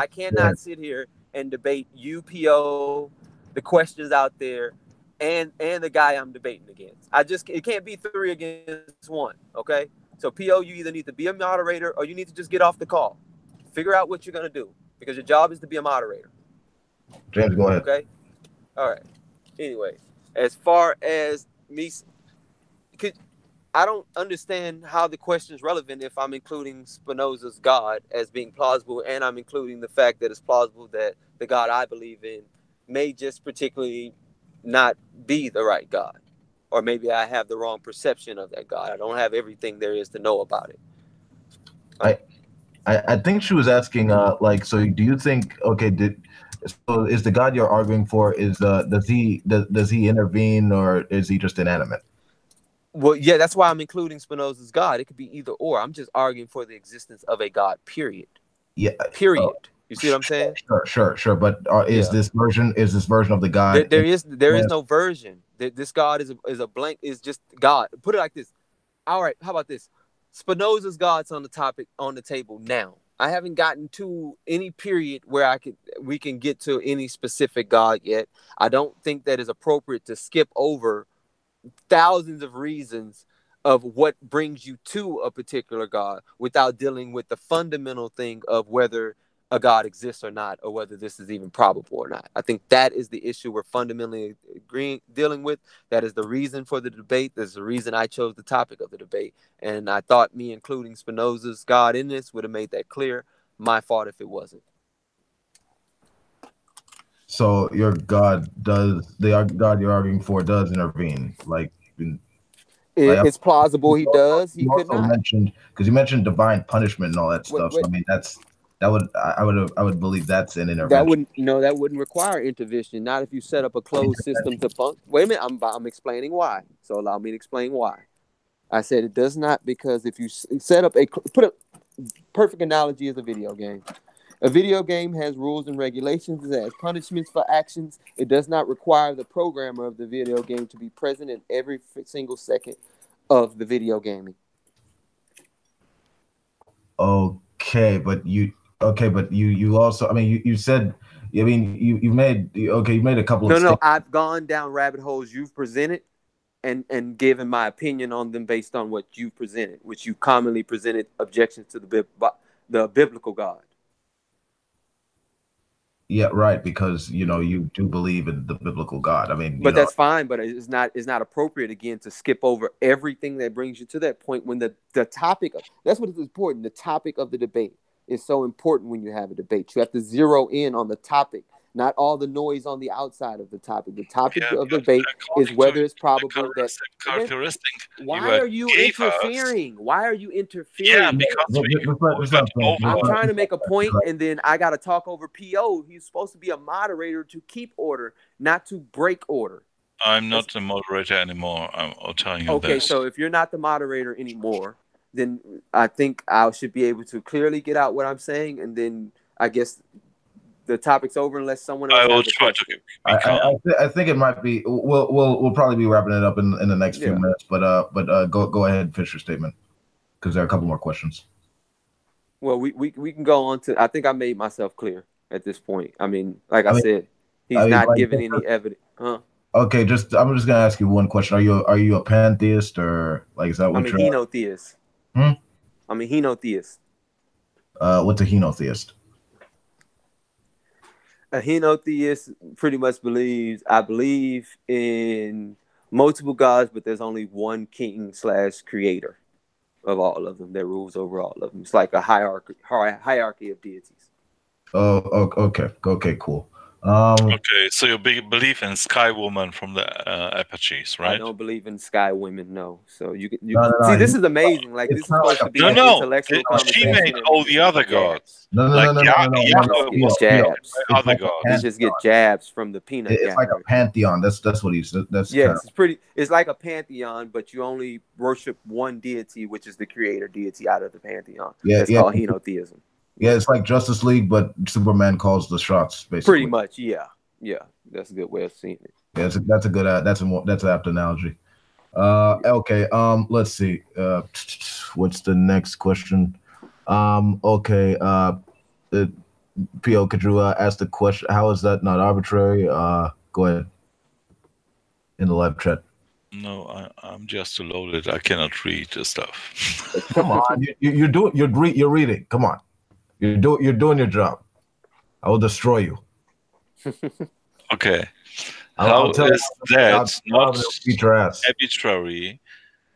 cannot sit here and debate you, P.O., the questions out there, and the guy I'm debating against. It can't be 3 against 1. Okay. So P.O., you either need to be a moderator or you need to just get off the call. Figure out what you're gonna do because your job is to be a moderator. James, go ahead. Okay. All right. Anyway, as far as me, I don't understand how the question is relevant if I'm including Spinoza's God as being plausible, and I'm including the fact that it's plausible that the God I believe in may just particularly not be the right God, or maybe I have the wrong perception of that God. I don't have everything there is to know about it. I think she was asking, so do you think, so is the God you're arguing for does he intervene or is he just inanimate? Well, yeah, that's why I'm including Spinoza's God. It could be either or. I'm just arguing for the existence of a God. Period. Yeah. Period. You see what I'm saying? Sure. But is Yeah. this version of the God? There is no version. This God is a blank. Is just God. Put it like this. All right. How about this? Spinoza's God's on the table now. I haven't gotten to any period where we can get to any specific God yet. I don't think that is appropriate to skip over thousands of reasons of what brings you to a particular God without dealing with the fundamental thing of whether a God exists or not, or whether this is even probable or not. I think that is the issue we're fundamentally dealing with. That is the reason for the debate. That's the reason I chose the topic of the debate. And I thought me including Spinoza's God in this would have made that clear. My fault if it wasn't. So your God the God you're arguing for does intervene, It's plausible he does. He you could also not. mentioned, because you mentioned divine punishment and all that stuff. Wait. So I mean, I would believe that's an That intervention. wouldn't require intervention. Not if you set up a closed system to function. Wait a minute, I'm explaining why. So allow me to explain why. I said it does not, because if you set up put a perfect analogy is a video game. A video game has rules and regulations. It has punishments for actions. It does not require the programmer of the video game to be present in every single second of the video gaming. Okay, but you also, I mean, you said, I mean, you made a couple of No, I've gone down rabbit holes you've presented and given my opinion on them based on what you presented, which you commonly presented objections to the biblical God. Yeah, right, because you do believe in the biblical God. I mean, but that's fine. But it's not appropriate again to skip over everything that brings you to that point when the topic that's what is important. The topic of the debate is so important when you have a debate. You have to zero in on the topic, not all the noise on the outside of the topic. The topic of the debate is whether it's probable that. Characteristic. Why are you interfering? Why are you interfering? Yeah, because I'm trying to make a point, and then I got to talk over PO. He's supposed to be a moderator to keep order, not to break order. I'm not the moderator anymore. I'm telling you okay, this. So if you're not the moderator anymore, then I think I should be able to clearly get out what I'm saying, and then I guess the topic's over unless someone else has a question. I think it might be. We'll probably be wrapping it up in the next few minutes. But go ahead and finish your statement, because there are a couple more questions. Well, we can go on to. I think I made myself clear at this point. I mean, I said, he's not giving any evidence, huh? Okay, I'm just gonna ask you one question. Are you a pantheist, or is that what you're? I'm a henotheist. I'm a henotheist. What's a henotheist? A henotheist pretty much I believe in multiple gods, but there's only one king / creator of all of them that rules over all of them. It's like a hierarchy of deities. Oh, okay, cool. Okay, so you believe in Sky Woman from the Apaches, right? I don't believe in Sky Women, no. So you see, this is amazing. Like, this is supposed to be an intellectual conversation. She made all the other gods. No. Jabs. Other gods. You just get jabs from the peanut. It's like a pantheon. That's what he said. It's like a pantheon, but you only worship one deity, which is the creator deity out of the pantheon. That's called henotheism. Yeah, it's like Justice League, but Superman calls the shots, basically. Pretty much, yeah. That's a good way of seeing it. Yeah, that's a good. That's an apt analogy. Okay. Let's see. What's the next question? Okay. P.O., could you ask the question? How is that not arbitrary? Go ahead. In the live chat. No, I'm just loaded. I cannot read the stuff. Come on, you're reading. Come on. You're doing your job. I will destroy you. Okay. How is that not arbitrary?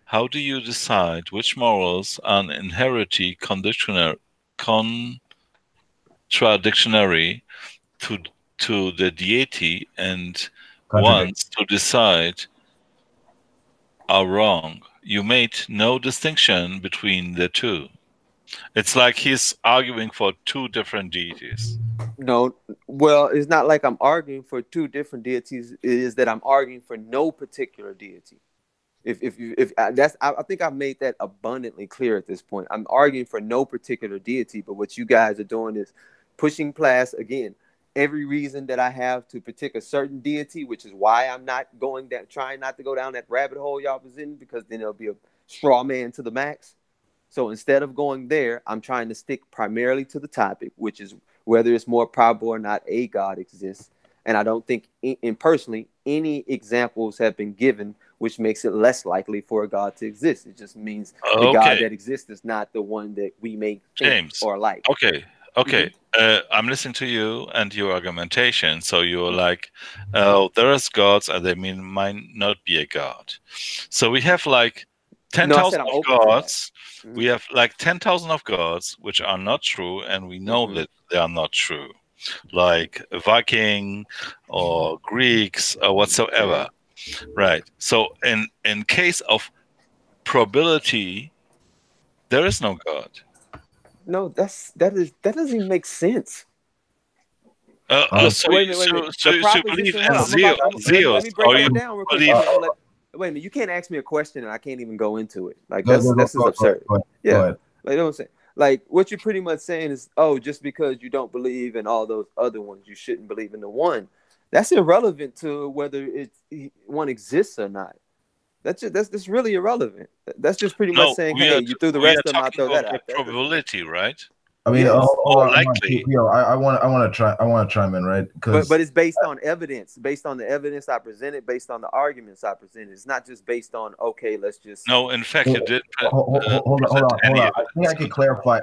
How do you decide which morals are inherently contradictory to the deity and ones to decide are wrong? You made no distinction between the two. It's like he's arguing for two different deities. No, well, it's not like I'm arguing for two different deities. It is that I'm arguing for no particular deity. I think I've made that abundantly clear at this point. I'm arguing for no particular deity, but what you guys are doing is pushing past again every reason that I have to predict a certain deity, which is why I'm not going down, trying not to go down that rabbit hole y'all was in, because then it'll be a straw man to the max. So instead of going there, I'm trying to stick primarily to the topic, which is whether it's more probable or not a God exists. And I don't think, and personally, any examples have been given which makes it less likely for a God to exist. It just means the God that exists is not the one that we may think James or like. Okay. I'm listening to you and your argumentation. So you're like, there is gods, and they might not be a God. So we have like 10,000 of gods. We have like 10,000 of gods, which are not true, and we know that they are not true. Like a Viking or Greeks or whatsoever. Right. So in case of probability, there is no God. No, that doesn't even make sense. So you believe in Zeus? Let me break that down real quick. Wait a minute, you can't ask me a question and I can't even go into it. Like that's just absurd. Yeah, like what I'm saying. Like what you're pretty much saying is, oh, just because you don't believe in all those other ones, you shouldn't believe in the one. That's irrelevant to whether one exists or not. That's really irrelevant. That's just pretty much saying, hey, you threw the rest of them out. Throw that out. Probability, right? I mean, likely. I want to chime in, right? But it's based on evidence, based on the evidence I presented, based on the arguments I presented. It's not just based on let's just. No, in fact, you did. Hold on. I think I could clarify.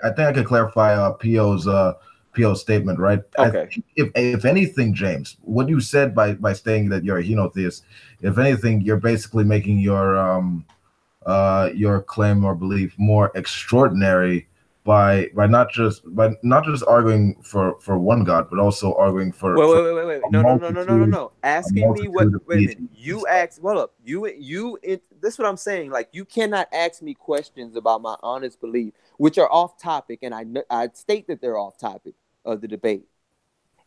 Po's statement, right? Okay. If anything, James, what you said by saying that you're a henotheist, if anything, you're basically making your claim or belief more extraordinary by not just arguing for one God, but also arguing for. Wait. No. Asking me what? Wait a minute. You asked. Hold up. This is what I'm saying. Like you cannot ask me questions about my honest belief, which are off topic, and I state that they're off topic of the debate,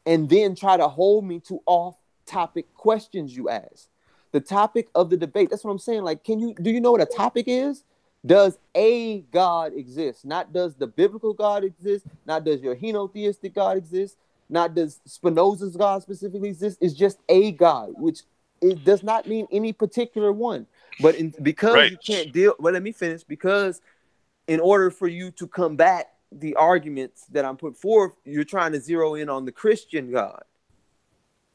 and then try to hold me to off topic questions you ask. The topic of the debate. That's what I'm saying. Like, do you know what a topic is? Does a God exist? Not does the biblical God exist? Not does your henotheistic God exist? Not does Spinoza's God specifically exist? It's just a God, which it does not mean any particular one. But because you can't deal. Well, let me finish. Because in order for you to combat the arguments that I'm putting forth, you're trying to zero in on the Christian God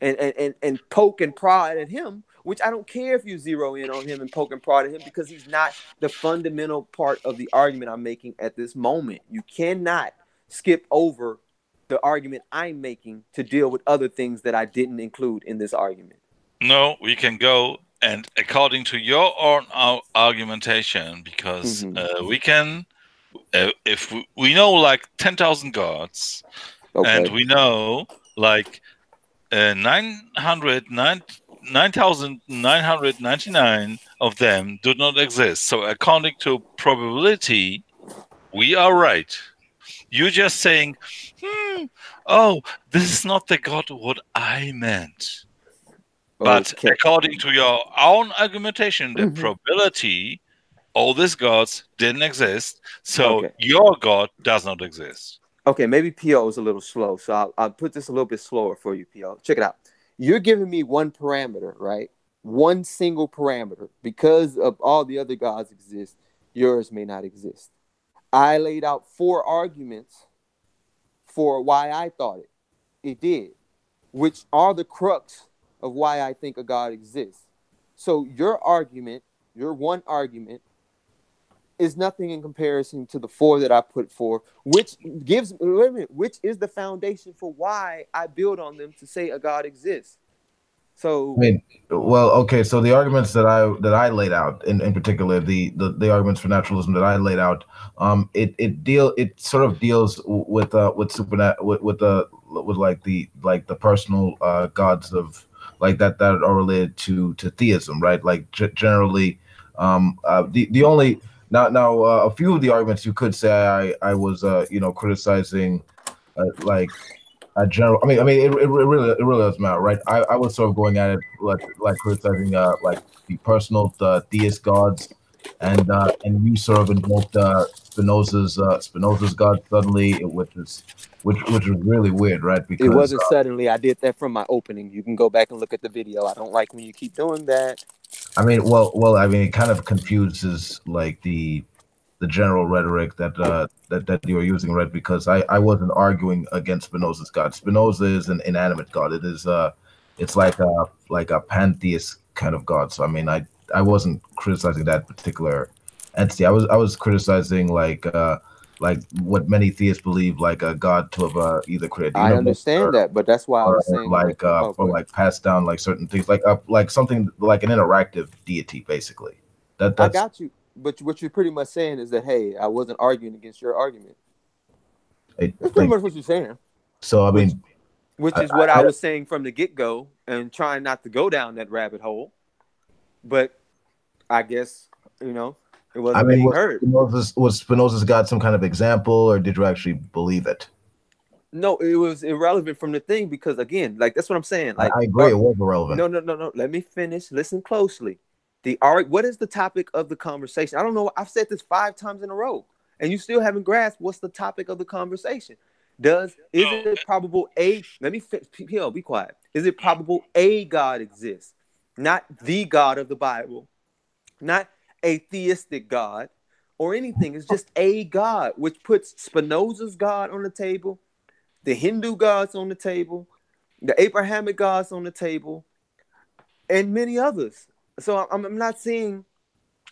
and poke and prod at him. Which I don't care if you zero in on him and poke and prod at him, because he's not the fundamental part of the argument I'm making at this moment. You cannot skip over the argument I'm making to deal with other things that I didn't include in this argument. No, we can go, and according to your own argumentation, because we can, if we know like 10,000 gods, and we know like 9,999 of them do not exist. So according to probability, we are right. You're just saying, this is not the God what I meant. But according to your own argumentation, the probability, all these gods didn't exist. So your God does not exist. Okay, maybe PO is a little slow. So I'll put this a little bit slower for you, PO. Check it out. You're giving me one parameter, right? One single parameter. Because of all the other gods exist, yours may not exist. I laid out 4 arguments for why I thought it did, which are the crux of why I think a God exists. So your argument, your one argument, is nothing in comparison to the 4 that I put forth, which is the foundation for why I build on them to say a God exists. So so the arguments that I laid out, in particular the arguments for naturalism that I laid out, it sort of deals with the personal gods of like that are related to theism, right? Like generally, the only now a few of the arguments you could say I was criticizing a general. I mean, it really doesn't matter, right? I was sort of going at it like criticizing like the personal theist gods, and you sort of invoked Spinoza's god suddenly, which was really weird, right? It Because wasn't suddenly. I did that from my opening. You can go back and look at the video. I don't like when you keep doing that. I mean, I mean, it kind of confuses like the general rhetoric that you're using, right? Because I wasn't arguing against Spinoza's God. Spinoza is an inanimate God. It is it's like a pantheist kind of God. So I mean, I wasn't criticizing that particular entity. I was criticizing like what many theists believe, like a God to have either created the I universe understand that, but that's why I was saying like oh, or like pass down like certain things, like something like an interactive deity, basically. I That's got you. But what you're pretty much saying is that, hey, I wasn't arguing against your argument. That's pretty much what you're saying. So I mean, which is what I was saying from the get-go, and trying not to go down that rabbit hole. But I guess it wasn't being heard. Was Spinoza's God some kind of example, or did you actually believe it? No, it was irrelevant from the thing, because again, like that's what I'm saying. Like I agree, it was irrelevant. No. Let me finish. Listen closely. What is the topic of the conversation? I don't know. I've said this 5 times in a row, and you still haven't grasped what's the topic of the conversation. Is it probable be quiet. Is it probable a God exists? Not the God of the Bible, not a theistic God or anything. It's just a God, which puts Spinoza's God on the table, the Hindu gods on the table, the Abrahamic gods on the table, and many others. So I'm not seeing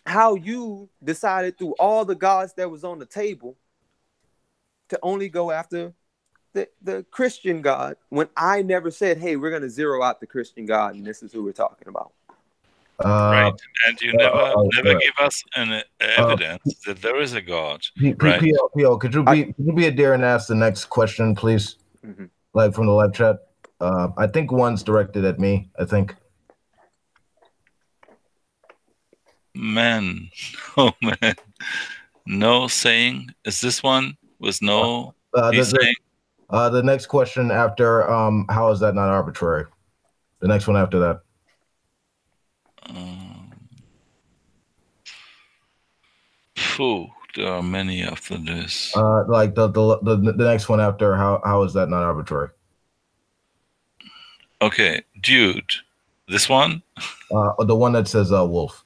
how you decided through all the gods that was on the table to only go after the Christian God, when I never said, hey, we're going to zero out the Christian God and this is who we're talking about. Right, and you never give us an evidence that there is a God. Right? P.O., could you be a dear and ask the next question, please? Mm-hmm. Like from the live chat. I think one's directed at me. I think. Man, oh man, no saying. Is this one was no? The next question after how is that not arbitrary? The next one after that. There are many after this. Like the next one after how is that not arbitrary? Okay, dude, this one. The one that says wolf.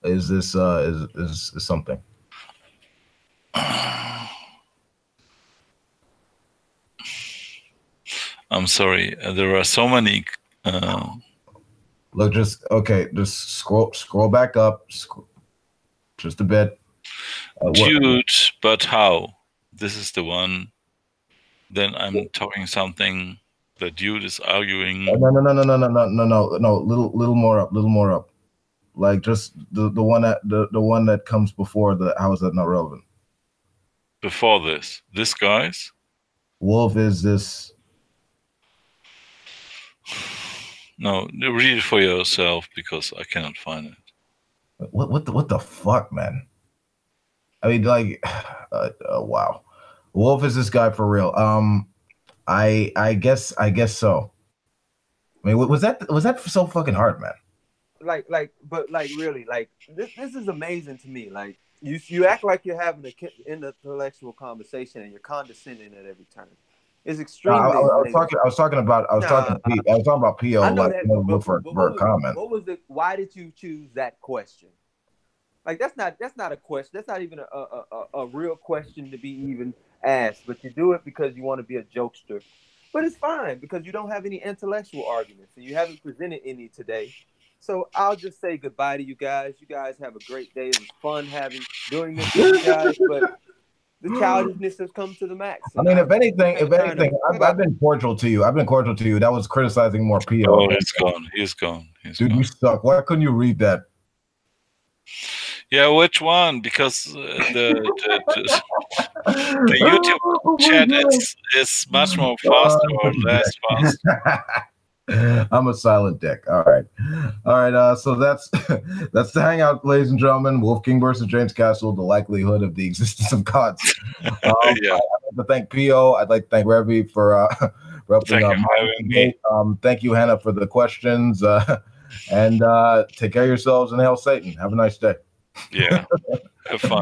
Is this is something? I'm sorry. There are so many. Look, just scroll back up, just a bit. Dude, but how? This is the one. Then I'm talking something. The dude is arguing. No. Little more up. Like just the one that comes before the how is that not relevant? Before this guy's wolf is this. No, read it for yourself because I cannot find it. What the fuck, man? I mean, like, wow, wolf is this guy for real? I guess so. I mean, was that so fucking hard, man? But really, like this is amazing to me. Like you act like you're having an intellectual conversation and you're condescending at every turn. It's extremely. I was talking about P.O. I know like that, for a comment. What was it? Why did you choose that question? Like that's not a question. That's not even a real question to be even asked. But you do it because you want to be a jokester. But it's fine because you don't have any intellectual arguments and you haven't presented any today. So I'll just say goodbye to you guys. You guys have a great day. It was fun doing this with you guys, but the childishness has come to the max. I mean, if anything, I've been cordial to you. That was criticizing more P.O. Oh, he's gone. Dude, you suck. Why couldn't you read that? Yeah, which one? Because the YouTube chat is much more fast or less fast. I'm a silent dick. All right. So that's that's the hangout, ladies and gentlemen. Wolf King versus James Cassel. The likelihood of the existence of gods. Yeah. I'd like to thank Pio. I'd like to thank Revy for helping. Thank you for having me. Thank you, Hannah, for the questions. And take care of yourselves and hail Satan. Have a nice day. Yeah. Have fun.